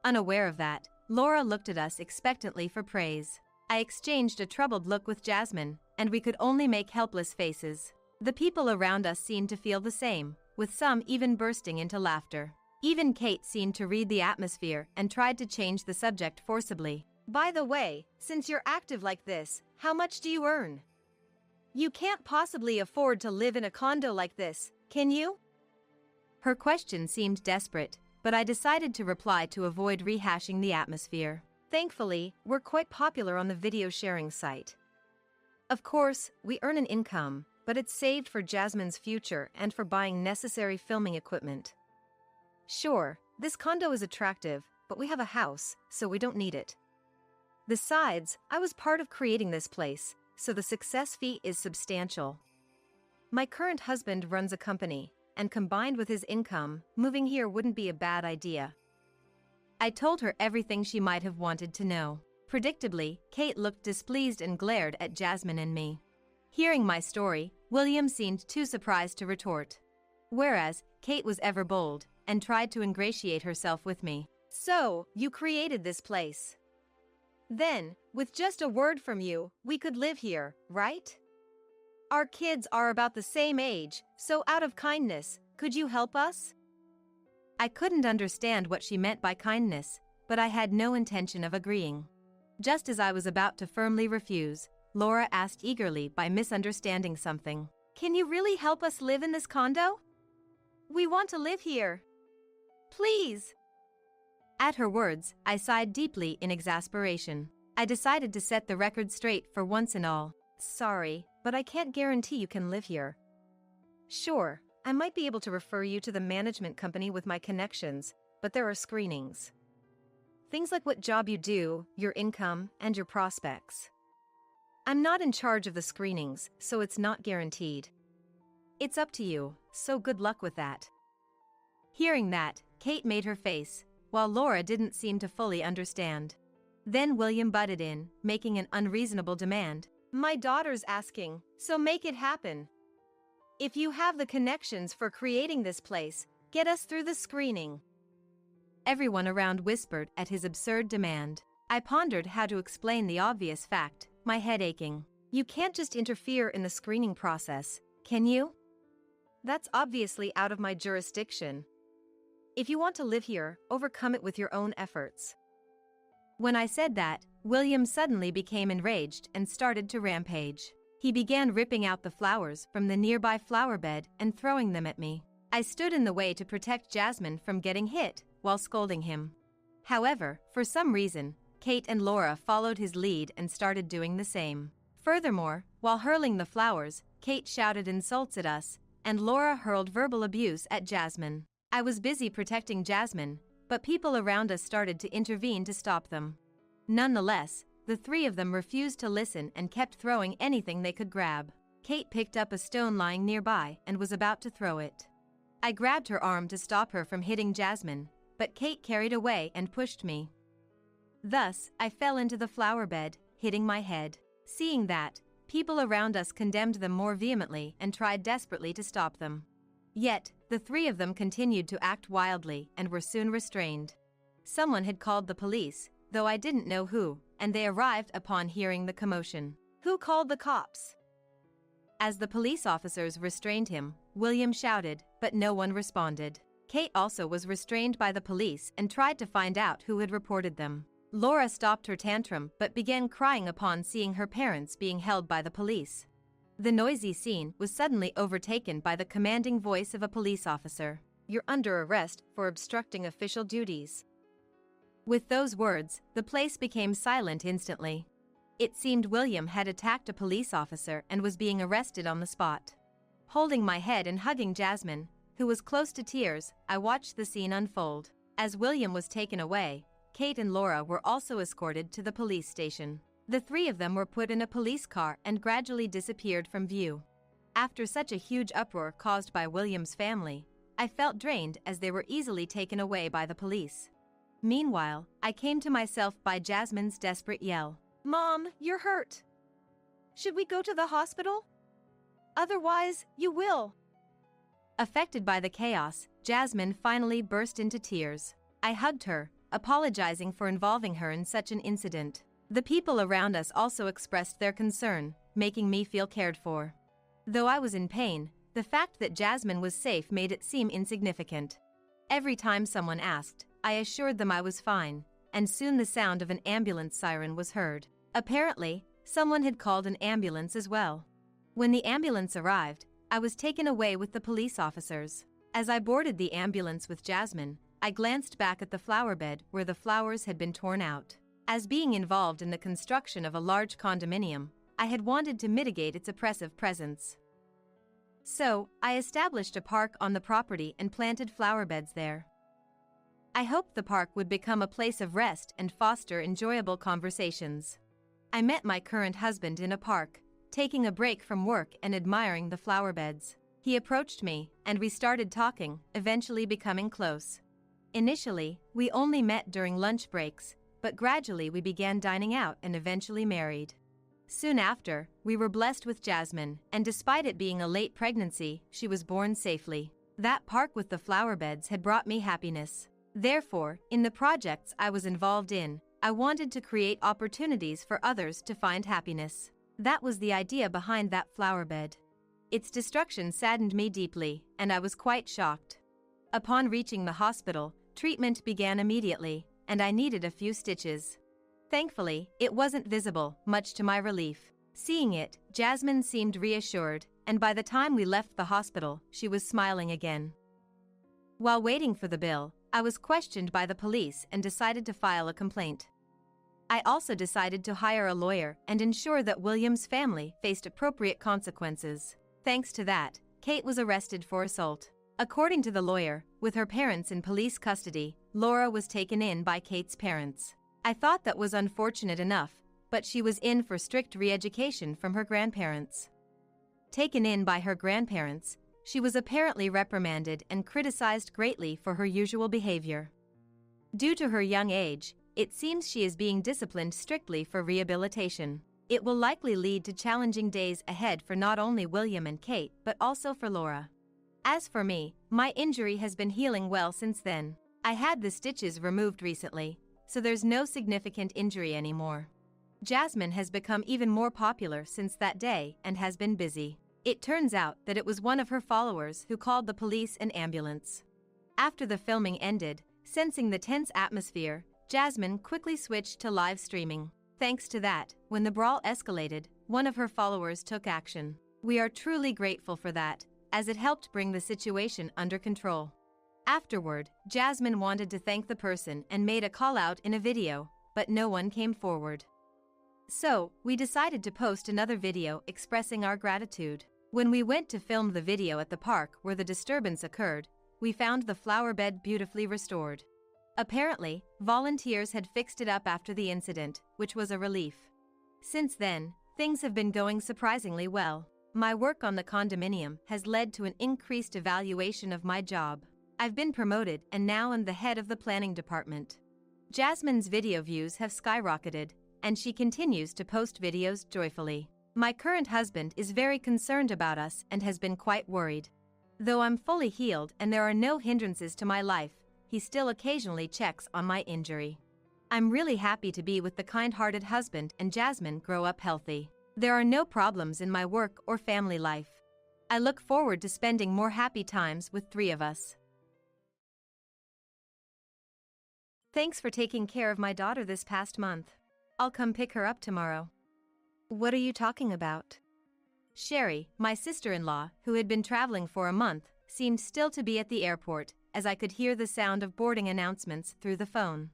S1: Unaware of that, Laura looked at us expectantly for praise. I exchanged a troubled look with Jasmine, and we could only make helpless faces. The people around us seemed to feel the same, with some even bursting into laughter. Even Kate seemed to read the atmosphere and tried to change the subject forcibly.
S2: By the way, since you're active like this, how much do you earn? You can't possibly afford to live in a condo like this, can you?
S1: Her question seemed desperate, but I decided to reply to avoid rehashing the atmosphere.
S2: Thankfully, we're quite popular on the video sharing site. Of course, we earn an income, but it's saved for Jasmine's future and for buying necessary filming equipment. Sure, this condo is attractive, but we have a house, so we don't need it. Besides, I was part of creating this place, so the success fee is substantial. My current husband runs a company, and combined with his income, moving here wouldn't be a bad idea.
S1: I told her everything she might have wanted to know. Predictably, Kate looked displeased and glared at Jasmine and me. Hearing my story, William seemed too surprised to retort. Whereas, Kate was ever bold, and tried to ingratiate herself with me.
S2: So, you created this place. Then, with just a word from you, we could live here, right? Our kids are about the same age, so out of kindness, could you help us?
S1: I couldn't understand what she meant by kindness, but I had no intention of agreeing. Just as I was about to firmly refuse, Laura asked eagerly by misunderstanding something.
S2: Can you really help us live in this condo? We want to live here. Please.
S1: At her words, I sighed deeply in exasperation. I decided to set the record straight for once and all.
S2: Sorry, but I can't guarantee you can live here. Sure, I might be able to refer you to the management company with my connections, but there are screenings. Things like what job you do, your income, and your prospects. I'm not in charge of the screenings, so it's not guaranteed.
S1: It's up to you, so good luck with that. Hearing that, Kate made her face, while Laura didn't seem to fully understand. Then William butted in, making an unreasonable demand.
S2: My daughter's asking, so make it happen. If you have the connections for creating this place, get us through the screening.
S1: Everyone around whispered at his absurd demand. I pondered how to explain the obvious fact, my head aching.
S2: You can't just interfere in the screening process, can you? That's obviously out of my jurisdiction. If you want to live here, overcome it with your own efforts.
S1: When I said that, William suddenly became enraged and started to rampage. He began ripping out the flowers from the nearby flower bed and throwing them at me. I stood in the way to protect Jasmine from getting hit while scolding him. However, for some reason, Kate and Laura followed his lead and started doing the same. Furthermore, while hurling the flowers, Kate shouted insults at us, and Laura hurled verbal abuse at Jasmine. I was busy protecting Jasmine, but people around us started to intervene to stop them. Nonetheless, the three of them refused to listen and kept throwing anything they could grab. Kate picked up a stone lying nearby and was about to throw it. I grabbed her arm to stop her from hitting Jasmine, but Kate carried away and pushed me. Thus, I fell into the flower bed, hitting my head. Seeing that, people around us condemned them more vehemently and tried desperately to stop them. Yet, the three of them continued to act wildly and were soon restrained. Someone had called the police, though I didn't know who, and they arrived upon hearing the commotion.
S2: Who called the cops?
S1: As the police officers restrained him, William shouted, but no one responded. Kate also was restrained by the police and tried to find out who had reported them. Laura stopped her tantrum but began crying upon seeing her parents being held by the police. The noisy scene was suddenly overtaken by the commanding voice of a police officer.
S2: You're under arrest for obstructing official duties.
S1: With those words, the place became silent instantly. It seemed William had attacked a police officer and was being arrested on the spot. Holding my head and hugging Jasmine, who was close to tears, I watched the scene unfold. As William was taken away, Kate and Laura were also escorted to the police station. The three of them were put in a police car and gradually disappeared from view. After such a huge uproar caused by William's family, I felt drained as they were easily taken away by the police. Meanwhile, I came to myself by Jasmine's desperate yell.
S2: Mom, you're hurt. Should we go to the hospital? Otherwise, you will.
S1: Affected by the chaos, Jasmine finally burst into tears. I hugged her, apologizing for involving her in such an incident. The people around us also expressed their concern, making me feel cared for. Though I was in pain, the fact that Jasmine was safe made it seem insignificant. Every time someone asked, I assured them I was fine, and soon the sound of an ambulance siren was heard. Apparently, someone had called an ambulance as well. When the ambulance arrived, I was taken away with the police officers. As I boarded the ambulance with Jasmine, I glanced back at the flower bed where the flowers had been torn out. As being involved in the construction of a large condominium, I had wanted to mitigate its oppressive presence. So, I established a park on the property and planted flower beds there. I hoped the park would become a place of rest and foster enjoyable conversations. I met my current husband in a park, taking a break from work and admiring the flower beds. He approached me, and we started talking, eventually becoming close. Initially, we only met during lunch breaks, but gradually we began dining out and eventually married. Soon after, we were blessed with Jasmine, and despite it being a late pregnancy, she was born safely. That park with the flower beds had brought me happiness. Therefore, in the projects I was involved in, I wanted to create opportunities for others to find happiness. That was the idea behind that flower bed. Its destruction saddened me deeply, and I was quite shocked. Upon reaching the hospital, treatment began immediately, and I needed a few stitches. Thankfully, it wasn't visible, much to my relief. Seeing it, Jasmine seemed reassured, and by the time we left the hospital, she was smiling again. While waiting for the bill, I was questioned by the police and decided to file a complaint. I also decided to hire a lawyer and ensure that William's family faced appropriate consequences. Thanks to that, Kate was arrested for assault. According to the lawyer, with her parents in police custody, Laura was taken in by Kate's parents. I thought that was unfortunate enough, but she was in for strict re-education from her grandparents. Taken in by her grandparents, she was apparently reprimanded and criticized greatly for her usual behavior. Due to her young age, it seems she is being disciplined strictly for rehabilitation. It will likely lead to challenging days ahead for not only William and Kate but also for Laura. As for me, my injury has been healing well since then. I had the stitches removed recently, so there's no significant injury anymore. Jasmine has become even more popular since that day and has been busy. It turns out that it was one of her followers who called the police and ambulance. After the filming ended, sensing the tense atmosphere, Jasmine quickly switched to live streaming. Thanks to that, when the brawl escalated, one of her followers took action. We are truly grateful for that, as it helped bring the situation under control. Afterward, Jasmine wanted to thank the person and made a call out in a video, but no one came forward. So, we decided to post another video expressing our gratitude. When we went to film the video at the park where the disturbance occurred, we found the flower bed beautifully restored. Apparently, volunteers had fixed it up after the incident, which was a relief. Since then, things have been going surprisingly well. My work on the condominium has led to an increased evaluation of my job. I've been promoted and now am the head of the planning department. Jasmine's video views have skyrocketed, and she continues to post videos joyfully. My current husband is very concerned about us and has been quite worried. Though I'm fully healed and there are no hindrances to my life, he still occasionally checks on my injury. I'm really happy to be with the kind-hearted husband and Jasmine grow up healthy. There are no problems in my work or family life. I look forward to spending more happy times with three of us. Thanks for taking care of my daughter this past month. I'll come pick her up tomorrow.
S2: What are you talking about?
S1: Sherry, my sister-in-law, who had been traveling for a month, seemed still to be at the airport, as I could hear the sound of boarding announcements through the phone.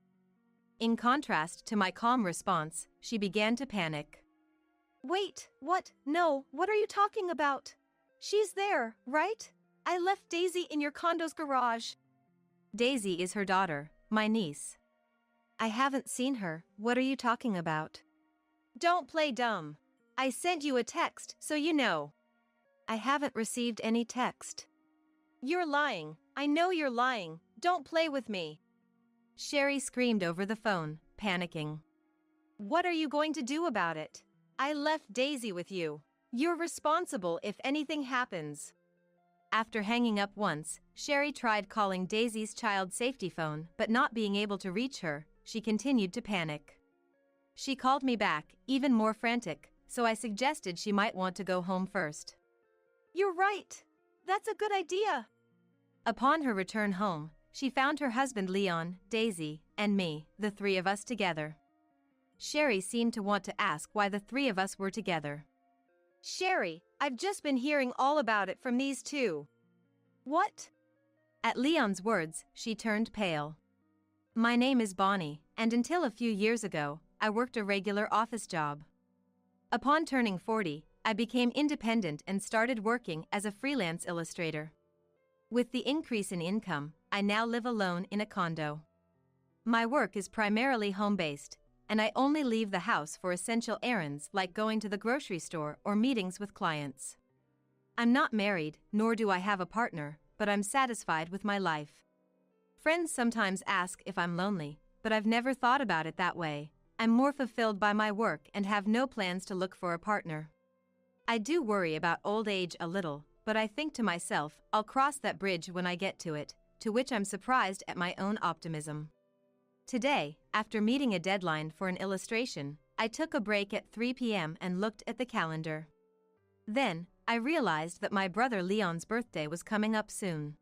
S1: In contrast to my calm response, she began to panic.
S2: Wait, what? No, what are you talking about? She's there, right? I left Daisy in your condo's garage.
S1: Daisy is her daughter, my niece.
S2: I haven't seen her. What are you talking about?
S1: Don't play dumb. I sent you a text, so you know.
S2: I haven't received any text.
S1: You're lying. I know you're lying. Don't play with me. Sherry screamed over the phone, panicking. What are you going to do about it? I left Daisy with you. You're responsible if anything happens. After hanging up once, Sherry tried calling Daisy's child safety phone, but not being able to reach her, she continued to panic. She called me back, even more frantic, so I suggested she might want to go home first.
S2: You're right. That's a good idea.
S1: Upon her return home, she found her husband Leon, Daisy, and me, the three of us together. Sherry seemed to want to ask why the three of us were together. Sherry, I've just been hearing all about it from these two.
S2: What?
S1: At Leon's words, she turned pale. My name is Bonnie, and until a few years ago, I worked a regular office job. Upon turning 40, I became independent and started working as a freelance illustrator. With the increase in income, I now live alone in a condo. My work is primarily home-based, and I only leave the house for essential errands like going to the grocery store or meetings with clients. I'm not married, nor do I have a partner, but I'm satisfied with my life. Friends sometimes ask if I'm lonely, but I've never thought about it that way. I'm more fulfilled by my work and have no plans to look for a partner. I do worry about old age a little, but I think to myself, I'll cross that bridge when I get to it, to which I'm surprised at my own optimism. Today, after meeting a deadline for an illustration, I took a break at 3 p.m. and looked at the calendar. Then, I realized that my brother Leon's birthday was coming up soon.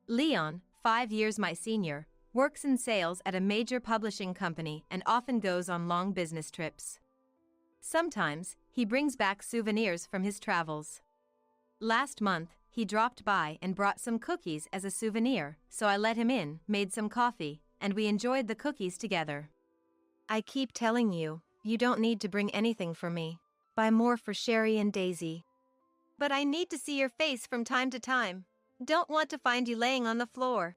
S1: Leon, 5 years my senior, works in sales at a major publishing company and often goes on long business trips. Sometimes, he brings back souvenirs from his travels. Last month, he dropped by and brought some cookies as a souvenir, so I let him in, made some coffee, and we enjoyed the cookies together.
S2: I keep telling you, you don't need to bring anything for me. Buy more for Sherry and Daisy.
S1: But I need to see your face from time to time.
S2: Don't want to find you laying on the floor.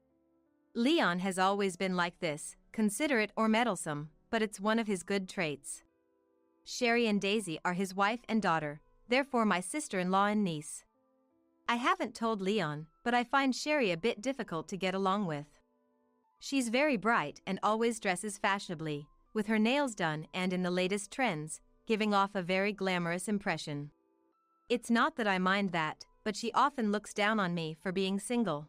S1: Leon has always been like this, considerate or meddlesome, but it's one of his good traits. Sherry and Daisy are his wife and daughter, therefore my sister-in-law and niece. I haven't told Leon, but I find Sherry a bit difficult to get along with. She's very bright and always dresses fashionably, with her nails done and in the latest trends, giving off a very glamorous impression. It's not that I mind that, but she often looks down on me for being single.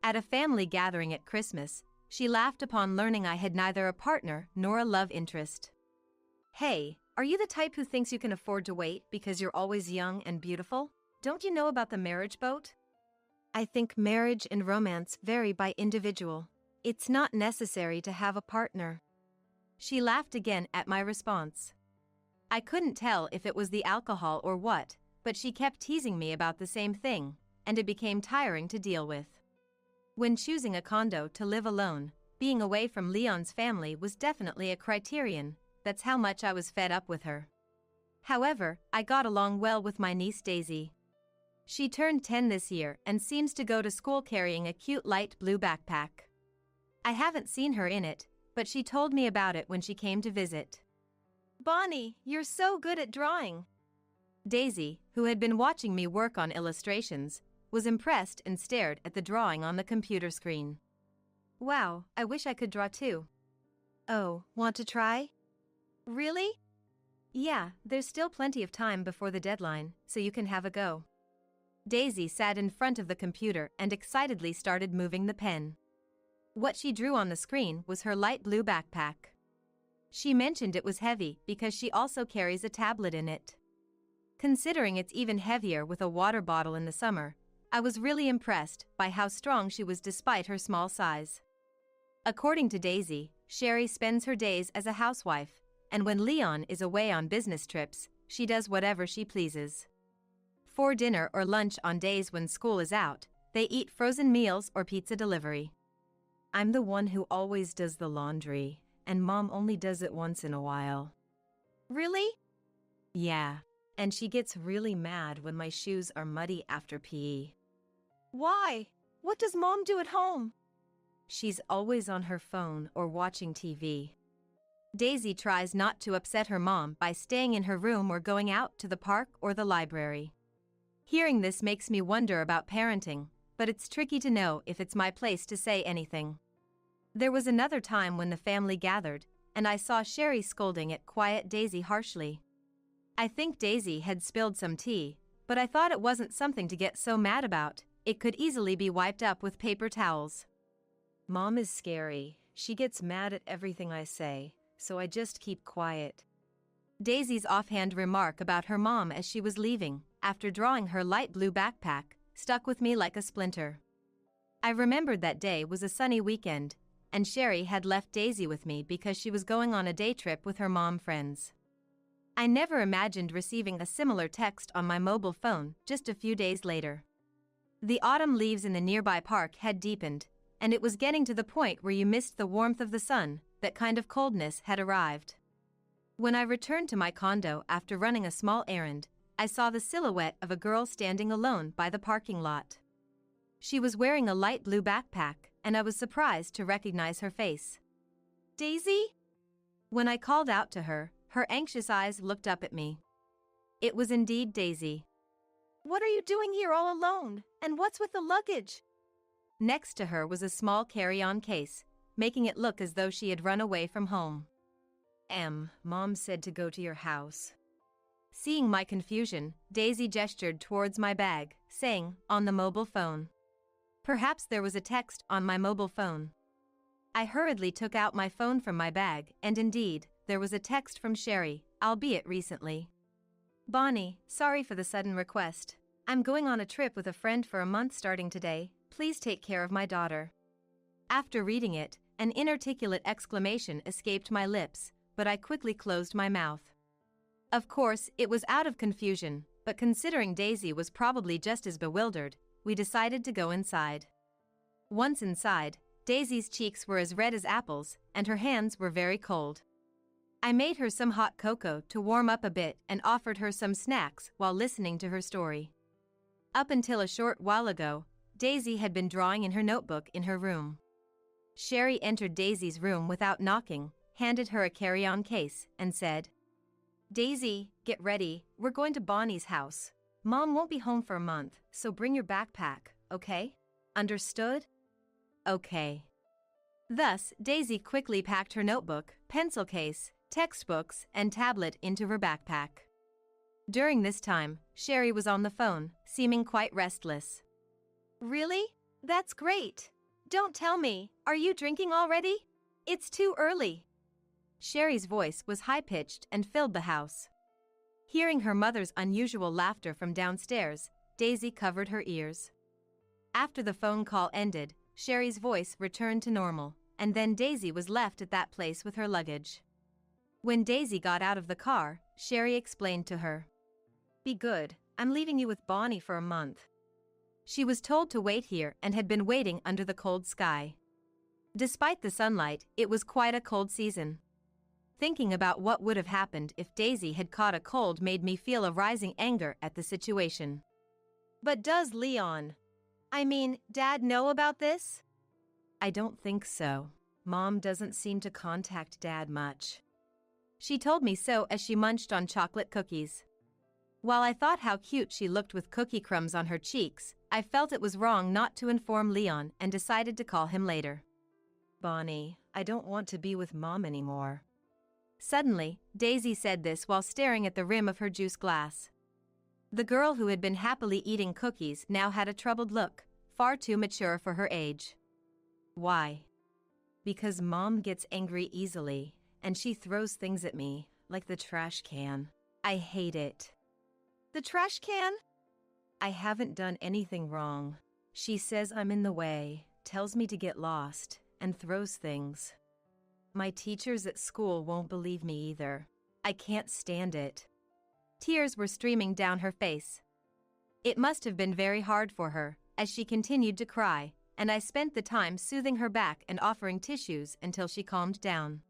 S1: At a family gathering at Christmas, she laughed upon learning I had neither a partner nor a love interest. Hey, are you the type who thinks you can afford to wait because you're always young and beautiful? Don't you know about the marriage boat?
S2: I think marriage and romance vary by individual. It's not necessary to have a partner.
S1: She laughed again at my response. I couldn't tell if it was the alcohol or what, but she kept teasing me about the same thing, and it became tiring to deal with. When choosing a condo to live alone, being away from Leon's family was definitely a criterion. That's how much I was fed up with her. However, I got along well with my niece Daisy. She turned 10 this year and seems to go to school carrying a cute light blue backpack. I haven't seen her in it, but she told me about it when she came to visit.
S2: Bonnie, you're so good at drawing.
S1: Daisy, who had been watching me work on illustrations, was impressed and stared at the drawing on the computer screen.
S2: Wow, I wish I could draw too. Oh, want to try? Really?
S1: Yeah, there's still plenty of time before the deadline, so you can have a go. Daisy sat in front of the computer and excitedly started moving the pen. What she drew on the screen was her light blue backpack. She mentioned it was heavy because she also carries a tablet in it. Considering it's even heavier with a water bottle in the summer, I was really impressed by how strong she was despite her small size. According to Daisy, Sherry spends her days as a housewife, and when Leon is away on business trips, she does whatever she pleases. For dinner or lunch on days when school is out, they eat frozen meals or pizza delivery. I'm the one who always does the laundry, and Mom only does it once in a while.
S2: Really?
S1: Yeah, and she gets really mad when my shoes are muddy after PE.
S2: Why? What does Mom do at home?
S1: She's always on her phone or watching TV. Daisy tries not to upset her mom by staying in her room or going out to the park or the library. Hearing this makes me wonder about parenting, but it's tricky to know if it's my place to say anything. There was another time when the family gathered, and I saw Sherry scolding at quiet Daisy harshly. I think Daisy had spilled some tea, but I thought it wasn't something to get so mad about. It could easily be wiped up with paper towels. Mom is scary. She gets mad at everything I say, so I just keep quiet. Daisy's offhand remark about her mom as she was leaving, after drawing her light blue backpack, stuck with me like a splinter. I remembered that day was a sunny weekend, and Sherry had left Daisy with me because she was going on a day trip with her mom friends. I never imagined receiving a similar text on my mobile phone just a few days later. The autumn leaves in the nearby park had deepened, and it was getting to the point where you missed the warmth of the sun. That kind of coldness had arrived. When I returned to my condo after running a small errand, I saw the silhouette of a girl standing alone by the parking lot. She was wearing a light blue backpack, and I was surprised to recognize her face.
S2: Daisy?
S1: When I called out to her, her anxious eyes looked up at me. It was indeed Daisy.
S2: What are you doing here all alone? And what's with the luggage?
S1: Next to her was a small carry-on case, making it look as though she had run away from home. Mom said to go to your house. Seeing my confusion, Daisy gestured towards my bag, saying, on the mobile phone. Perhaps there was a text on my mobile phone. I hurriedly took out my phone from my bag, and indeed, there was a text from Sherry, albeit recently. Bonnie, sorry for the sudden request. I'm going on a trip with a friend for a month starting today. Please take care of my daughter. After reading it, an inarticulate exclamation escaped my lips, but I quickly closed my mouth. Of course, it was out of confusion, but considering Daisy was probably just as bewildered, we decided to go inside. Once inside, Daisy's cheeks were as red as apples, and her hands were very cold. I made her some hot cocoa to warm up a bit and offered her some snacks while listening to her story. Up until a short while ago, Daisy had been drawing in her notebook in her room. Sherry entered Daisy's room without knocking, handed her a carry-on case, and said, "Daisy, get ready, we're going to Bonnie's house. Mom won't be home for a month, so bring your backpack, okay? Understood?" "Okay." Thus, Daisy quickly packed her notebook, pencil case, textbooks, and tablet into her backpack. During this time, Sherry was on the phone, seeming quite restless.
S2: Really? That's great. Don't tell me, are you drinking already? It's too early.
S1: Sherry's voice was high-pitched and filled the house. Hearing her mother's unusual laughter from downstairs, Daisy covered her ears. After the phone call ended, Sherry's voice returned to normal, and then Daisy was left at that place with her luggage. When Daisy got out of the car, Sherry explained to her,
S2: "Be good, I'm leaving you with Bonnie for a month."
S1: She was told to wait here and had been waiting under the cold sky. Despite the sunlight, it was quite a cold season. Thinking about what would have happened if Daisy had caught a cold made me feel a rising anger at the situation.
S2: But does Dad know about this?
S1: I don't think so. Mom doesn't seem to contact Dad much. She told me so as she munched on chocolate cookies. While I thought how cute she looked with cookie crumbs on her cheeks, I felt it was wrong not to inform Leon and decided to call him later.
S2: "Bonnie, I don't want to be with Mom anymore."
S1: Suddenly, Daisy said this while staring at the rim of her juice glass. The girl who had been happily eating cookies now had a troubled look, far too mature for her age.
S2: "Why?"
S1: "Because Mom gets angry easily, and she throws things at me, like the trash can. I hate it."
S2: "The trash can?"
S1: "I haven't done anything wrong. She says I'm in the way, tells me to get lost, and throws things. My teachers at school won't believe me either. I can't stand it." Tears were streaming down her face. It must have been very hard for her, as she continued to cry, and I spent the time soothing her back and offering tissues until she calmed down.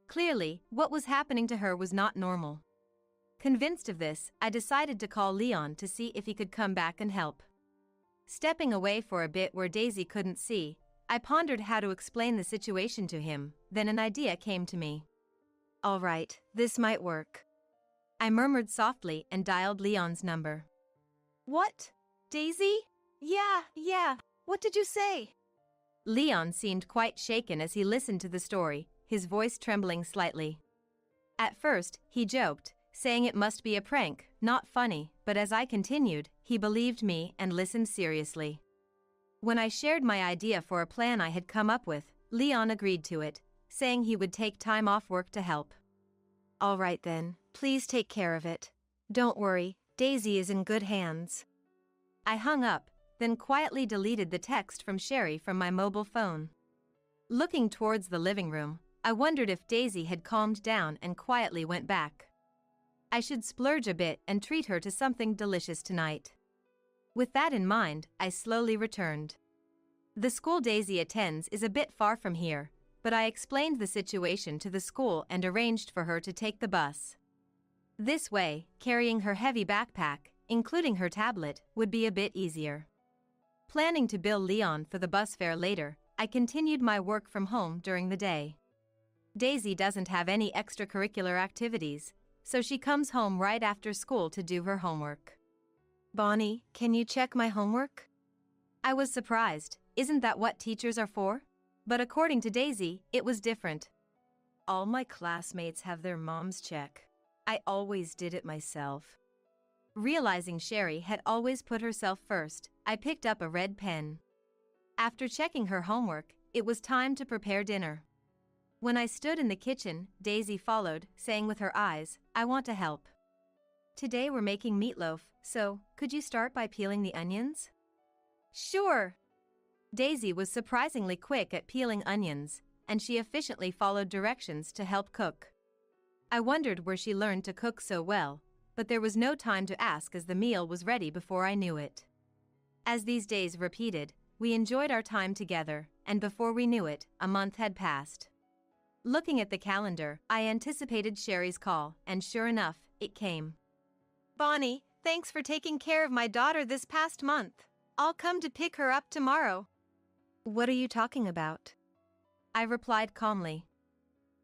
S1: Clearly, what was happening to her was not normal. Convinced of this, I decided to call Leon to see if he could come back and help. Stepping away for a bit where Daisy couldn't see, I pondered how to explain the situation to him, then an idea came to me.
S2: "All right, this might work."
S1: I murmured softly and dialed Leon's number.
S2: "What? Daisy? Yeah, what did you say?"
S1: Leon seemed quite shaken as he listened to the story, his voice trembling slightly. At first, he joked, saying it must be a prank, not funny, but as I continued, he believed me and listened seriously. When I shared my idea for a plan I had come up with, Leon agreed to it, saying he would take time off work to help.
S2: "All right then, please take care of it. Don't worry, Daisy is in good hands."
S1: I hung up, then quietly deleted the text from Sherry from my mobile phone. Looking towards the living room, I wondered if Daisy had calmed down and quietly went back. I should splurge a bit and treat her to something delicious tonight. With that in mind, I slowly returned. The school Daisy attends is a bit far from here, but I explained the situation to the school and arranged for her to take the bus. This way, carrying her heavy backpack, including her tablet, would be a bit easier. Planning to bill Leon for the bus fare later, I continued my work from home during the day. Daisy doesn't have any extracurricular activities, so she comes home right after school to do her homework.
S2: "Bonnie, can you check my homework?"
S1: I was surprised. Isn't that what teachers are for? But according to Daisy, it was different.
S2: "All my classmates have their moms check. I always did it myself."
S1: Realizing Sherry had always put herself first, I picked up a red pen. After checking her homework, it was time to prepare dinner. When I stood in the kitchen, Daisy followed, saying with her eyes, "I want to help. Today we're making meatloaf, so could you start by peeling the onions?"
S2: "Sure."
S1: Daisy was surprisingly quick at peeling onions, and she efficiently followed directions to help cook. I wondered where she learned to cook so well, but there was no time to ask as the meal was ready before I knew it. As these days repeated, we enjoyed our time together, and before we knew it, a month had passed. Looking at the calendar, I anticipated Sherry's call, and sure enough, it came.
S2: "Bonnie, thanks for taking care of my daughter this past month." I'll come to pick her up tomorrow. What are you talking about?
S1: I replied calmly.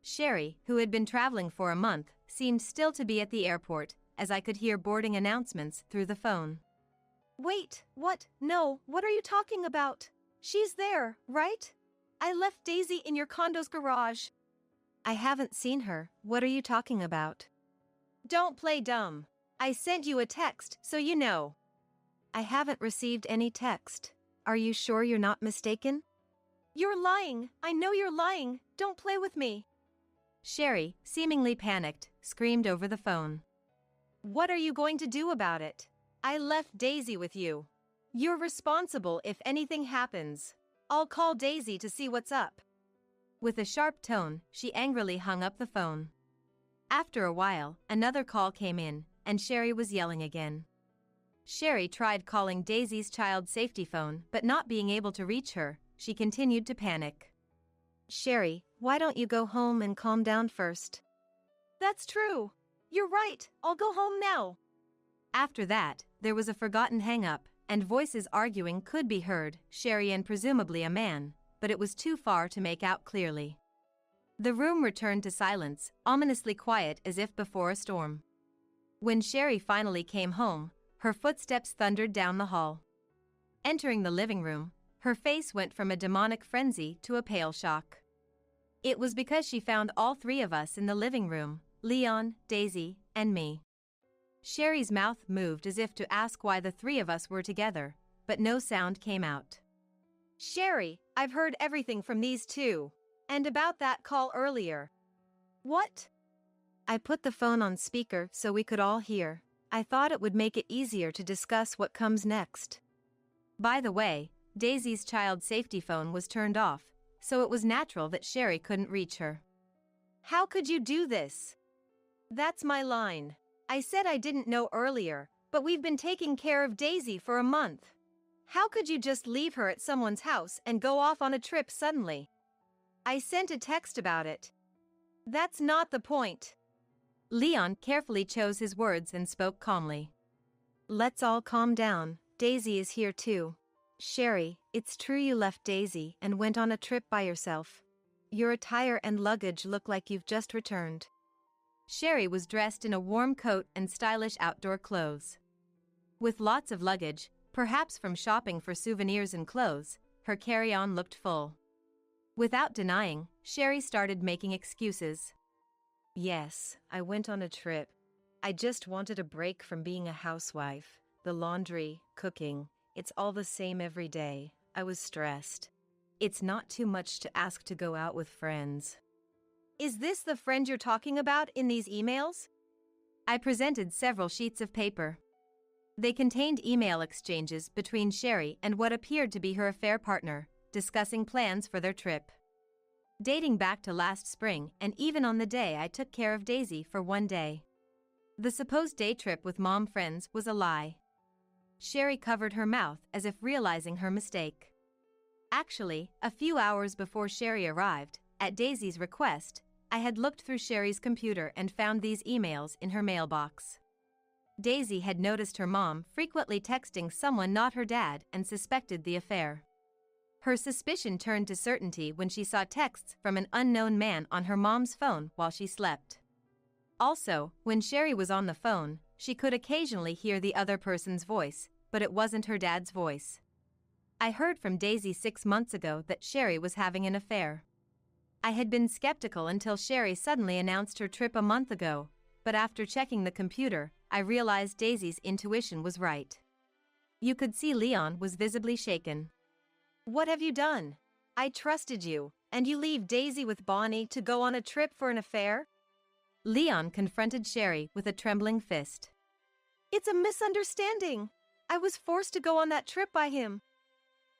S1: Sherry, who had been traveling for a month, seemed still to be at the airport, as I could hear boarding announcements through the phone.
S2: Wait, what? No, what are you talking about? She's there, right? I left Daisy in your condo's garage. I haven't seen her. What are you talking about? Don't play dumb. I sent you a text, so you know. I haven't received any text. Are you sure you're not mistaken? You're lying. I know you're lying. Don't play with me.
S1: Sherry, seemingly panicked, screamed over the phone.
S2: What are you going to do about it? I left Daisy with you. You're responsible if anything happens. I'll call Daisy to see what's up.
S1: With a sharp tone, she angrily hung up the phone. After a while, another call came in, and Sherry was yelling again. Sherry tried calling Daisy's child safety phone, but not being able to reach her, she continued to panic.
S2: Sherry, why don't you go home and calm down first? That's true. You're right. I'll go home now.
S1: After that, there was a forgotten hang-up, and voices arguing could be heard, Sherry and presumably a man, but it was too far to make out clearly. The room returned to silence, ominously quiet as if before a storm. When Sherry finally came home, her footsteps thundered down the hall. Entering the living room, her face went from a demonic frenzy to a pale shock. It was because she found all three of us in the living room, Leon, Daisy, and me. Sherry's mouth moved as if to ask why the three of us were together, but no sound came out.
S2: Sherry, I've heard everything from these two. And about that call earlier. What? I put the phone on speaker so we could all hear. I thought it would make it easier to discuss what comes next.
S1: By the way, Daisy's child safety phone was turned off, so it was natural that Sherry couldn't reach her.
S2: How could you do this? That's my line. I said I didn't know earlier, but we've been taking care of Daisy for a month. How could you just leave her at someone's house and go off on a trip suddenly? I sent a text about it. That's not the point.
S1: Leon carefully chose his words and spoke calmly.
S2: Let's all calm down. Daisy is here too. Sherry, it's true you left Daisy and went on a trip by yourself. Your attire and luggage look like you've just returned.
S1: Sherry was dressed in a warm coat and stylish outdoor clothes. With lots of luggage, perhaps from shopping for souvenirs and clothes, her carry-on looked full. Without denying, Sherry started making excuses.
S2: Yes, I went on a trip. I just wanted a break from being a housewife. The laundry, cooking, it's all the same every day. I was stressed. It's not too much to ask to go out with friends. Is this the friend you're talking about in these emails?
S1: I presented several sheets of paper. They contained email exchanges between Sherry and what appeared to be her affair partner, discussing plans for their trip. Dating back to last spring and even on the day I took care of Daisy for one day. The supposed day trip with mom friends was a lie. Sherry covered her mouth as if realizing her mistake. Actually, a few hours before Sherry arrived, at Daisy's request, I had looked through Sherry's computer and found these emails in her mailbox. Daisy had noticed her mom frequently texting someone not her dad and suspected the affair. Her suspicion turned to certainty when she saw texts from an unknown man on her mom's phone while she slept. Also, when Sherry was on the phone, she could occasionally hear the other person's voice, but it wasn't her dad's voice. I heard from Daisy 6 months ago that Sherry was having an affair. I had been skeptical until Sherry suddenly announced her trip a month ago, but after checking the computer, I realized Daisy's intuition was right. You could see Leon was visibly shaken.
S2: What have you done? I trusted you, and you leave Daisy with Bonnie to go on a trip for an affair?
S1: Leon confronted Sherry with a trembling fist.
S2: It's a misunderstanding. I was forced to go on that trip by him.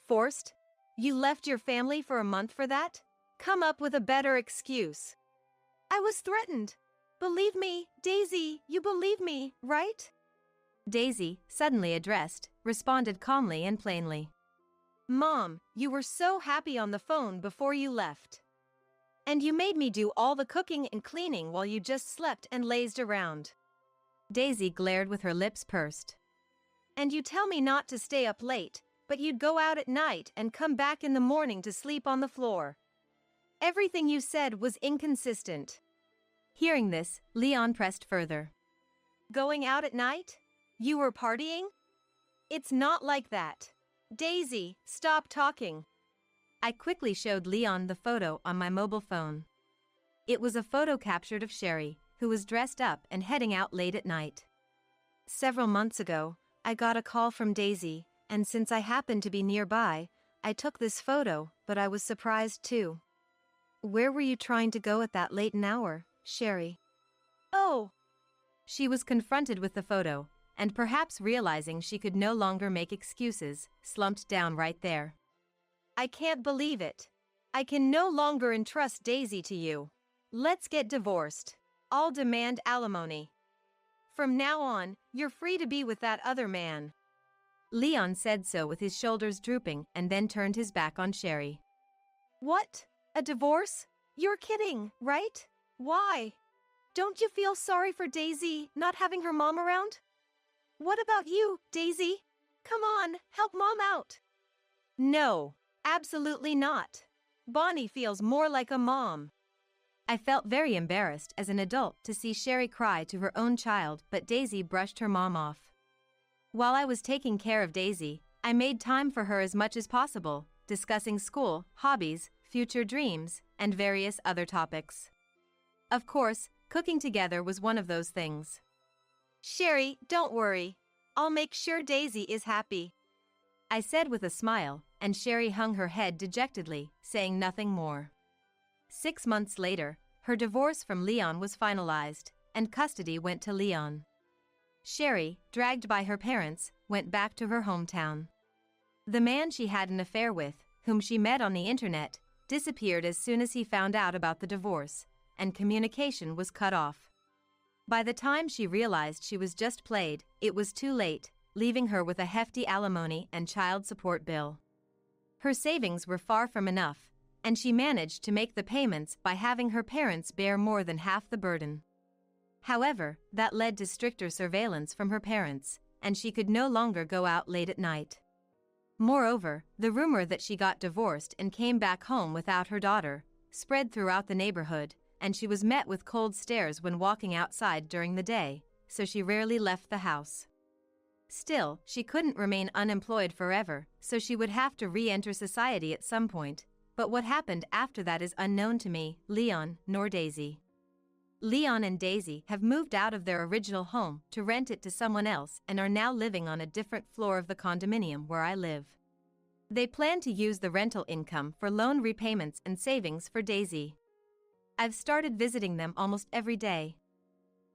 S2: Forced? You left your family for a month for that? Come up with a better excuse. I was threatened. Believe me, Daisy, you believe me, right?
S1: Daisy, suddenly addressed, responded calmly and plainly.
S2: Mom, you were so happy on the phone before you left. And you made me do all the cooking and cleaning while you just slept and lazed around.
S1: Daisy glared with her lips pursed.
S2: And you tell me not to stay up late, but but you'd go out at night and come back in the morning to sleep on the floor. Everything you said was inconsistent.
S1: Hearing this, Leon pressed further.
S2: Going out at night? You were partying? It's not like that. Daisy, stop talking.
S1: I quickly showed Leon the photo on my mobile phone. It was a photo captured of Sherry, who was dressed up and heading out late at night.
S2: Several months ago, I got a call from Daisy, and since I happened to be nearby, I took this photo, but I was surprised too. Where were you trying to go at that late an hour, Sherry? Oh!
S1: She was confronted with the photo, and perhaps realizing she could no longer make excuses, slumped down right there.
S2: I can't believe it. I can no longer entrust Daisy to you. Let's get divorced. I'll demand alimony. From now on, you're free to be with that other man.
S1: Leon said so with his shoulders drooping and then turned his back on Sherry.
S2: What? A divorce? You're kidding, right? Why? Don't you feel sorry for Daisy not having her mom around? What about you, Daisy? Come on, help Mom out. No, absolutely not. Bonnie feels more like a mom.
S1: I felt very embarrassed as an adult to see Sherry cry to her own child, but Daisy brushed her mom off. While I was taking care of Daisy, I made time for her as much as possible, discussing school, hobbies, future dreams, and various other topics. Of course, cooking together was one of those things.
S2: Sherry, don't worry. I'll make sure Daisy is happy,
S1: I said with a smile, and Sherry hung her head dejectedly, saying nothing more. 6 months later, her divorce from Leon was finalized, and custody went to Leon. Sherry, dragged by her parents, went back to her hometown. The man she had an affair with, whom she met on the internet, disappeared as soon as he found out about the divorce, and communication was cut off. By the time she realized she was just played, it was too late, leaving her with a hefty alimony and child support bill. Her savings were far from enough, and she managed to make the payments by having her parents bear more than half the burden. However, that led to stricter surveillance from her parents, and she could no longer go out late at night. Moreover, the rumor that she got divorced and came back home without her daughter spread throughout the neighborhood, and she was met with cold stares when walking outside during the day, so she rarely left the house. Still, she couldn't remain unemployed forever, so she would have to re-enter society at some point, but what happened after that is unknown to me, Leon, nor Daisy. Leon and Daisy have moved out of their original home to rent it to someone else and are now living on a different floor of the condominium where I live. They plan to use the rental income for loan repayments and savings for Daisy. I've started visiting them almost every day.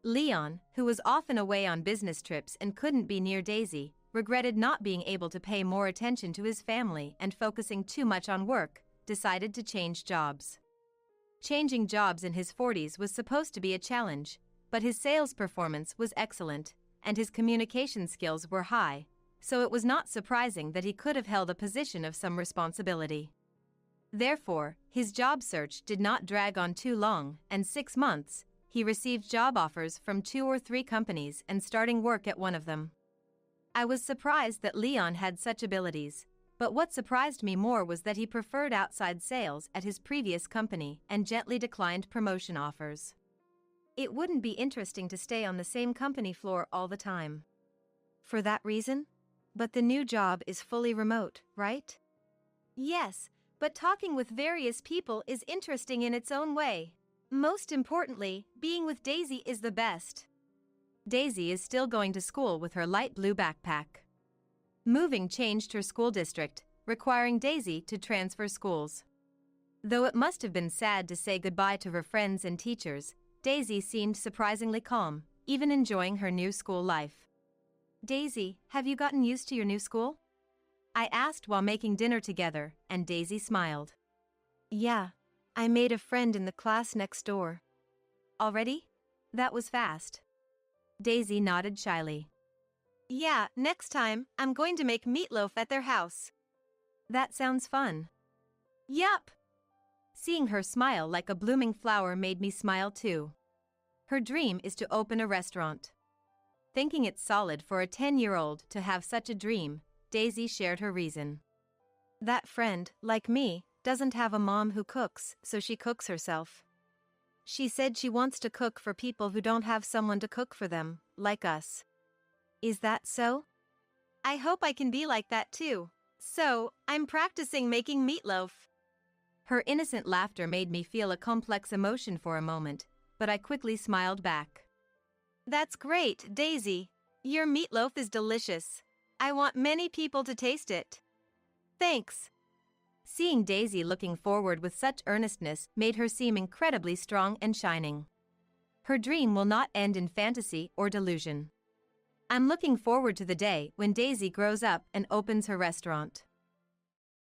S1: Leon, who was often away on business trips and couldn't be near Daisy, regretted not being able to pay more attention to his family and focusing too much on work, decided to change jobs. Changing jobs in his 40s was supposed to be a challenge, but his sales performance was excellent, and his communication skills were high, so it was not surprising that he could have held a position of some responsibility. Therefore, his job search did not drag on too long, and 6 months, he received job offers from 2 or 3 companies and starting work at one of them. I was surprised that Leon had such abilities, but what surprised me more was that he preferred outside sales at his previous company and gently declined promotion offers. It wouldn't be interesting to stay on the same company floor all the time. For that reason? But the new job is fully remote, right? Yes, but talking with various people is interesting in its own way. Most importantly, being with Daisy is the best. Daisy is still going to school with her light blue backpack. Moving changed her school district, requiring Daisy to transfer schools. Though it must have been sad to say goodbye to her friends and teachers, Daisy seemed surprisingly calm, even enjoying her new school life. Daisy, have you gotten used to your new school? I asked while making dinner together, and Daisy smiled. Yeah, I made a friend in the class next door. Already? That was fast. Daisy nodded shyly. Yeah, next time, I'm going to make meatloaf at their house. That sounds fun. Yup. Seeing her smile like a blooming flower made me smile too. Her dream is to open a restaurant. Thinking it's solid for a 10-year-old to have such a dream, Daisy shared her reason.
S2: That friend, like me, doesn't have a mom who cooks, so she cooks herself. She said she wants to cook for people who don't have someone to cook for them, like us. Is that so? I hope I can be like that too. So, I'm practicing making meatloaf.
S1: Her innocent laughter made me feel a complex emotion for a moment, but I quickly smiled back.
S2: That's great, Daisy. Your meatloaf is delicious. I want many people to taste it. Thanks.
S1: Seeing Daisy looking forward with such earnestness made her seem incredibly strong and shining. Her dream will not end in fantasy or delusion. I'm looking forward to the day when Daisy grows up and opens her restaurant.